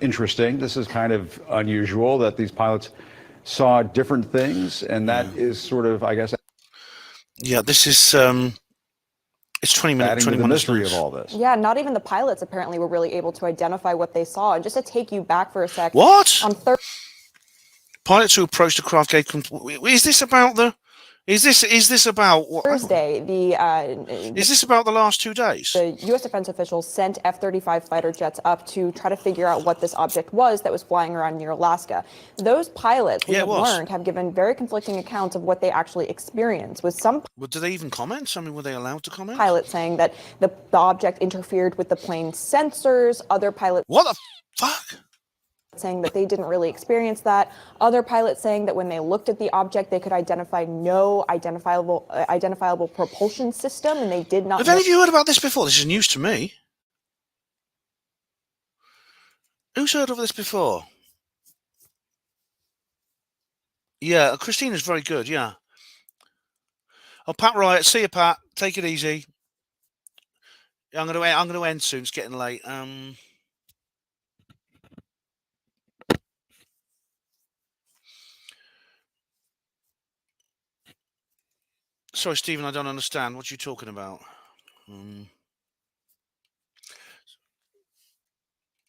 Interesting. This is kind of unusual that these pilots saw different things, and that is sort of, I guess. Yeah, this is it's 20 minutes. Adding to the mystery of all this. Yeah, not even the pilots apparently were really able to identify what they saw. And just to take you back for a sec. What? On Thursday. Pilots who approached the craft gave. Is this about the? Is this about what? Thursday, is this about the last 2 days? The U.S. defense officials sent F-35 fighter jets up to try to figure out what this object was that was flying around near Alaska. Those pilots, we have learned, have given very conflicting accounts of what they actually experienced. With some, well, did they even comment? I mean, were they allowed to comment? Pilots saying that the object interfered with the plane's sensors. Other pilots. What the fuck? Saying that they didn't really experience that. Other pilots saying that when they looked at the object, they could identify no identifiable propulsion system, and they did not. Have any of you heard about this before? This is news to me. Who's heard of this before? Yeah, Christina's very good. Yeah. Oh, Pat Riot, see you, Pat. Take it easy. I'm going to end soon. It's getting late. Sorry, Stephen, I don't understand. What are you talking about?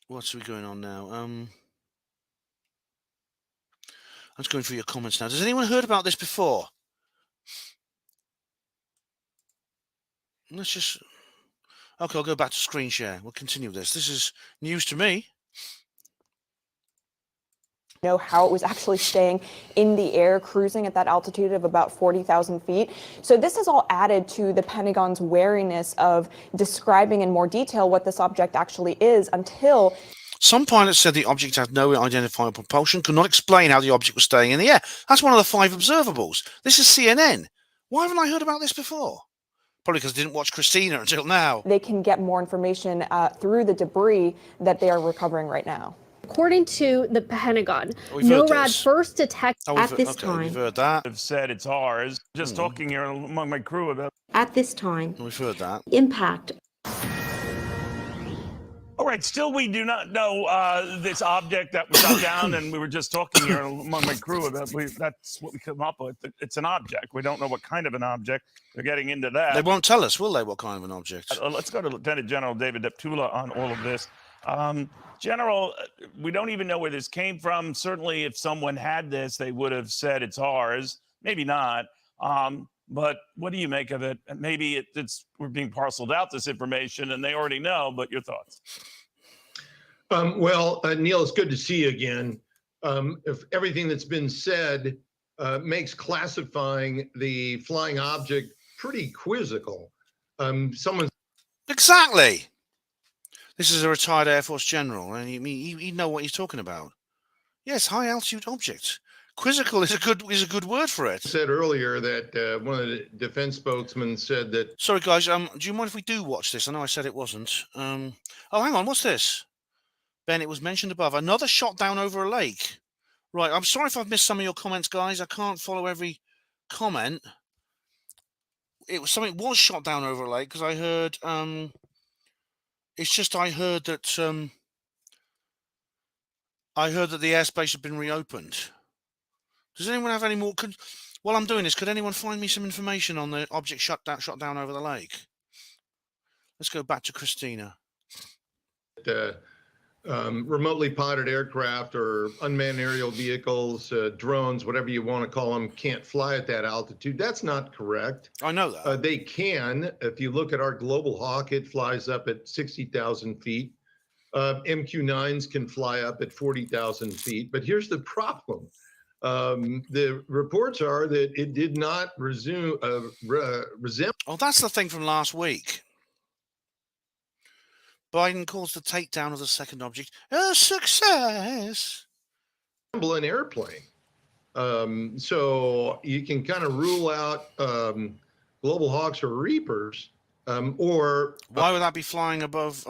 What's going on now? I'm just going through your comments now. Has anyone heard about this before? Let's just... Okay, I'll go back to screen share. We'll continue this. This is news to me. Know how it was actually staying in the air, cruising at that altitude of about 40,000 feet. So this has all added to the Pentagon's wariness of describing in more detail what this object actually is until... Some pilots said the object had no identifiable propulsion, could not explain how the object was staying in the air. That's one of the 5 observables. This is CNN. Why haven't I heard about this before? Probably because I didn't watch Christina until now. They can get more information through the debris that they are recovering right now. According to the Pentagon, NORAD first detected at this time. We've heard that. Have said it's ours. Just talking here among my crew about. At this time. We've heard that. Impact. All right. Still, we do not know this object that was shot down, and we were just talking here among my crew about. That's what we come up with. It's an object. We don't know what kind of an object. They're getting into that. They won't tell us, will they? What kind of an object? Let's go to Lieutenant General David Deptula on all of this. General, we don't even know where this came from. Certainly, if someone had this, they would have said it's ours. Maybe not. But what do you make of it? Maybe we're being parceled out this information, and they already know. But your thoughts? Well, Neil, it's good to see you again. If everything that's been said makes classifying the flying object pretty quizzical. Exactly. This is a retired Air Force general, and he know what he's talking about. Yes, high altitude object. Quizzical is a good word for it. Said earlier that one of the defense spokesmen said that. Sorry, guys. Do you mind if we do watch this? I know I said it wasn't. Oh, hang on. What's this? Ben, it was mentioned above. Another shot down over a lake. Right. I'm sorry if I've missed some of your comments, guys. I can't follow every comment. Something was shot down over a lake because I heard. It's just I heard that the airspace had been reopened. Does anyone have any more? While I'm doing this, could anyone find me some information on the object shot down over the lake? Let's go back to Christina. Remotely piloted aircraft or unmanned aerial vehicles, drones, whatever you want to call them, can't fly at that altitude. That's not correct. I know that. They can. If you look at our Global Hawk, it flies up at 60,000 feet. MQ-9s can fly up at 40,000 feet. But here's the problem. The reports are that it did not resemble. Oh, that's the thing from last week. Biden calls the takedown of the second object a success. An airplane. So you can kind of rule out Global Hawks or Reapers, or why would that be flying above?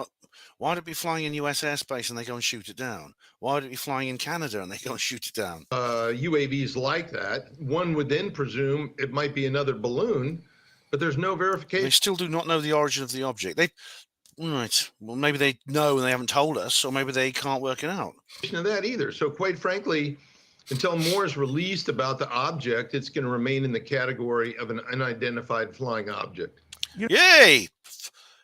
Why would it be flying in US airspace and they go and shoot it down? Why would it be flying in Canada and they go and shoot it down? UAVs like that, one would then presume it might be another balloon, but there's no verification. They still do not know the origin of the object. Right. Well, maybe they know and they haven't told us, or maybe they can't work it out. Of that either. So quite frankly, until more is released about the object, it's going to remain in the category of an unidentified flying object. Yay!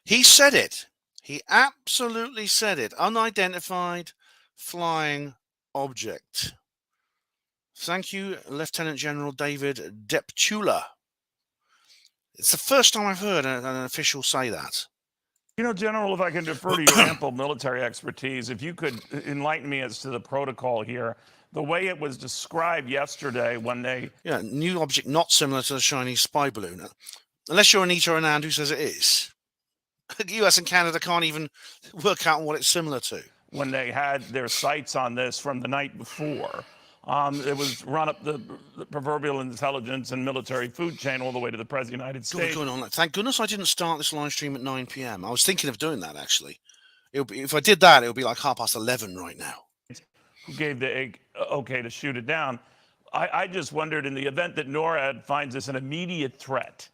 He said it. He absolutely said it. Unidentified flying object. Thank you, Lieutenant General David Deptula. It's the first time I've heard an official say that. You know, General, if I can defer to your ample military expertise, if you could enlighten me as to the protocol here, the way it was described yesterday when they... Yeah, new object not similar to the Chinese spy balloon. Unless you're Anita Anand who says it is. The US and Canada can't even work out what it's similar to. When they had their sights on this from the night before, it was run up the proverbial intelligence and military food chain all the way to the President of the United States. Going on. Thank goodness I didn't start this live stream at 9 p.m. I was thinking of doing that, actually. If I did that, it would be like 11:30 right now. Who gave the okay to shoot it down. I just wondered, in the event that NORAD finds this an immediate threat,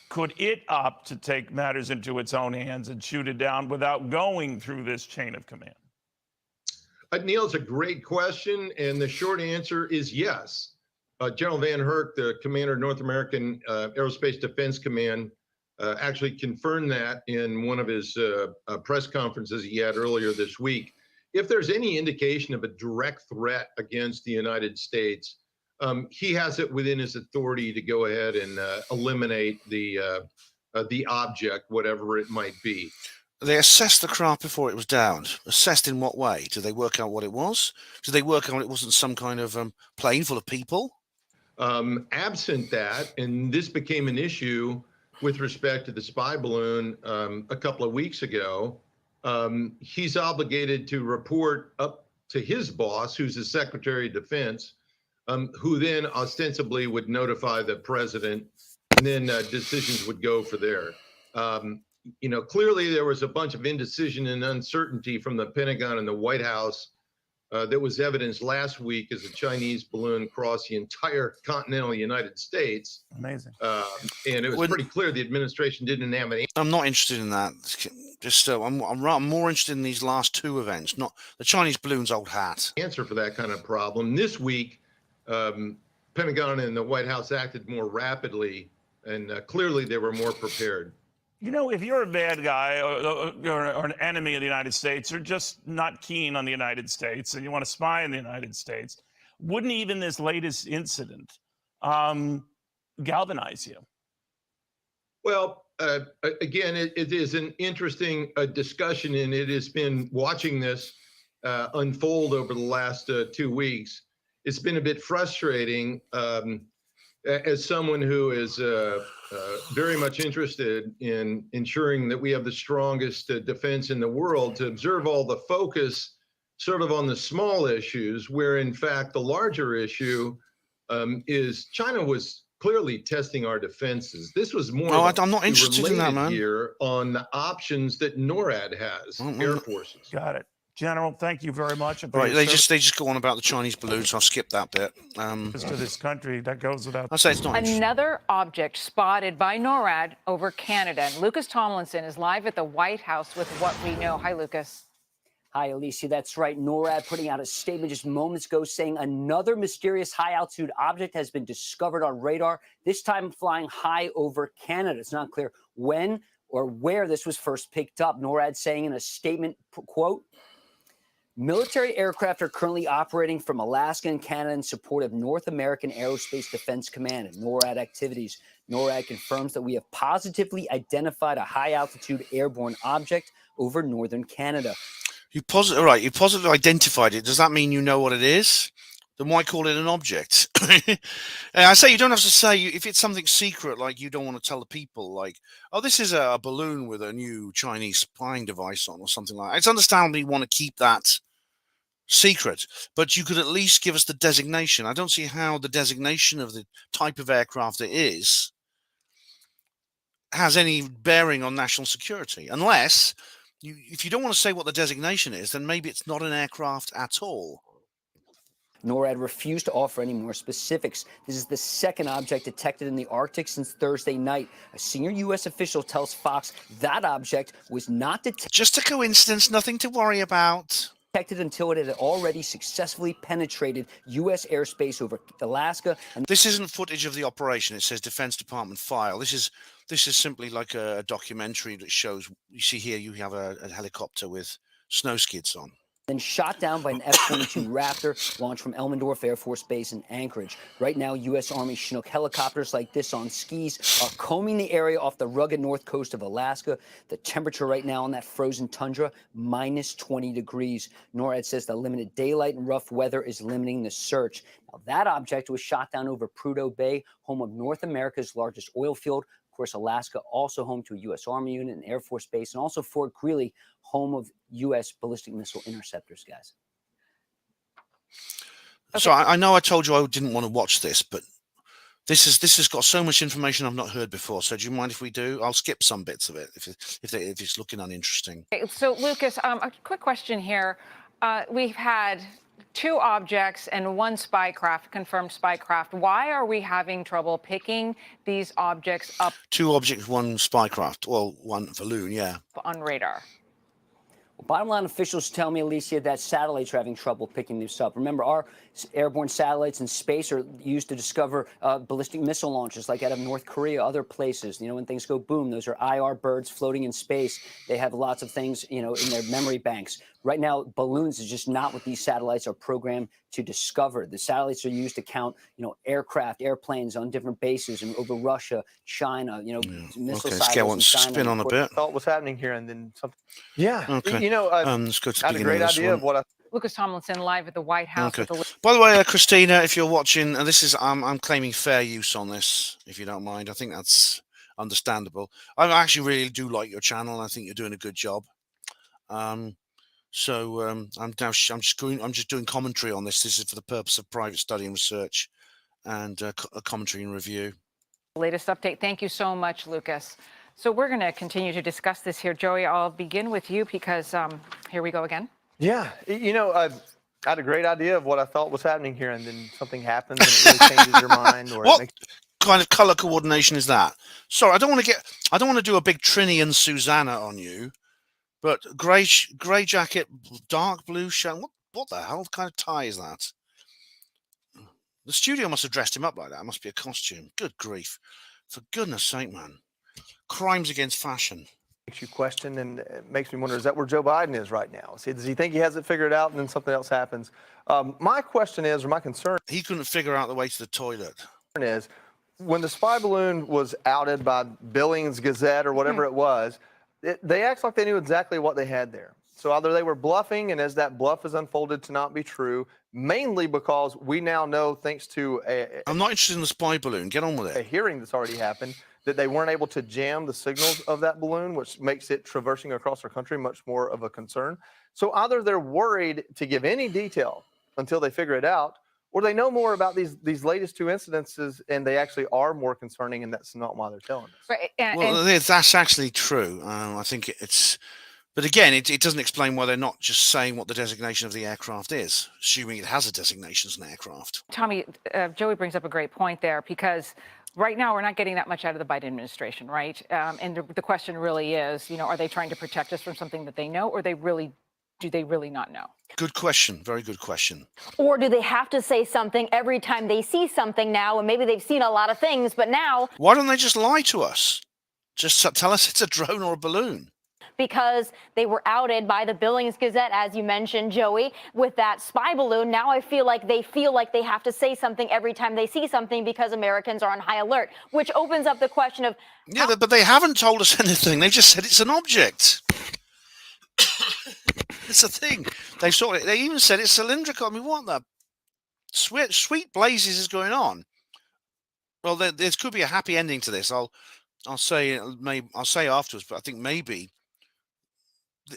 could it opt to take matters into its own hands and shoot it down without going through this chain of command? Neil, it's a great question, and the short answer is yes. General Van Herk, the commander of North American Aerospace Defense Command, actually confirmed that in one of his press conferences he had earlier this week. If there's any indication of a direct threat against the United States, he has it within his authority to go ahead and eliminate the object, whatever it might be. They assessed the craft before it was downed. Assessed in what way? Did they work out what it was? Did they work out it wasn't some kind of plane full of people? Absent that, and this became an issue with respect to the spy balloon a couple of weeks ago, he's obligated to report up to his boss, who's the Secretary of Defense, who then ostensibly would notify the president, and then decisions would go for there. You know, clearly there was a bunch of indecision and uncertainty from the Pentagon and the White House that was evidenced last week as a Chinese balloon crossed the entire continental United States. Amazing. And it was pretty clear the administration didn't have any. I'm not interested in that. Just I'm more interested in these last two events, not the Chinese balloon's old hat. Answer for that kind of problem. This week, Pentagon and the White House acted more rapidly, and clearly they were more prepared. You know, if you're a bad guy or an enemy of the United States, or just not keen on the United States, and you want to spy on the United States, wouldn't even this latest incident galvanize you? Well, again, it is an interesting discussion, and it has been watching this unfold over the last 2 weeks. It's been a bit frustrating as someone who is very much interested in ensuring that we have the strongest defense in the world, to observe all the focus sort of on the small issues, where in fact the larger issue is China was clearly testing our defenses. This was more I'm not interested in that, man. Here on the options that NORAD has, Air Forces. Got it. General, thank you very much. Right, they just go on about the Chinese balloon, so I'll skip that bit. To this country, that goes without. I'll say it's not another object spotted by NORAD over Canada. And Lucas Tomlinson is live at the White House with what we know. Hi, Lucas. Hi, Alicia. That's right. NORAD putting out a statement just moments ago saying another mysterious high-altitude object has been discovered on radar, this time flying high over Canada. It's not clear when or where this was first picked up. NORAD saying in a statement, quote, military aircraft are currently operating from Alaska and Canada in support of North American Aerospace Defense Command and NORAD activities. NORAD confirms that we have positively identified a high-altitude airborne object over northern Canada. You positively identified it. Does that mean you know what it is? Then why call it an object? I say you don't have to say, if it's something secret, like you don't want to tell the people, like, oh, this is a balloon with a new Chinese spying device on or something like that. It's understandable you want to keep that secret, but you could at least give us the designation. I don't see how the designation of the type of aircraft it is has any bearing on national security, unless if you don't want to say what the designation is, then maybe it's not an aircraft at all. NORAD refused to offer any more specifics. This is the second object detected in the Arctic since Thursday night. A senior U.S. official tells Fox that object was not detected. Just a coincidence, nothing to worry about. Detected until it had already successfully penetrated U.S. airspace over Alaska. And this isn't footage of the operation. It says Defense Department file. This is simply like a documentary that shows. You see here, you have a helicopter with snow skids on. Then shot down by an F-22 Raptor launched from Elmendorf Air Force Base in Anchorage. Right now, U.S. Army Chinook helicopters like this on skis are combing the area off the rugged north coast of Alaska. The temperature right now on that frozen tundra, minus 20 degrees. NORAD says the limited daylight and rough weather is limiting the search. Now, that object was shot down over Prudhoe Bay, home of North America's largest oil field. Of course, Alaska also home to a U.S. Army unit and Air Force Base, and also Fort Greely, home of U.S. ballistic missile interceptors, guys. Okay. So I know I told you I didn't want to watch this, but this has got so much information I've not heard before. So do you mind if we do? I'll skip some bits of it if it's looking uninteresting. Okay, so Lucas, a quick question here. We've had 2 objects and 1 spycraft, confirmed spycraft. Why are we having trouble picking these objects up? 2 objects, 1 spycraft. Well, 1 balloon, yeah. On radar. Well, bottom line officials tell me, Alicia, that satellites are having trouble picking this up. Remember, our airborne satellites in space are used to discover ballistic missile launches, like out of North Korea, other places. You know, when things go boom, those are IR birds floating in space. They have lots of things, you know, in their memory banks. Right now, balloons is just not what these satellites are programmed to discover. The satellites are used to count, you know, aircraft, airplanes on different bases and over Russia, China, you know, missile silos in China. Spin on a bit. Thought was happening here, and then something. Yeah, okay. You know, let's go to I had a great idea of what I. Lucas Tomlinson live at the White House. Okay. By the way, Christina, if you're watching, and this is, I'm claiming fair use on this, if you don't mind. I think that's understandable. I actually really do like your channel, and I think you're doing a good job. So I'm just doing commentary on this. This is for the purpose of private study and research, and a commentary and review. Latest update. Thank you so much, Lucas. So we're going to continue to discuss this here. Joey, I'll begin with you because here we go again. Yeah, you know, I had a great idea of what I thought was happening here, and then something happens and it really changes your mind. Or what kind of color coordination is that? Sorry, I don't want to do a big Trini and Susanna on you, but gray jacket, dark blue shirt. What the hell kind of tie is that? The studio must have dressed him up like that. It must be a costume. Good grief! For goodness sake, man! Crimes against fashion. Makes you question, and it makes me wonder, is that where Joe Biden is right now? Does he think he has it figured out, and then something else happens? My question is, or my concern... He couldn't figure out the way to the toilet. ...is, when the spy balloon was outed by Billings Gazette or whatever it was, they act like they knew exactly what they had there. So either they were bluffing, and as that bluff is unfolded to not be true, mainly because we now know, thanks to I'm not interested in the spy balloon. Get on with it. A hearing that's already happened, that they weren't able to jam the signals of that balloon, which makes it traversing across our country much more of a concern. So either they're worried to give any detail until they figure it out, or they know more about these latest 2 incidences, and they actually are more concerning, and that's not why they're telling us. Right, well, that's actually true. I think it's... But again, it doesn't explain why they're not just saying what the designation of the aircraft is, assuming it has a designation as an aircraft. Tommy, Joey brings up a great point there, because right now we're not getting that much out of the Biden administration, right? And the question really is, you know, are they trying to protect us from something that they know, or do they really not know? Good question. Very good question. Or do they have to say something every time they see something now, and maybe they've seen a lot of things, but now... Why don't they just lie to us? Just tell us it's a drone or a balloon. Because they were outed by the Billings Gazette, as you mentioned, Joey, with that spy balloon. Now I feel like they have to say something every time they see something because Americans are on high alert, which opens up the question of... Yeah, but they haven't told us anything. They just said it's an object. It's a thing. They even said it's cylindrical. I mean, what the sweet blazes is going on? Well, there could be a happy ending to this. I'll say afterwards, but I think maybe...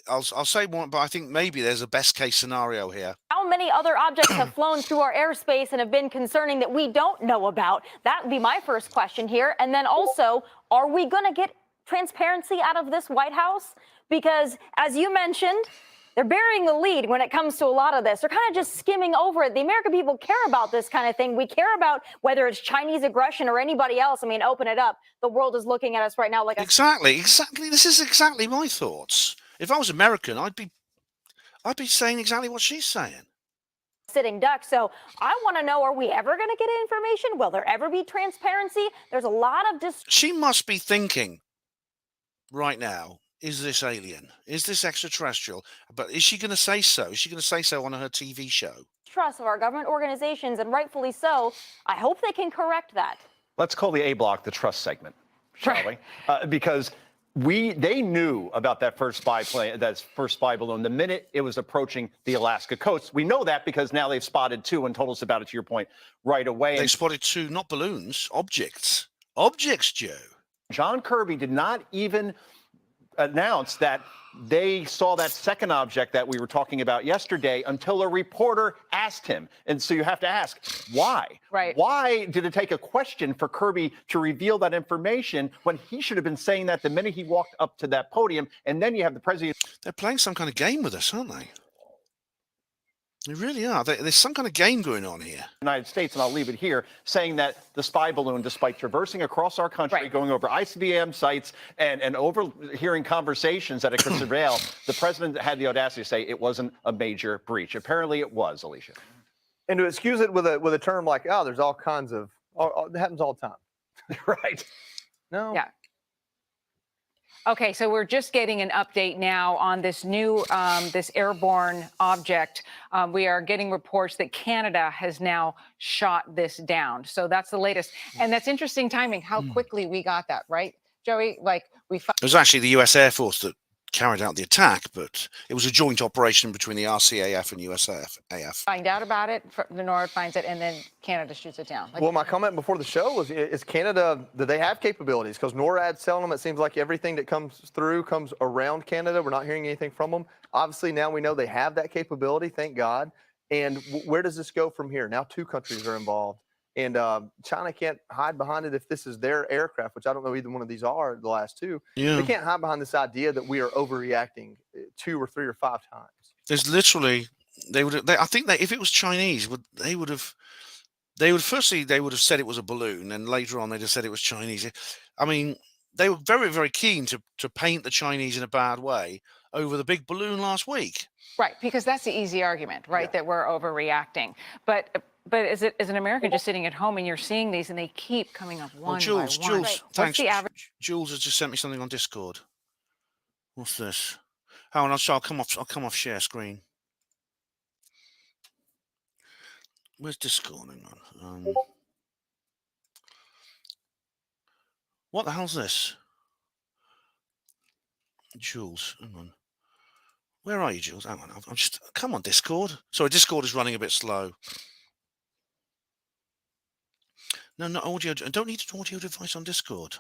I'll say more, but I think maybe there's a best case scenario here. How many other objects have flown through our airspace and have been concerning that we don't know about? That would be my first question here. And then also, are we going to get transparency out of this White House? because, as you mentioned, they're burying the lead when it comes to a lot of this. They're kind of just skimming over it. The American people care about this kind of thing. We care about whether it's Chinese aggression or anybody else. I mean, open it up. The world is looking at us right now like a Exactly. This is exactly my thoughts. If I was American, I'd be saying exactly what she's saying. sitting duck. So I want to know, are we ever going to get information? Will there ever be transparency? There's a lot of She must be thinking right now, is this alien? Is this extraterrestrial? But is she going to say so? Is she going to say so on her TV show? Trust of our government organizations, and rightfully so. I hope they can correct that. Let's call the A block the trust segment, shall we? Because they knew about that first spy balloon the minute it was approaching the Alaska coast. We know that because now they've spotted 2 and told us about it, to your point, right away. They spotted 2, not balloons, objects. Objects, Joe. John Kirby did not even announce that they saw that second object that we were talking about yesterday until a reporter asked him. And so you have to ask, why? Right. Why did it take a question for Kirby to reveal that information when he should have been saying that the minute he walked up to that podium? And then you have the president. They're playing some kind of game with us, aren't they? They really are. There's some kind of game going on here. United States, and I'll leave it here, saying that the spy balloon, despite traversing across our country, going over ICBM sites and overhearing conversations that it could surveil, the president had the audacity to say it wasn't a major breach. Apparently it was, Alicia. And to excuse it with a term like, oh, there's all kinds of, it happens all the time. Right. No. Yeah. Okay, so we're just getting an update now on this new, this airborne object. We are getting reports that Canada has now shot this down. So that's the latest. And that's interesting timing, how quickly we got that, right, Joey? Like It was actually the US Air Force that carried out the attack, but it was a joint operation between the RCAF and USAF. find out about it, the NORAD finds it, and then Canada shoots it down. Like, Well, my comment before the show was, is Canada, do they have capabilities? Because NORAD's telling them it seems like everything that comes through comes around Canada. We're not hearing anything from them. Obviously, now we know they have that capability, thank God. And where does this go from here? Now 2 countries are involved. And China can't hide behind it if this is their aircraft, which I don't know either one of these are, the last 2. Yeah. They can't hide behind this idea that we are overreacting 2 or 3 or 5 times. There's literally, I think that if it was Chinese, they would have firstly, they would have said it was a balloon, and later on they'd have said it was Chinese. I mean, they were very, very keen to paint the Chinese in a bad way over the big balloon last week. right, because that's the easy argument, right, that we're overreacting. But as an American just sitting at home and you're seeing these and they keep coming up one by one. Jules, What's thanks. the average? Jules has just sent me something on Discord. What's this? Hang on, I'll come off share screen. Where's Discord? Hang on. What the hell's this? Jules, hang on. Where are you, Jules? Hang on. I'm just, come on, Discord. Sorry, Discord is running a bit slow. No, not audio. I don't need an audio device on Discord.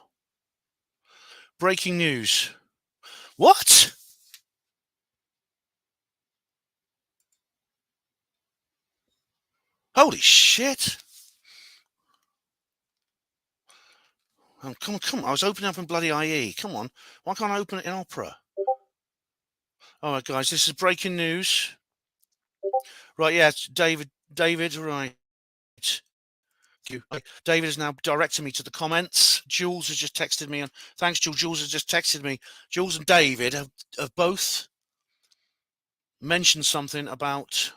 Breaking news. What? Holy shit. Oh, come on. I was opening up in bloody IE. Come on. Why can't I open it in Opera? All right, guys, this is breaking news. Right, yeah, it's David, right. You. David is now directing me to the comments. Jules has just texted me. And thanks, Jules. Jules has just texted me. Jules and David have both mentioned something about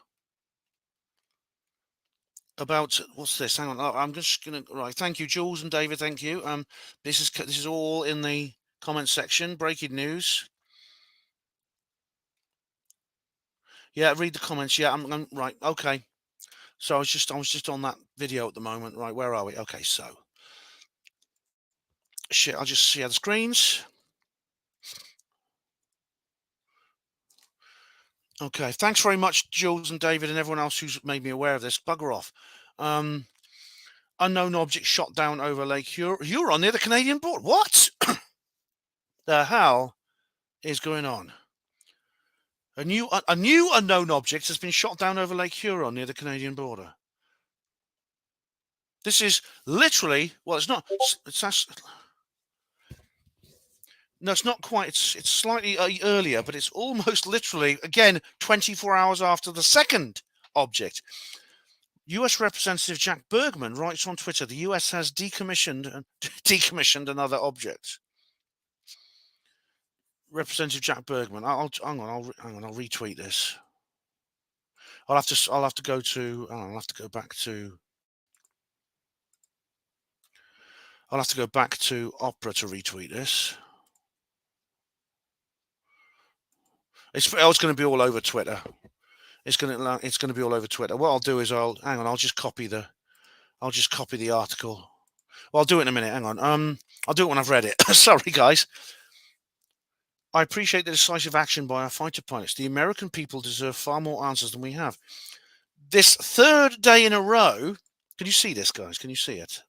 what's this? Hang on. I'm just gonna right. Thank you, Jules and David. Thank you. This is all in the comment section. Breaking news. Yeah, read the comments. Yeah, I'm right. Okay. So I was just on that video at the moment. Right, where are we? Okay, so shit, I'll just share the screens. Okay, thanks very much, Jules and David and everyone else who's made me aware of this. Bugger off. Unknown object shot down over Lake Huron near the Canadian border. What the hell is going on? A new unknown object has been shot down over Lake Huron near the Canadian border. This is literally, well, it's not. No, it's not quite. It's slightly earlier, but it's almost literally, again, 24 hours after the second object. U.S. Representative Jack Bergman writes on Twitter, the U.S. has decommissioned another object. Representative Jack Bergman. Hang on. I'll retweet this. I'll have to go to. I'll have to go back to. I'll have to go back to Opera to retweet this. It's going to be all over Twitter. It's going to be all over Twitter. What I'll do is I'll just copy the article. Well, I'll do it in a minute. Hang on. I'll do it when I've read it. Sorry, guys. I appreciate the decisive action by our fighter pilots. The American people deserve far more answers than we have. This third day in a row. Can you see this, guys? Can you see it?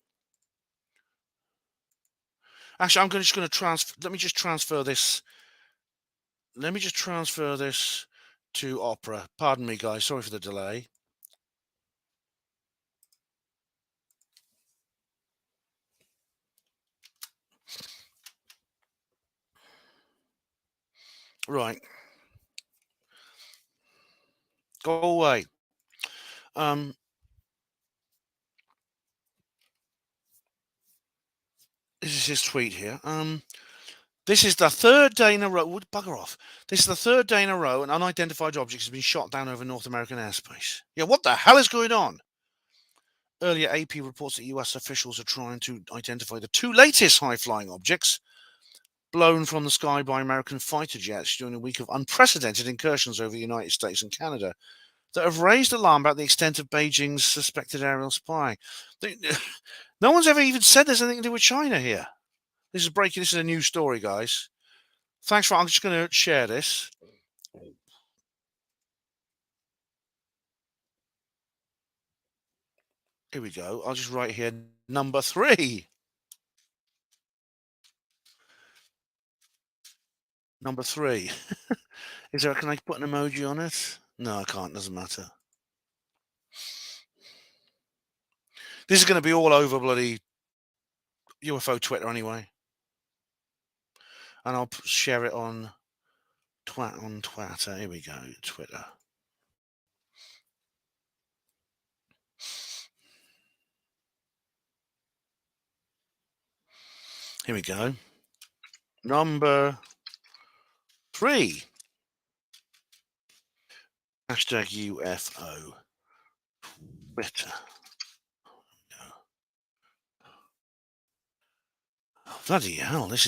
Actually, I'm just going to transfer. Let me just transfer this. Let me just transfer this to Opera. Pardon me, guys. Sorry for the delay. Right. Go away. This is his tweet here. This is the third day in a row. Bugger off. This is the third day in a row an unidentified object has been shot down over North American airspace. Yeah, what the hell is going on? Earlier, AP reports that US officials are trying to identify the two latest high-flying objects blown from the sky by American fighter jets during a week of unprecedented incursions over the United States and Canada that have raised alarm about the extent of Beijing's suspected aerial spying. No one's ever even said there's anything to do with China here. This is breaking. This is a new story, guys. Thanks for. I'm just going to share this. Here we go. I'll just write here number 3. Number 3. Is there? Can I put an emoji on it? No, I can't. Doesn't matter. This is going to be all over bloody UFO Twitter anyway. And I'll share it on Twitter. Here we go, Twitter. Here we go. Number 3. Hashtag UFO Twitter. Oh, bloody hell! This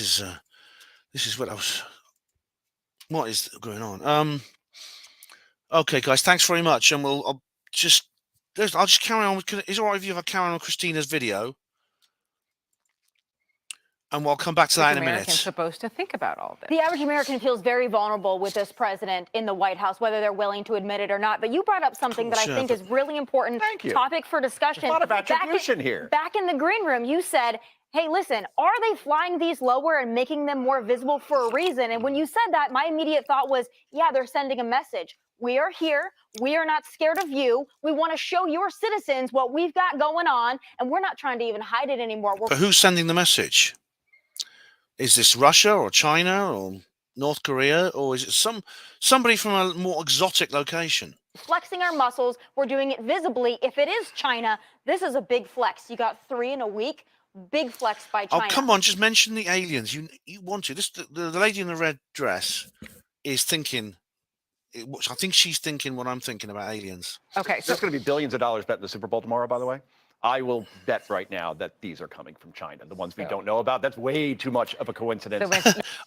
is what I was. What is going on? Okay, guys. Thanks very much, and I'll just carry on. Is it all right if I carry on Christina's video? And we'll come back to that in a minute. Americans supposed to think about all this? The average American feels very vulnerable with this president in the White House, whether they're willing to admit it or not. But you brought up something that I think is really important topic for discussion. There's a lot of attribution here. Back in the green room, you said, hey, listen, are they flying these lower and making them more visible for a reason? And when you said that, my immediate thought was, yeah, they're sending a message. We are here. We are not scared of you. We want to show your citizens what we've got going on, and we're not trying to even hide it anymore. But who's sending the message? Is this Russia or China or North Korea, or is it somebody from a more exotic location? Flexing our muscles. We're doing it visibly. If it is China, this is a big flex. You got 3 in a week. Big flex by China. Oh, come on. Just mention the aliens. You want to. The lady in the red dress is thinking. I think she's thinking what I'm thinking about aliens. Okay. So there's going to be billions of dollars bet in the Super Bowl tomorrow, by the way. I will bet right now that these are coming from China. The ones we don't know about. That's way too much of a coincidence.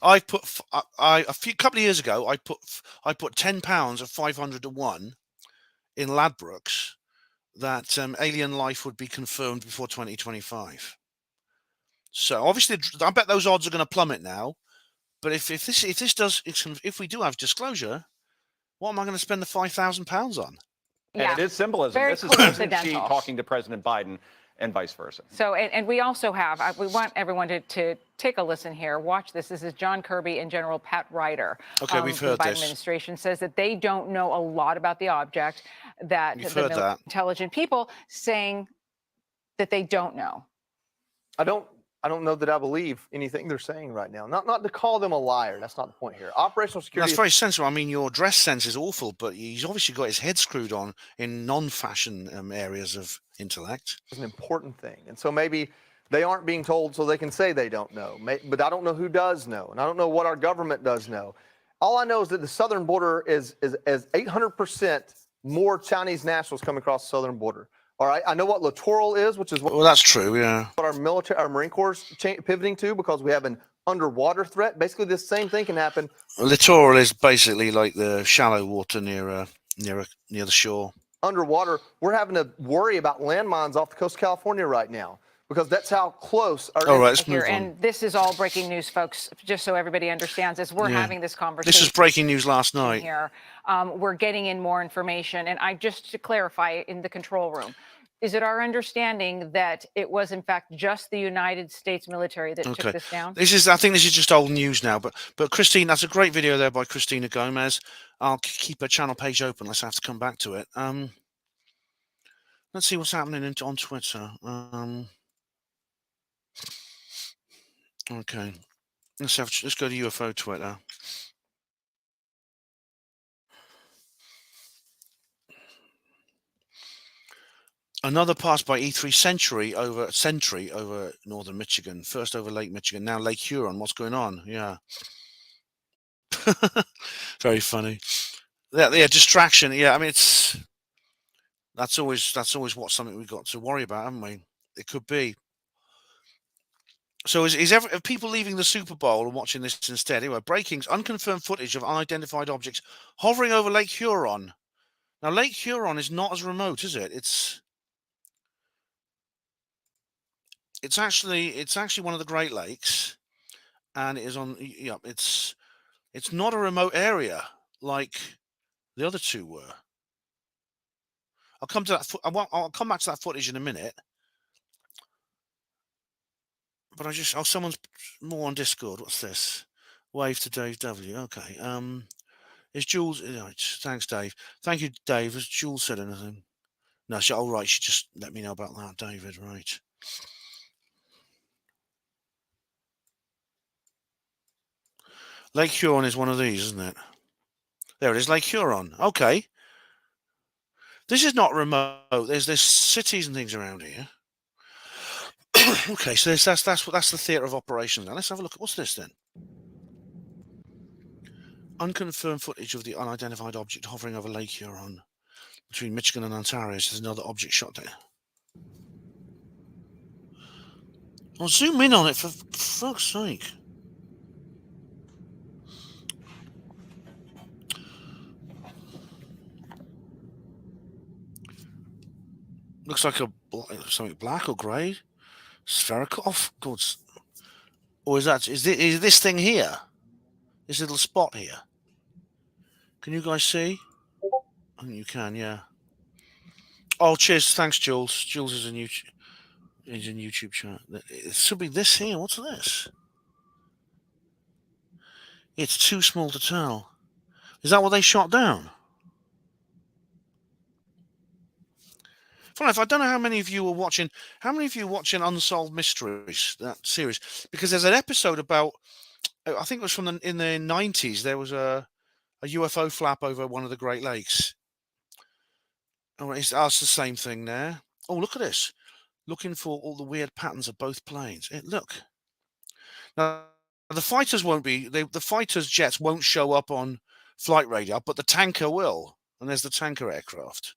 I couple of years ago, I put £10 of 500 to 1 in Ladbrokes that alien life would be confirmed before 2025. So obviously, I bet those odds are going to plummet now. But if we do have disclosure, what am I going to spend the £5,000 on? And it is symbolism. Very this is President Xi coincidental. talking to President Biden and vice versa. So, and we also have, we want everyone to take a listen here. Watch this. This is John Kirby and General Pat Ryder. Okay, we've heard the Biden this. administration says that they don't know a lot about the object, that We've the heard that. intelligent people saying that they don't know. I don't I don't know that I believe anything they're saying right now. Not to call them a liar. That's not the point here. Operational security. That's very sensible. I mean, your dress sense is awful, but he's obviously got his head screwed on in non-fashion areas of intellect. Is an important thing, and so maybe they aren't being told, so they can say they don't know. But I don't know who does know, and I don't know what our government does know. All I know is that the southern border is 800% more Chinese nationals coming across the southern border. All right, I know what littoral is, which is what. Well, that's true. Yeah. What our Marine Corps is pivoting to, because we have an underwater threat. Basically, this same thing can happen. Littoral is basically like the shallow water near the shore. Underwater, we're having to worry about landmines off the coast of California right now, because that's how close our. All right, let's here. move on. And this is all breaking news, folks, just so everybody understands, as we're having this conversation. This is breaking news last night. Here, we're getting in more information. And just to clarify, in the control room, is it our understanding that it was, in fact, just the United States military that took this down? I think this is just old news now. But Christine, that's a great video there by Christina Gomez. I'll keep her channel page open. Let's have to come back to it. Let's see what's happening on Twitter. Okay, let's go to UFO Twitter. Another pass by E3 Sentry over northern Michigan. First over Lake Michigan, now Lake Huron. What's going on? Yeah. Very funny. Yeah, distraction. Yeah, I mean, that's always something we've got to worry about, haven't we? It could be. So are people leaving the Super Bowl and watching this instead? Anyway, breaking's unconfirmed footage of unidentified objects hovering over Lake Huron. Now, Lake Huron is not as remote, is it? It's actually one of the Great Lakes, and it is on. Yeah, it's not a remote area like the other two were. I'll come to that. I'll come back to that footage in a minute. But someone's more on Discord. What's this? Wave to Dave W. Okay. Is Jules? Right, thanks, Dave. Thank you, Dave. Has Jules said anything? No. Right. She just let me know about that, David. Right. Lake Huron is one of these, isn't it? There it is, Lake Huron. Okay. This is not remote. There's cities and things around here. Okay, so that's the theatre of operations. Now let's have a look at what's this then. Unconfirmed footage of the unidentified object hovering over Lake Huron between Michigan and Ontario. There's another object shot there. I'll zoom in on it for fuck's sake. Looks like something black or grey. Spherical. Oh, God. Or is this thing here? This little spot here? Can you guys see? I think you can, yeah. Oh, cheers. Thanks, Jules. Jules is in YouTube chat. It should be this here. What's this? It's too small to tell. Is that what they shot down? I don't know how many of you were watching. How many of you watching Unsolved Mysteries, that series? Because there's an episode about. I think it was in the 90s. There was a UFO flap over one of the Great Lakes. Oh, it's the same thing there. Oh, look at this. Looking for all the weird patterns of both planes. Look. Now, the fighters won't be. The fighters' jets won't show up on flight radar, but the tanker will. And there's the tanker aircraft.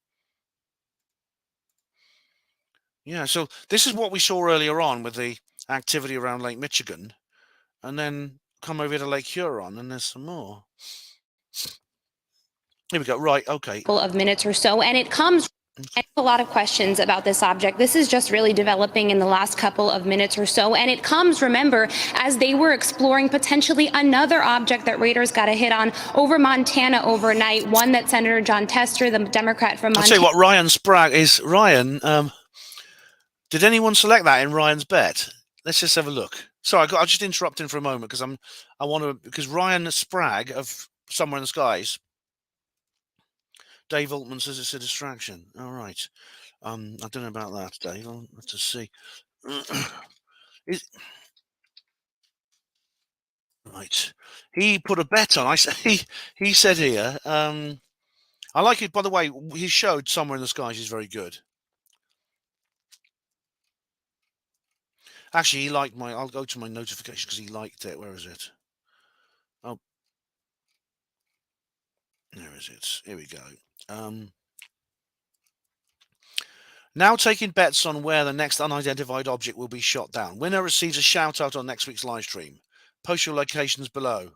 Yeah, so this is what we saw earlier on with the activity around Lake Michigan. And then come over to Lake Huron, and there's some more. Here we go. Right, okay. Couple of minutes or so, and it comes. A lot of questions about this object. This is just really developing in the last couple of minutes or so, and it comes, remember, as they were exploring potentially another object that Raiders got a hit on over Montana overnight, one that Senator John Tester, the Democrat from Montana. I'll tell you what, Ryan Sprague is. Ryan, did anyone select that in Ryan's bet? Let's just have a look. Sorry, I'll just interrupt him for a moment because Ryan Sprague of Somewhere in the Skies. Dave Altman says it's a distraction. All right. I don't know about that, Dave. I'll have to see. Right. He put a bet on. He said here. I like it. By the way, he showed Somewhere in the Skies is very good. Actually, he liked my. I'll go to my notification because he liked it. Where is it? Oh, there is it. Here we go. Now taking bets on where the next unidentified object will be shot down. Winner receives a shout out on next week's live stream. Post your locations below.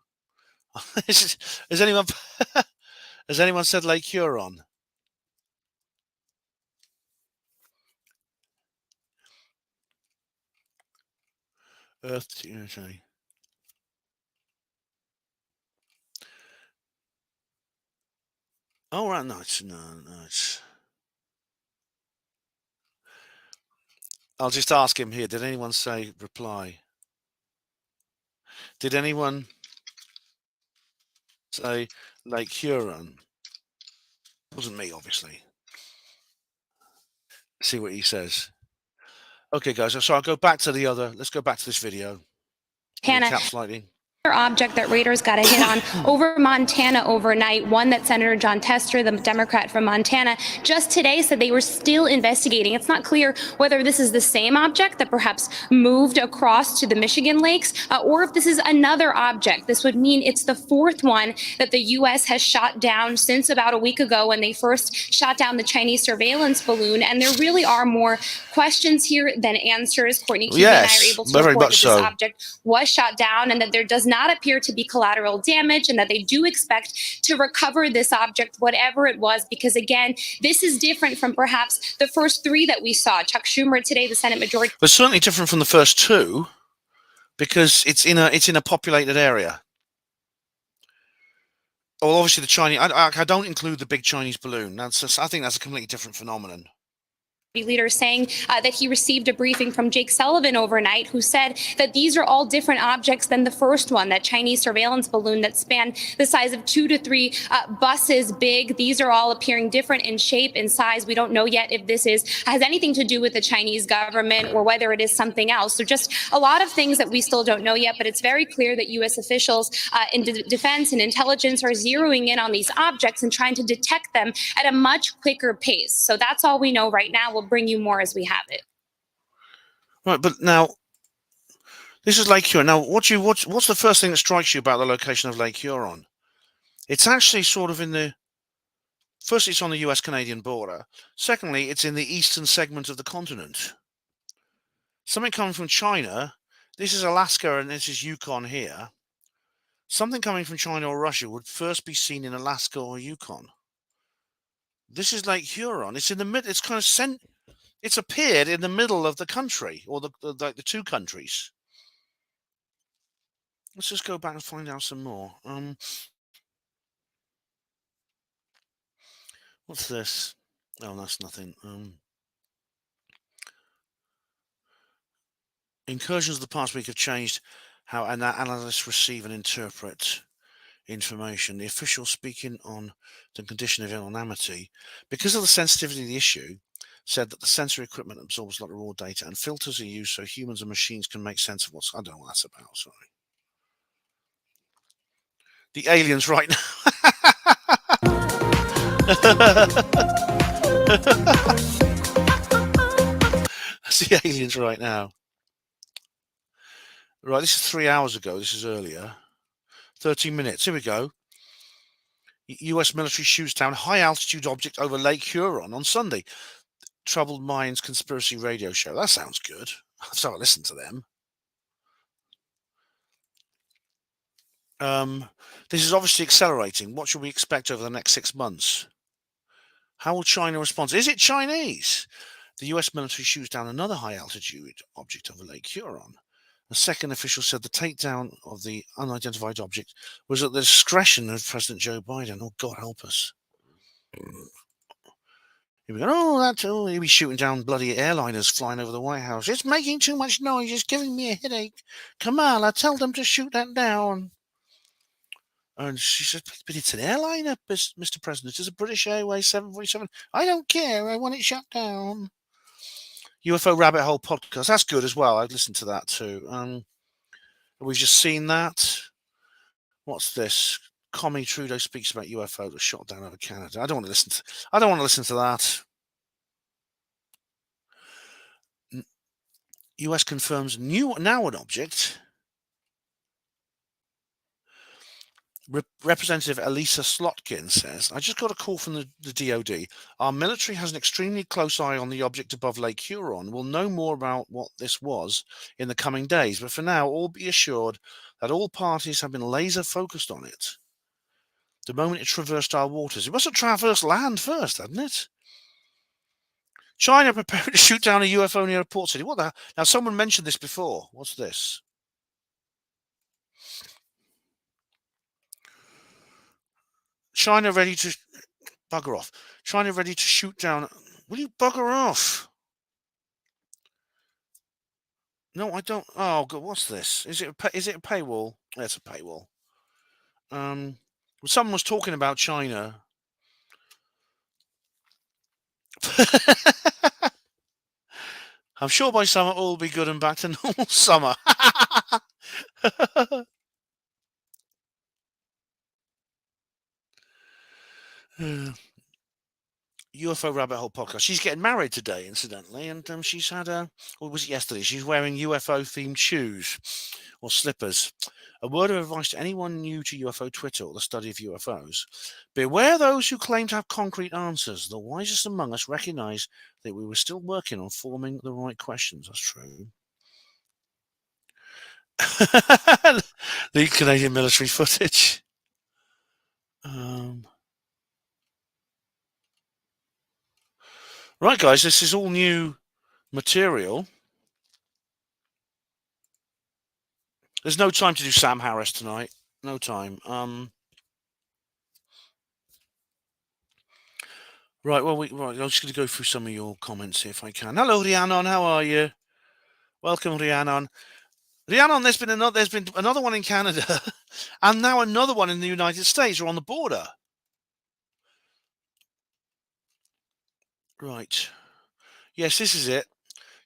Has anyone said Lake Huron? Earth. Okay. Oh, right. No, it's. I'll just ask him here. Did anyone say reply? Did anyone say Lake Huron? It wasn't me, obviously. See what he says. Okay, guys. So I'll go back to the other. Let's go back to this video. Recap slightly. Object that Raiders got a hit on over Montana overnight, one that Senator John Tester, the Democrat from Montana, just today said they were still investigating. It's not clear whether this is the same object that perhaps moved across to the Michigan lakes or if this is another object. This would mean it's the fourth one that the U.S. has shot down since about a week ago when they first shot down the Chinese surveillance balloon. And there really are more questions here than answers. Courtney Keefe and I are able to report that this object was shot down and that there does not appear to be collateral damage and that they do expect to recover this object, whatever it was, because again, this is different from perhaps the first three that we saw. Chuck Schumer today, the Senate Majority. But certainly different from the first two because it's in a populated area. Well, obviously the Chinese. I don't include the big Chinese balloon. I think that's a completely different phenomenon. Leader saying that he received a briefing from Jake Sullivan overnight, who said that these are all different objects than the first one, that Chinese surveillance balloon that spanned the size of 2 to 3 buses big. These are all appearing different in shape and size. We don't know yet if this has anything to do with the Chinese government or whether it is something else. So just a lot of things that we still don't know yet, but it's very clear that U.S. officials in defense and intelligence are zeroing in on these objects and trying to detect them at a much quicker pace. So that's all we know right now. We'll bring you more as we have it. Right, but now this is Lake Huron. Now, what's the first thing that strikes you about the location of Lake Huron? It's actually sort of in the. Firstly, it's on the US-Canadian border. Secondly, it's in the eastern segment of the continent. Something coming from China. This is Alaska and this is Yukon here. Something coming from China or Russia would first be seen in Alaska or Yukon. This is Lake Huron. It's in the mid. It's kind of It's appeared in the middle of the country, or the two countries. Let's just go back and find out some more. What's this? Oh, that's nothing. Incursions of the past week have changed how analysts receive and interpret information. The official speaking on the condition of anonymity, because of the sensitivity of the issue, said that the sensory equipment absorbs a lot of raw data and filters are used so humans and machines can make sense of what's. I don't know what that's about. Sorry. The aliens right now. That's the aliens right now. Right, this is 3 hours ago. This is earlier. 13 minutes. Here we go. U.S. military shoots down high-altitude object over Lake Huron on Sunday. Troubled Minds Conspiracy Radio Show. That sounds good. So I listen to them. This is obviously accelerating. What should we expect over the next 6 months? How will China respond? Is it Chinese? The U.S. military shoots down another high-altitude object over Lake Huron. A second official said the takedown of the unidentified object was at the discretion of President Joe Biden. Oh, God help us. Here we go. He'll be shooting down bloody airliners flying over the White House. It's making too much noise. It's giving me a headache. Kamala, tell them to shoot that down. And she said, but it's an airliner, Mr. President. It's a British Airways 747. I don't care. I want it shut down. UFO Rabbit Hole podcast. That's good as well. I've listened to that too. We've just seen that. What's this? Commie Trudeau speaks about UFO that shot down over Canada. I don't want to listen to. I don't want to listen to that. US confirms now an object. Representative Elisa Slotkin says, I just got a call from the DOD. Our military has an extremely close eye on the object above Lake Huron. We'll know more about what this was in the coming days, but for now, all be assured that all parties have been laser focused on it. The moment it traversed our waters, it must have traversed land first, hadn't it? China preparing to shoot down a UFO near a port city. What the hell? Now, someone mentioned this before. What's this? China ready to bugger off. China ready to shoot down. Will you bugger off? No, I don't. Oh, God, what's this? Is it a paywall? Yeah, it's a paywall. Someone was talking about China. I'm sure by summer all will be good and back to normal summer. UFO Rabbit Hole podcast. She's getting married today, incidentally, and she's had or was it yesterday? She's wearing UFO themed shoes or slippers. A word of advice to anyone new to UFO Twitter or the study of UFOs: beware those who claim to have concrete answers. The wisest among us recognize that we were still working on forming the right questions. That's true. The Canadian military footage. Right, guys, this is all new material. There's no time to do Sam Harris tonight. No time. Right, well, I'm just going to go through some of your comments here if I can. Hello, Rhiannon. How are you? Welcome, Rhiannon. Rhiannon, there's been another one in Canada, and now another one in the United States or on the border. Right. Yes, this is it.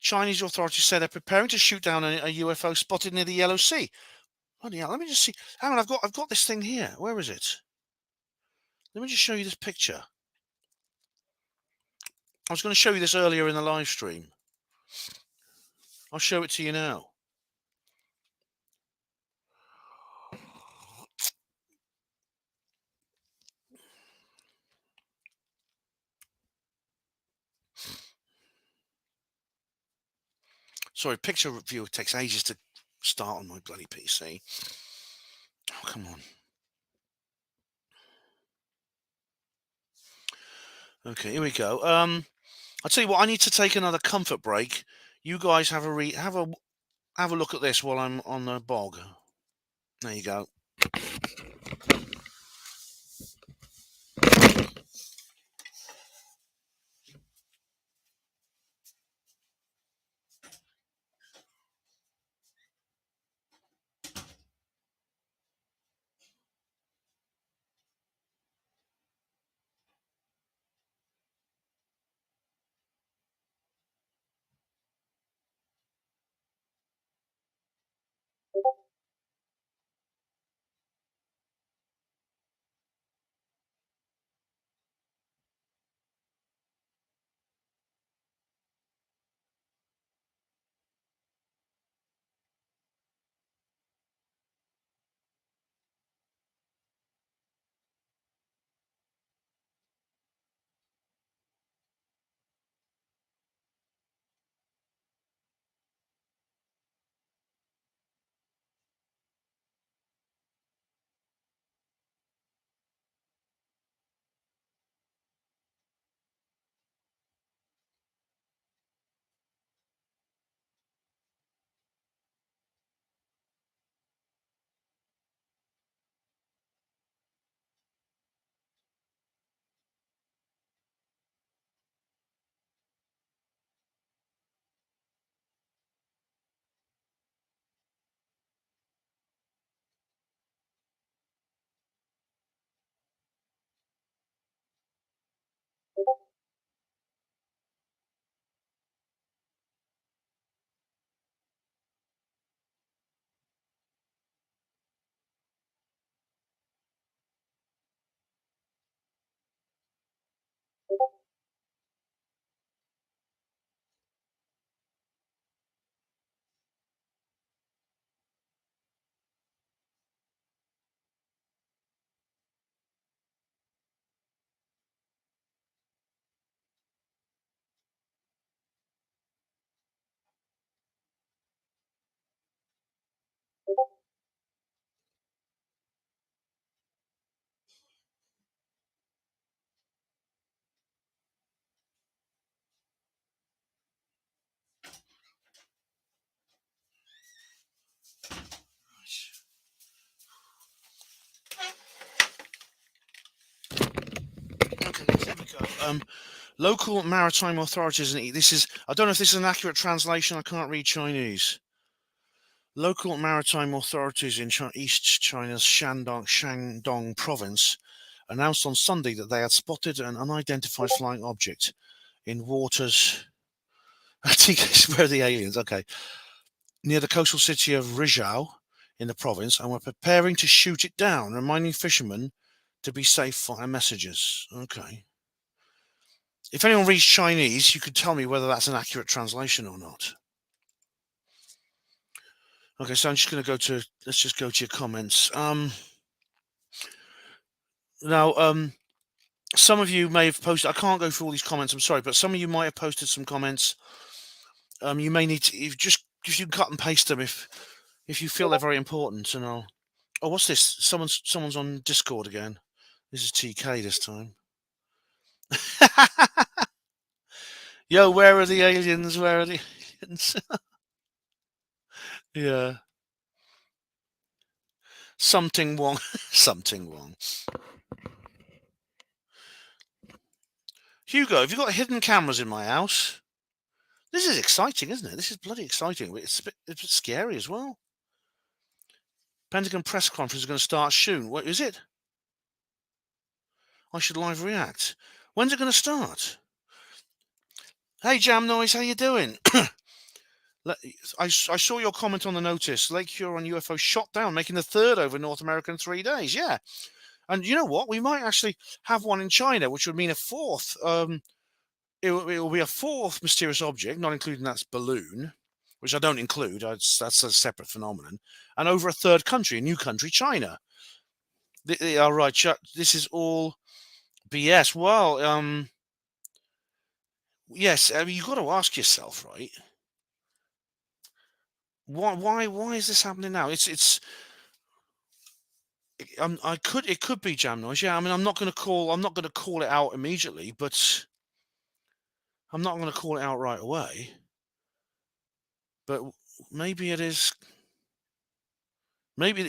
Chinese authorities say they're preparing to shoot down a UFO spotted near the Yellow Sea. Oh, yeah, let me just see. Hang on, I've got this thing here. Where is it? Let me just show you this picture. I was going to show you this earlier in the live stream. I'll show it to you now. Sorry, picture review takes ages to start on my bloody PC. Oh, come on. Okay, here we go. I'll tell you what. I need to take another comfort break. You guys have a look at this while I'm on the bog. There you go. Local maritime authorities, and this is, I don't know if this is an accurate translation, I can't read Chinese. Local maritime authorities in East China's Shandong province announced on Sunday that they had spotted an unidentified flying object in waters. I think it's where the aliens, okay, near the coastal city of Rizhao in the province, and were preparing to shoot it down, reminding fishermen to be safe via messages. Okay. If anyone reads Chinese, you could tell me whether that's an accurate translation or not. Okay, so I'm just going to go to, let's just go to your comments. Now, some of you may have posted, I can't go through all these comments, I'm sorry, but some of you might have posted some comments. You may need to, if you can cut and paste them if you feel they're very important, and I'll, oh, what's this? Someone's on Discord again. This is TK this time. Yo, where are the aliens? Where are the aliens? Yeah. Something wrong. Something wrong. Hugo, have you got hidden cameras in my house? This is exciting, isn't it? This is bloody exciting. It's a bit scary as well. Pentagon press conference is going to start soon. What is it? I should live react. When's it going to start? Hey, Jam Noise, how you doing? I saw your comment on the notice. Lake Huron UFO shot down, making the third over North America in 3 days. Yeah. And you know what? We might actually have one in China, which would mean a fourth. It will be a fourth mysterious object, not including that balloon, which I don't include. That's a separate phenomenon. And over a third country, a new country, China. They are right. This is all BS. Well, yes. I mean, you've got to ask yourself, right? Why is this happening now? It could be Jam Noise. Yeah, I mean, I'm not going to call it out immediately, but I'm not going to call it out right away. But maybe it is. Maybe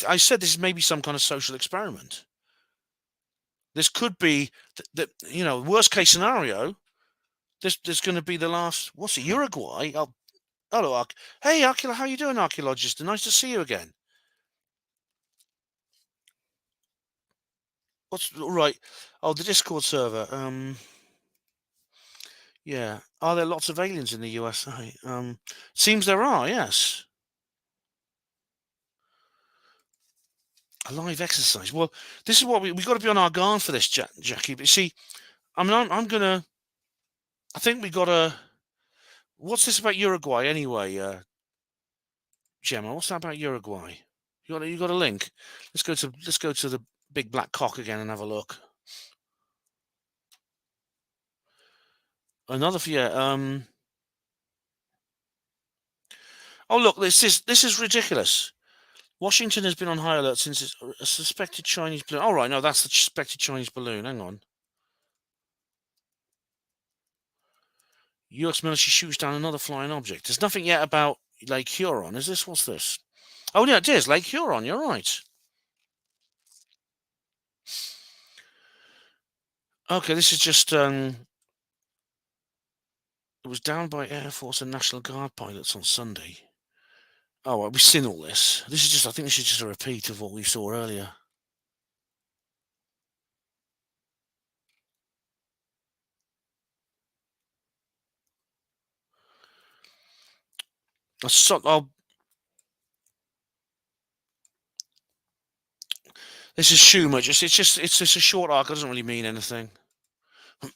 I said this is maybe some kind of social experiment. This could be the worst case scenario. There's going to be the last. What's it? Uruguay. Oh, hello, hey, how you doing, archaeologist? Nice to see you again. What's right? Oh, the Discord server. Yeah. Are there lots of aliens in the USA? Seems there are. Yes. A live exercise. Well, this is what we got to be on our guard for this, Jackie. But see, I mean, I think we got to. What's this about Uruguay anyway, Gemma? What's that about Uruguay? You got a link? Let's go to the big black cock again and have a look. Another Oh look, this is ridiculous. Washington has been on high alert since a suspected Chinese balloon. All right, no, that's the suspected Chinese balloon. Hang on. U.S. military shoots down another flying object. There's nothing yet about Lake Huron, is this? What's this? Oh, yeah, it is. Lake Huron, you're right. Okay, this is just... it was downed by Air Force and National Guard pilots on Sunday. Oh, well, we've seen all this. I think this is just a repeat of what we saw earlier. This is Schumer. It's just a short arc. It doesn't really mean anything.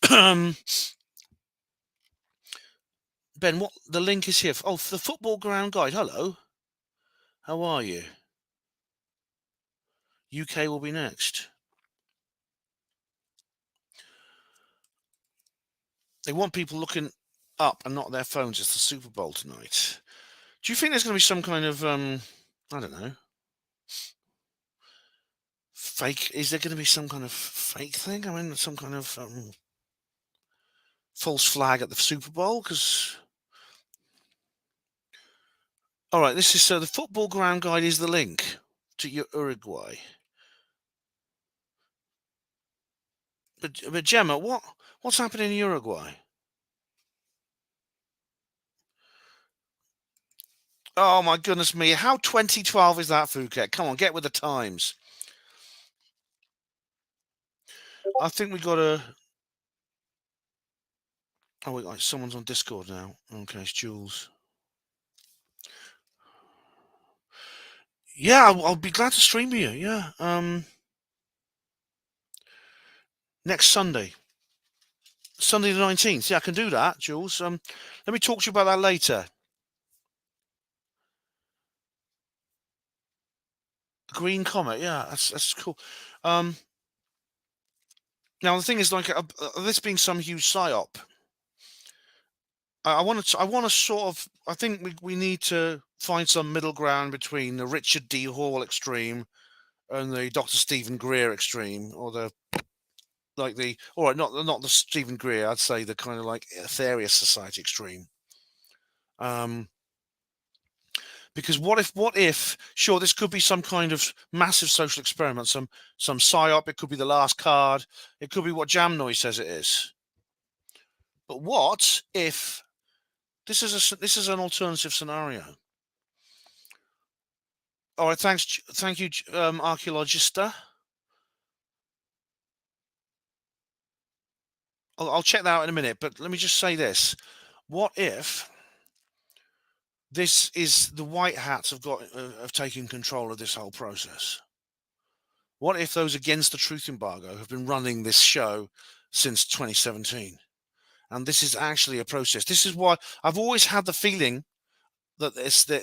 Ben, what the link is here? Oh, for the football ground guide. Hello. How are you? UK will be next. They want people looking up and not their phones. It's the Super Bowl tonight. Do you think there's going to be some kind of, I don't know, fake? Is there going to be some kind of fake thing? I mean, some kind of false flag at the Super Bowl? Because, all right, this is the football ground guide is the link to Uruguay. But Gemma, what's happening in Uruguay? Oh my goodness me! How 2012 is that, Phuket? Come on, get with the times. I think we got to. Oh wait, like someone's on Discord now. Okay, it's Jules. Yeah, I'll be glad to stream with you. Yeah. Next Sunday. Sunday the 19th. Yeah, I can do that, Jules. Let me talk to you about that later. Green Comet. Yeah, that's cool. Now the thing is, like, this being some huge psyop, I want to sort of. I think we need to find some middle ground between the Richard D. Hall extreme and the Dr. Stephen Greer extreme, or the all right, not the Stephen Greer. I'd say the kind of like Aetherius Society extreme. Because what if? Sure, this could be some kind of massive social experiment, some psyop. It could be the last card. It could be what Jamnoy says it is. But what if this is an alternative scenario? All right, thank you, Archaeologista. I'll check that out in a minute. But let me just say this: what if this is the white hats have taken control of this whole process? What if those against the truth embargo have been running this show since 2017? And this is actually a process. This is why I've always had the feeling that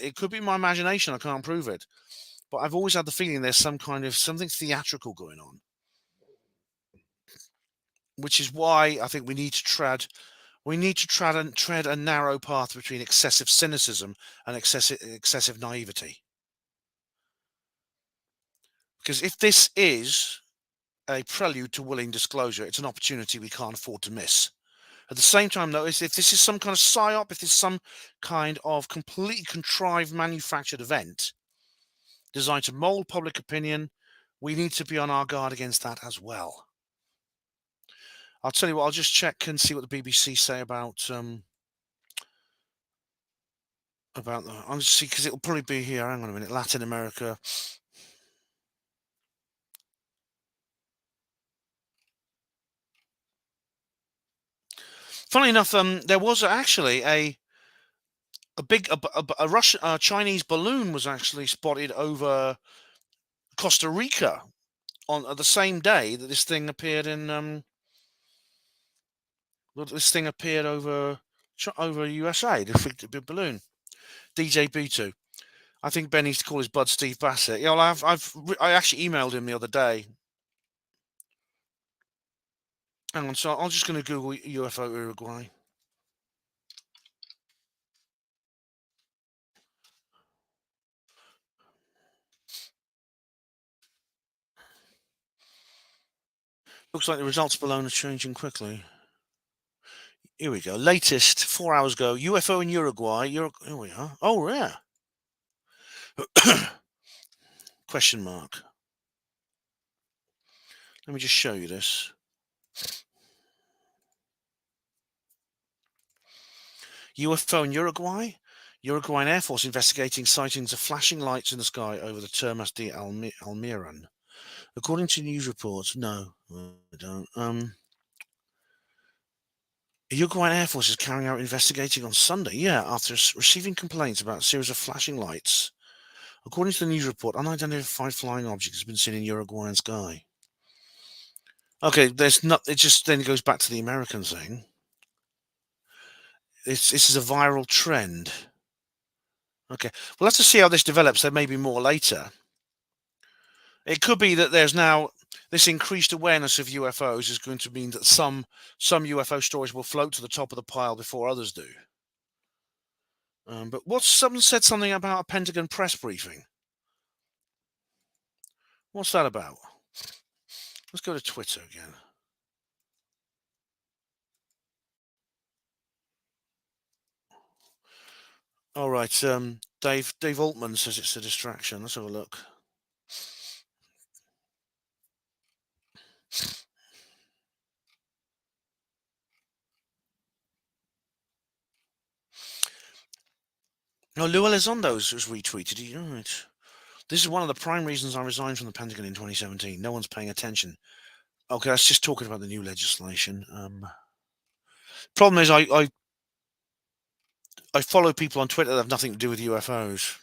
it could be my imagination. I can't prove it. But I've always had the feeling there's some kind of something theatrical going on. Which is why I think we need to tread a narrow path between excessive cynicism and excessive naivety. Because if this is a prelude to willing disclosure, it's an opportunity we can't afford to miss. At the same time, though, if this is some kind of psyop, if this is some kind of completely contrived, manufactured event designed to mold public opinion, we need to be on our guard against that as well. I'll tell you what, I'll just check and see what the BBC say about that. I'll just see, because it'll probably be here. Hang on a minute. Latin America. Funnily enough, there was actually a Russian Chinese balloon was actually spotted over Costa Rica on the same day that this thing appeared in over USA. The big balloon, DJ B2. I think Ben needs to call his bud Steve Bassett. Yeah, well, I actually emailed him the other day. Hang on, so I'm just going to Google UFO Uruguay. Looks like the results below are changing quickly. Here we go. Latest 4 hours ago. UFO in Uruguay. Here we are. Oh, yeah. Question mark. Let me just show you this. UFO in Uruguay. Uruguayan Air Force investigating sightings of flashing lights in the sky over the Termas de Almiran. According to news reports, no, I don't. Uruguayan Air Force is carrying out investigating on Sunday, after receiving complaints about a series of flashing lights. According to the news report, unidentified flying objects have been seen in Uruguayan sky. Okay, there's not. It just then goes back to the American thing. This is a viral trend. Okay, we'll have to see how this develops. There may be more later. It could be that there's now this increased awareness of UFOs is going to mean that some UFO stories will float to the top of the pile before others do. But someone said something about a Pentagon press briefing. What's that about? Let's go to Twitter again. All right, Dave Altman says it's a distraction. Let's have a look. No, Lou Elizondo's was retweeted. Right. This is one of the prime reasons I resigned from the Pentagon in 2017. No one's paying attention. Okay, that's just talking about the new legislation. Problem is, I follow people on Twitter that have nothing to do with UFOs.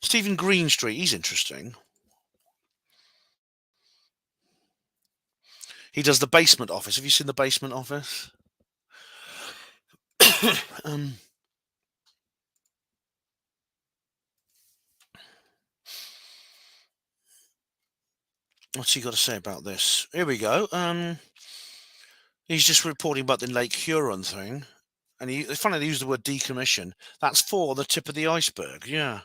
Stephen Greenstreet, he's interesting. He does the Basement Office. Have you seen the Basement Office? What's he got to say about this? Here we go. He's just reporting about the Lake Huron thing. And it's funny they use the word decommission. That's for the tip of the iceberg, yeah.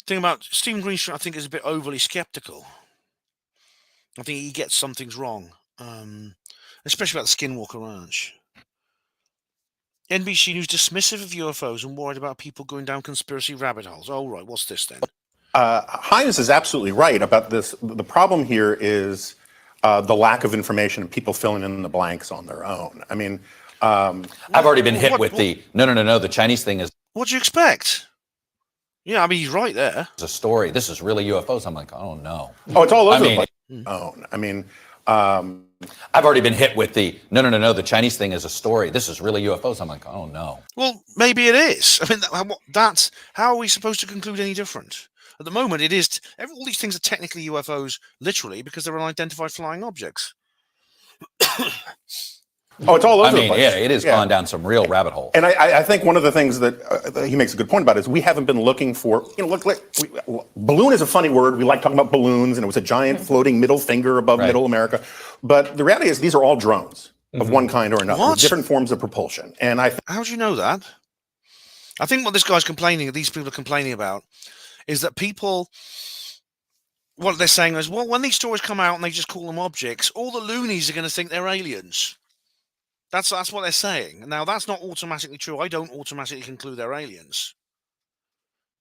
Thing about Stephen Greenstreet, I think, is a bit overly skeptical. I think he gets some things wrong, especially about the Skinwalker Ranch. NBC News dismissive of UFOs and worried about people going down conspiracy rabbit holes. Oh, right. What's this then? Hines is absolutely right about this. The problem here is the lack of information and people filling in the blanks on their own. I mean, I've already been hit with the no. The Chinese thing is. What do you expect? Yeah, I mean, he's right there. It's a story. This is really UFOs. I'm like, oh no. Oh, it's all over the place. I mean, I've already been hit with the no. The Chinese thing is a story. This is really UFOs. I'm like, oh no. Well, maybe it is. I mean, that's how are we supposed to conclude any different? At the moment, it is. All these things are technically UFOs, literally, because they're unidentified flying objects. Oh, it's all over the I mean, place. yeah, it has gone down some real rabbit holes. And I think one of the things that he makes a good point about is we haven't been looking for, balloon is a funny word. We like talking about balloons, and it was a giant floating middle finger above middle America. But the reality is these are all drones of one kind or another, with different forms of propulsion. And how do you know that? I think what this guy's complaining, these people are complaining about, is that people, what they're saying is, well, when these stories come out and they just call them objects, all the loonies are going to think they're aliens. That's what they're saying. Now, that's not automatically true. I don't automatically conclude they're aliens.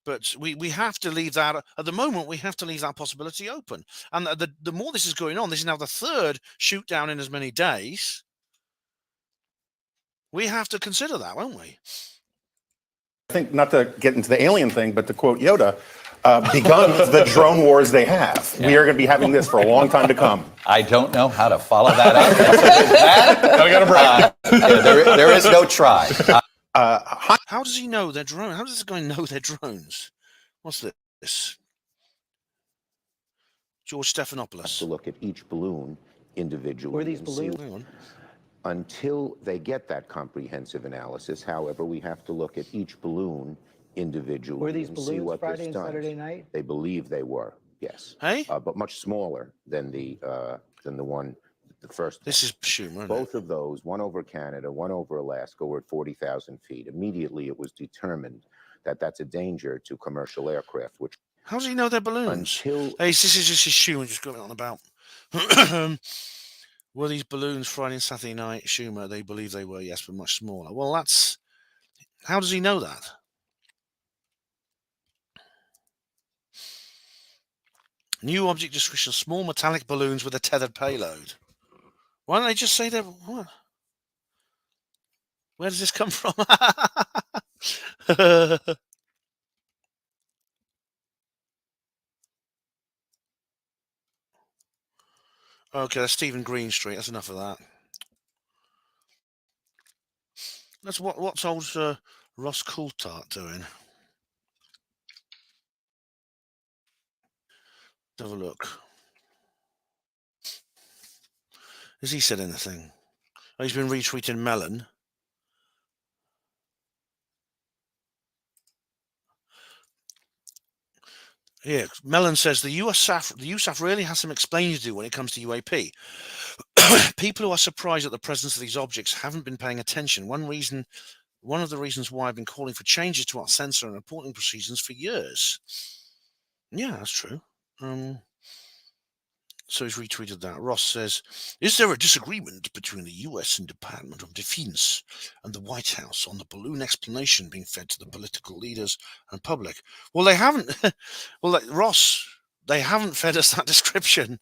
But we have to leave that, at the moment, we have to leave that possibility open. And the more this is going on, this is now the third shoot down in as many days. We have to consider that, won't we? I think, not to get into the alien thing, but to quote Yoda, begun the drone wars they have. Yeah. We are going to be having this for a long time to come. I don't know how to follow that up. I got a break. There is no try. How does he know they're drones? How does this guy know they're drones? What's this? George Stephanopoulos. To look at each balloon individually. Where are these balloons? Until they get that comprehensive analysis, however, we have to look at each balloon individually. Were these and see balloons what Friday this and does. Saturday night? They believe they were, yes. Hey? But much smaller than the one, the first. This is Schumer. Both of those, one over Canada, one over Alaska, were at 40,000 feet. Immediately, it was determined that that's a danger to commercial aircraft. Which how does he know they're balloons? Hey, this is just his Schumer just going on about. Were these balloons Friday and Saturday night, Schumer? They believe they were, yes, but much smaller. Well, that's. How does he know that? New object description: small metallic balloons with a tethered payload. Why don't they just say they're what? Where does this come from? Okay, that's Stephen Greenstreet. That's enough of that. That's what's old Ross Coulthard doing. Let's have a look. Has he said anything? Oh, he's been retweeting Mellon. Yeah, Mellon says the USAF really has some explaining to do when it comes to UAP. People who are surprised at the presence of these objects haven't been paying attention. One of the reasons why I've been calling for changes to our censor and reporting procedures for years. Yeah, that's true. So he's retweeted that. Ross says, is there a disagreement between the US and Department of Defense and the White House on the balloon explanation being fed to the political leaders and public? Well, they haven't. Well, Ross, they haven't fed us that description.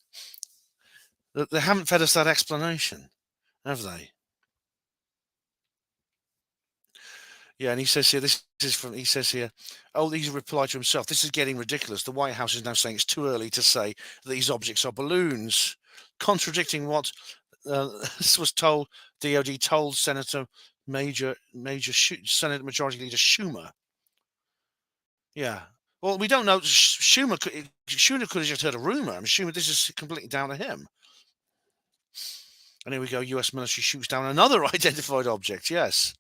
They haven't fed us that explanation, have they? Yeah, and he says here, he says here, oh, he's replied to himself, this is getting ridiculous. The White House is now saying it's too early to say that these objects are balloons, contradicting what this was told. DOD told Senate Majority Leader Schumer. Yeah. Well, we don't know. Schumer could have just heard a rumor. I mean, Schumer, this is completely down to him. And here we go. U.S. military shoots down another identified object. Yes.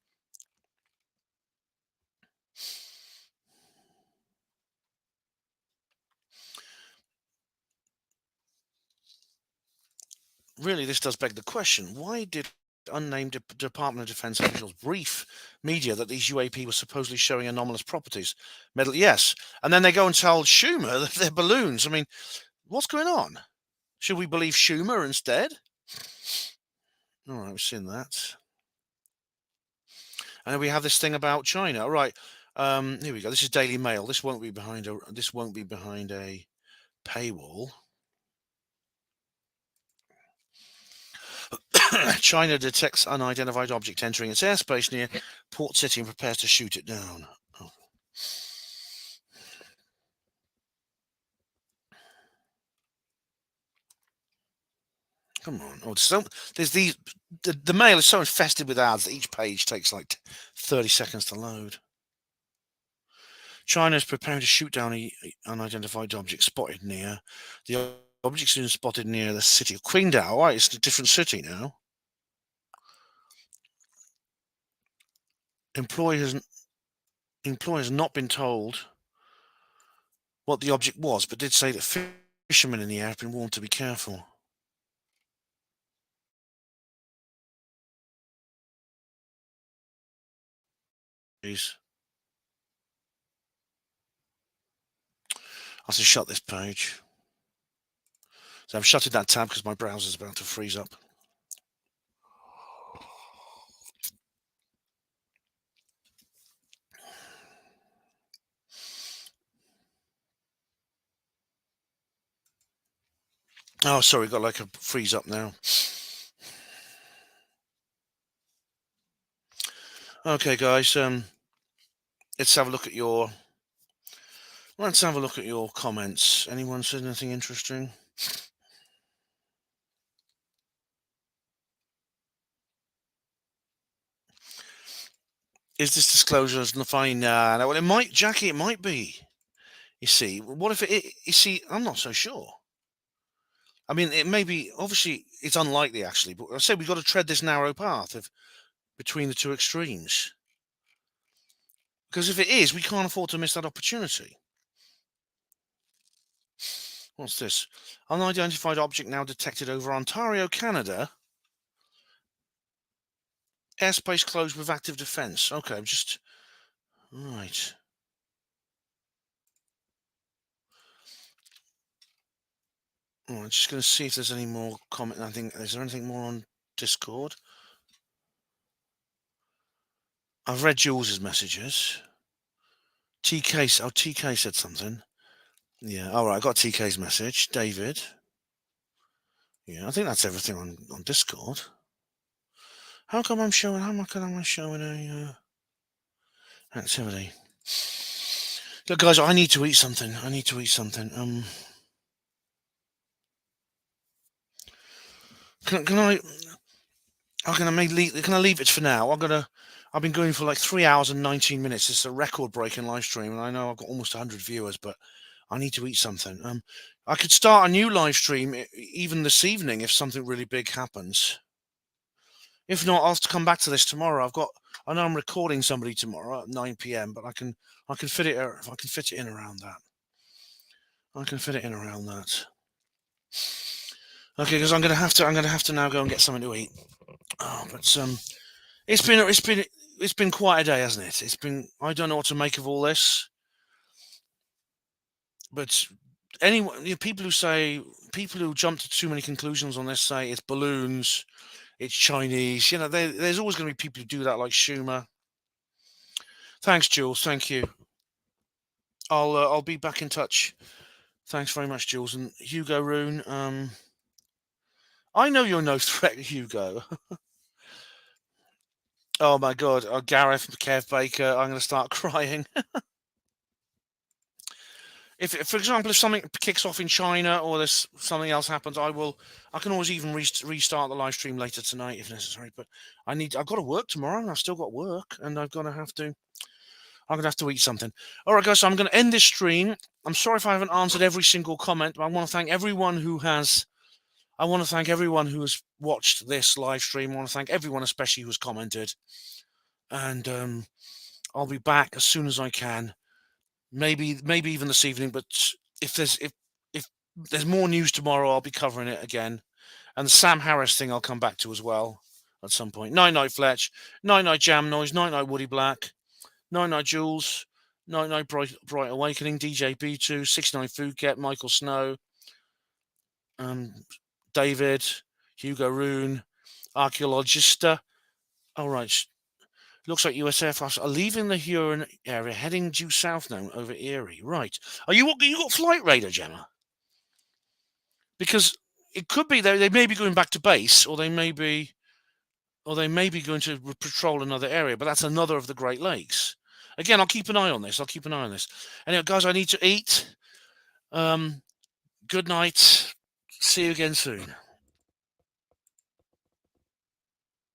Really, this does beg the question. Why did unnamed Department of Defense officials brief media that these UAP were supposedly showing anomalous properties? Yes. And then they go and tell Schumer that they're balloons. I mean, what's going on? Should we believe Schumer instead? All right, we've seen that. And then we have this thing about China. All right, here we go. This is Daily Mail. This won't be behind a paywall. China detects unidentified object entering its airspace near Port City and prepares to shoot it down. Oh. Come on. Oh, so there's these. The Mail is so infested with ads that each page takes like 30 seconds to load. China is preparing to shoot down an unidentified object spotted near. The object's been spotted near the city of Qingdao. Right, it's a different city now. Employee has not been told what the object was, but did say that fishermen in the area have been warned to be careful. Jeez. I have to shut this page. So I've shutted that tab because my browser's about to freeze up. Oh, sorry, got like a freeze up now. Okay, guys, let's have a look at your comments. Anyone said anything interesting? Is this disclosure fine? No, well, it might, Jackie, it might be. You see, what if you see, I'm not so sure. I mean, it may be, obviously, it's unlikely, actually, but I say we've got to tread this narrow path between the two extremes. Because if it is, we can't afford to miss that opportunity. What's this? Unidentified object now detected over Ontario, Canada. Airspace closed with active defense. Okay, right. Oh, I'm just going to see if there's any more comment. Is there anything more on Discord? I've read Jules's messages. TK said something. Yeah, all right, I got TK's message. David. Yeah, I think that's everything on Discord. How come I'm showing a activity? Look, guys, I need to eat something. Can I leave it for now? I've been going for like 3 hours and 19 minutes. It's a record-breaking live stream, and I know I've got almost 100 viewers, but I need to eat something. I could start a new live stream even this evening if something really big happens. If not, I'll have to come back to this tomorrow. I know I'm recording somebody tomorrow at 9 p.m., but I can fit it if I can fit it in around that. Okay, because I'm gonna have to now go and get something to eat. Oh, but it's been quite a day, hasn't it? I don't know what to make of all this. But people who jump to too many conclusions on this say it's balloons, it's Chinese. There's always going to be people who do that, like Schumer. Thanks, Jules. Thank you. I'll be back in touch Thanks very much, Jules. And Hugo Rune, I know you're no threat, Hugo. Oh my God, Gareth, Kev Baker, I'm going to start crying. If, for example, if something kicks off in China or there's something else happens, I can always even restart the live stream later tonight if necessary. But I've got to work tomorrow, and I've still got work, and I'm gonna have to eat something. All right, guys, so I'm going to end this stream. I'm sorry if I haven't answered every single comment, but I want to thank everyone who has. I want to thank everyone who has watched this live stream. I want to thank everyone, especially who's commented. And I'll be back as soon as I can. Maybe even this evening. But if there's more news tomorrow, I'll be covering it again. And the Sam Harris thing I'll come back to as well at some point. Night Fletch. Night Jam Noise. Night Woody Black. Night Jules. Night Bright Awakening. DJ B2. 69 Foodget. Michael Snow. David. Hugo Rune. Archaeologista. All right. Looks like US Air Force are leaving the Huron area, heading due south now over Erie. Right. You got flight radar, Gemma? Because it could be they may be going back to base, or they may be going to patrol another area. But that's another of the Great Lakes. Again, I'll keep an eye on this. Anyway, guys, I need to eat. Good night. See you again soon.